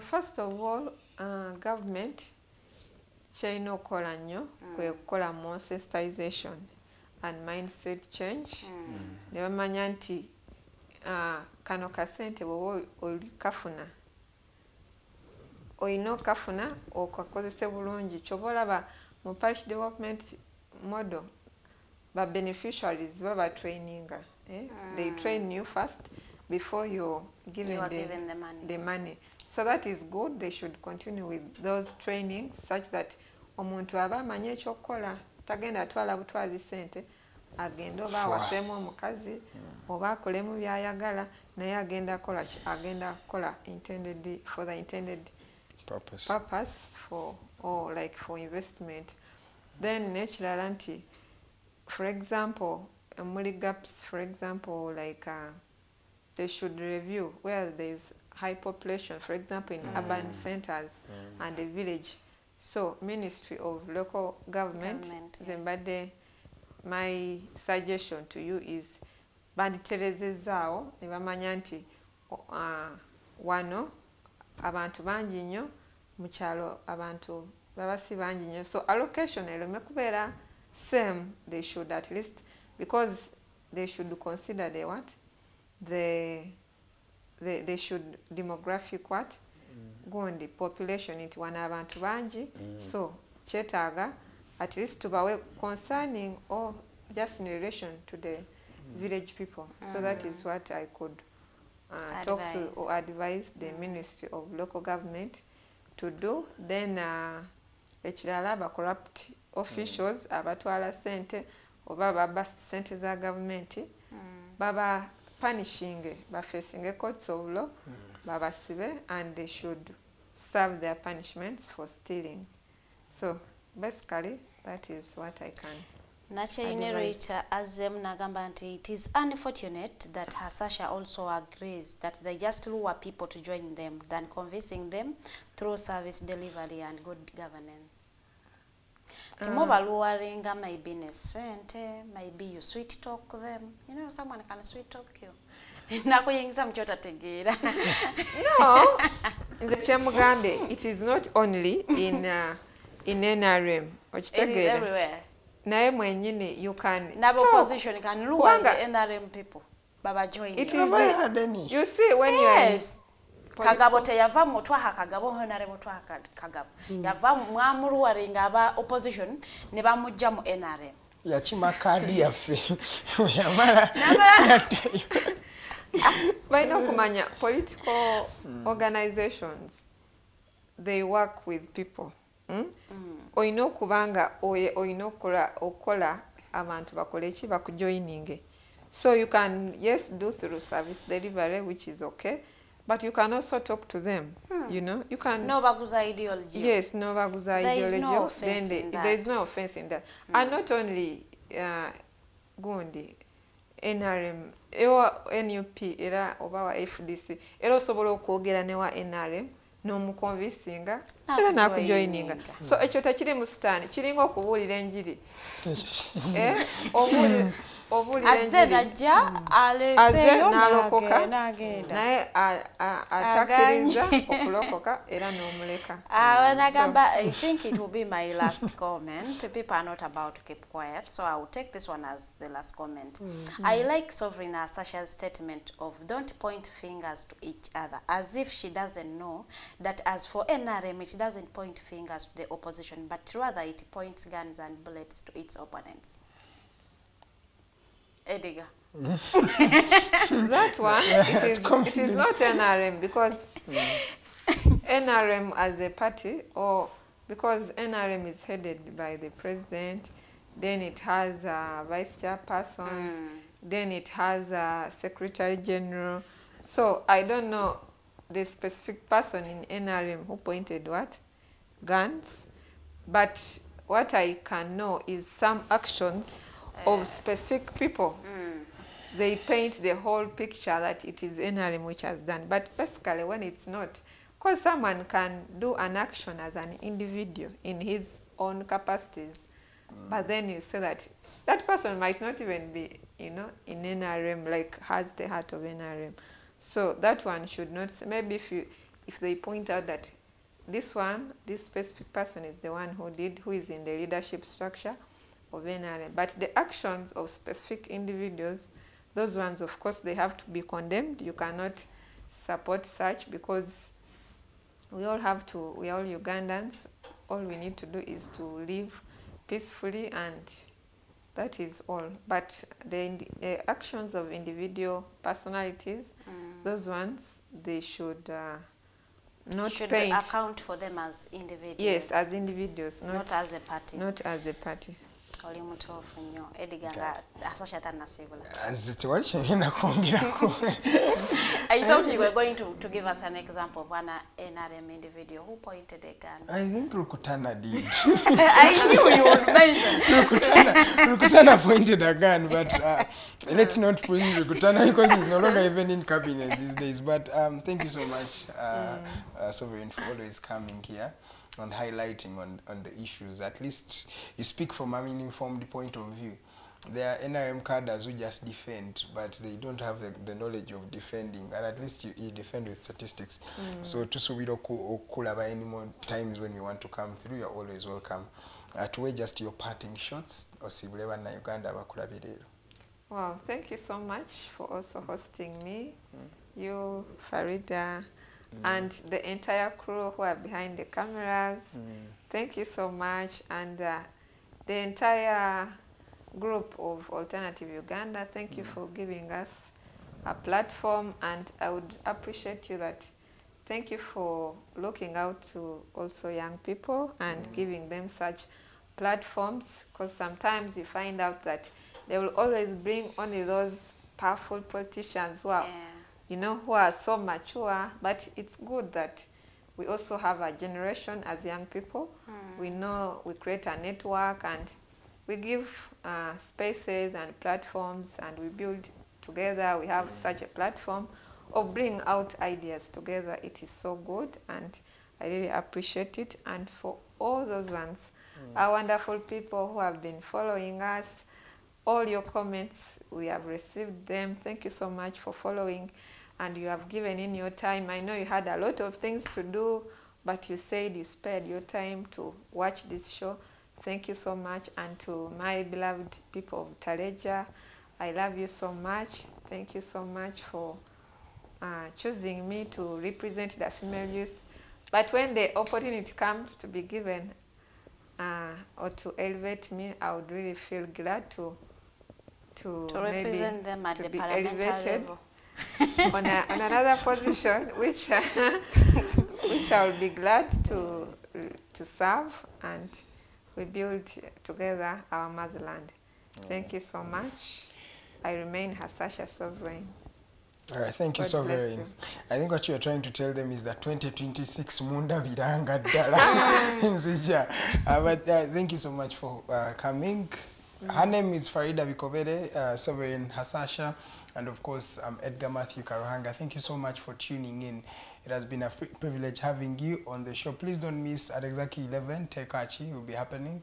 [SPEAKER 6] First of all, government kyalina okukola nnyo kwe kukola more sensitization and mindset change. Ne bamanya nti kano kasente bw'oba olikafuna, olina okafuna okakozese bulungi. Ky'oba olaba mu parish development model, ba beneficiaries baba traininga. They train you first before you're given the money. So that is good. They should continue with those trainings such that omuntu aba amanye ekyokukola, tagenda atwala butwazi sente, agenda oba awaseemu omukazi oba akolemu byayagala, naye agenda kola intended for the intended purpose for, or like for investment. Then nekirala nti, for example, muli gaps, for example, like they should review where there is high population, for example, in urban centers and the village. So, Ministry of Local Government, my suggestion to you is banditerezezaawo ne bamanya nti wano abantu bangi nnyo, mu kyalo abantu baba si bangi nnyo. So allocation ereme kubeera same. They should at least, because they should consider the what? They should demographic what? Gondi population nti wana abantu bangi. So kyetaaga at least tubawe concerning or just in relation to the village people. So that is what I could talk to or advise the Ministry of Local Government to do. Then ekirala ba corrupt officials abatwala sente oba baba sente za government baba punishing ba facing courts of law baba sibe, and they should serve their punishments for stealing. So basically that is what I can
[SPEAKER 5] Nache Azem Nagambanti, it is unfortunate that Hasahya also agrees that they just lure people to join them than convincing them through service delivery and good governance. Kimoba luaringa maybe nesente, maybe you sweet talk them. You know, someone can sweet talk you. Nakuyingiza mchota tegira.
[SPEAKER 6] No, in the Chemugande, it is not only in NRM.
[SPEAKER 5] It is everywhere.
[SPEAKER 6] Nae mwenyine you can
[SPEAKER 5] Nabo opposition can lure the NRM people. Baba join.
[SPEAKER 6] It is you see when you are
[SPEAKER 5] Kagabo te yava motwa Kagabo honare motwa Kagabo. Yava mwamuru waringa aba opposition ne bamujja mu NRM.
[SPEAKER 4] Yachima kadi yafe. Yamara.
[SPEAKER 6] By no kumanya political organizations, they work with people. Oino kubanga oino okola abantu bakolechi bakujoininge. So you can do through service delivery, which is okay, but you can also talk to them. You know, you can
[SPEAKER 5] no baguza ideology.
[SPEAKER 6] Yes, no baguza ideology.
[SPEAKER 5] No offense in that.
[SPEAKER 6] There is no offense in that. And not only Gundi, NRM, ewa NUP era obawa FDC, era osobola okwogera newa NRM. No mukonvisinga era nakujoininga. So ekyo takiri mu stand kiringa okubuulira enjiri. Obuulira enjiri
[SPEAKER 5] Azena
[SPEAKER 6] aze n'alokoka naye atakiriza okulokoka era n'omuleka.
[SPEAKER 5] I think it will be my last comment. People are not about to keep quiet, so I will take this one as the last comment. I like Sovereign Hasahya's statement of don't point fingers to each other, as if she doesn't know that as for NRM, it doesn't point fingers to the opposition, but rather it points guns and bullets to its opponents. Edgar.
[SPEAKER 6] That one, it is not NRM because NRM as a party, or because NRM is headed by the president, then it has vice chairpersons, then it has a secretary general. So I don't know the specific person in NRM who pointed what? Guns. But what I can know is some actions of specific people. They paint the whole picture that it is NRM which has done. But basically when it's not, because someone can do an action as an individual in his own capacities, but then you say that that person might not even be, you know, in NRM, like has the heart of NRM. So that one should not, maybe if they point out that this specific person is the one who is in the leadership structure of NRM. But the actions of specific individuals, those ones, of course, they have to be condemned. You cannot support such because we all Ugandans. All we need to do is to live peacefully, and that is all. But the actions of individual personalities, those ones, they should not paint.
[SPEAKER 5] Account for them as individuals.
[SPEAKER 6] Yes, as individuals,
[SPEAKER 5] not as a party.
[SPEAKER 6] Not as a party.
[SPEAKER 5] I thought you were going to give us an example of one NRM individual who pointed a gun.
[SPEAKER 4] I think Rukutana did.
[SPEAKER 5] I knew you would mention.
[SPEAKER 4] Rukutana pointed a gun, but let's not bring Rukutana because he's no longer even in cabinet these days. But thank you so much, Sovereign, for always coming here and highlighting on the issues. At least you speak from an informed point of view. There are NRM cadres who just defend, but they don't have the knowledge of defending, and at least you defend with statistics. So to subiro kulaba any more times when you want to come through, you're always welcome. To just your parting shots, osibuleba na Uganda bakulabirero.
[SPEAKER 6] Wow, thank you so much for also hosting me, you, Farida, and the entire crew who are behind the cameras. Thank you so much, and the entire group of Alternative Uganda, thank you for giving us a platform, and I would appreciate you that thank you for looking out to also young people and giving them such platforms, because sometimes you find out that they will always bring only those powerful politicians who are, you know, who are so mature, but it's good that we also have a generation as young people. We know we create a network and we give spaces and platforms, and we build together. We have such a platform of bringing out ideas together. It is so good, and I really appreciate it. And for all those ones, our wonderful people who have been following us, all your comments, we have received them. Thank you so much for following, and you have given in your time. I know you had a lot of things to do, but you said you spared your time to watch this show. Thank you so much. And to my beloved people of Butaleja, I love you so much. Thank you so much for choosing me to represent the female youth. But when the opportunity comes to be given or to elevate me, I would really feel glad to
[SPEAKER 5] represent them at the parliamentary level.
[SPEAKER 6] on another position, which which I will be glad to serve, and we build together our motherland. Thank you so much. I remain Hasahya Sovereign.
[SPEAKER 4] All right, thank you, Sovereign. I think what you're trying to tell them is that 2026 Munda Vidanga Dala. But thank you so much for coming. Her name is Farida Bikovere, Sovereign Hasahya, and of course I'm Edgar Matthew Karuhanga. Thank you so much for tuning in. It has been a privilege having you on the show. Please don't miss at exactly 11, Tekachi will be happening.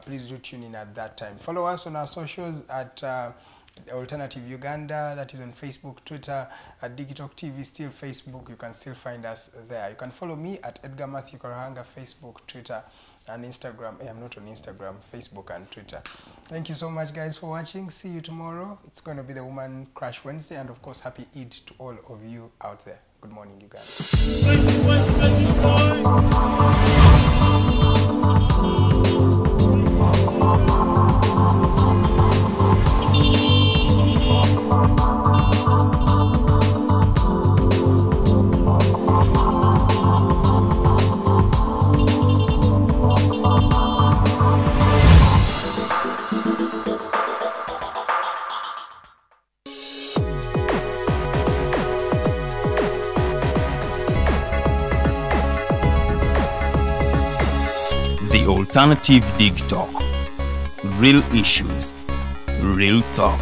[SPEAKER 4] Please do tune in at that time. Follow us on our socials at Alternative Uganda, that is on Facebook, Twitter, at Digitalk TV, still Facebook. You can still find us there. You can follow me at Edgar Matthew Karuhanga, Facebook, Twitter, and Instagram. I'm not on Instagram, Facebook, and Twitter. Thank you so much, guys, for watching. See you tomorrow. It's going to be the Woman Crush Wednesday, and of course, happy Eid to all of you out there. Good morning, Uganda.
[SPEAKER 7] The Alternative Dig Talk. Real issues, real talk.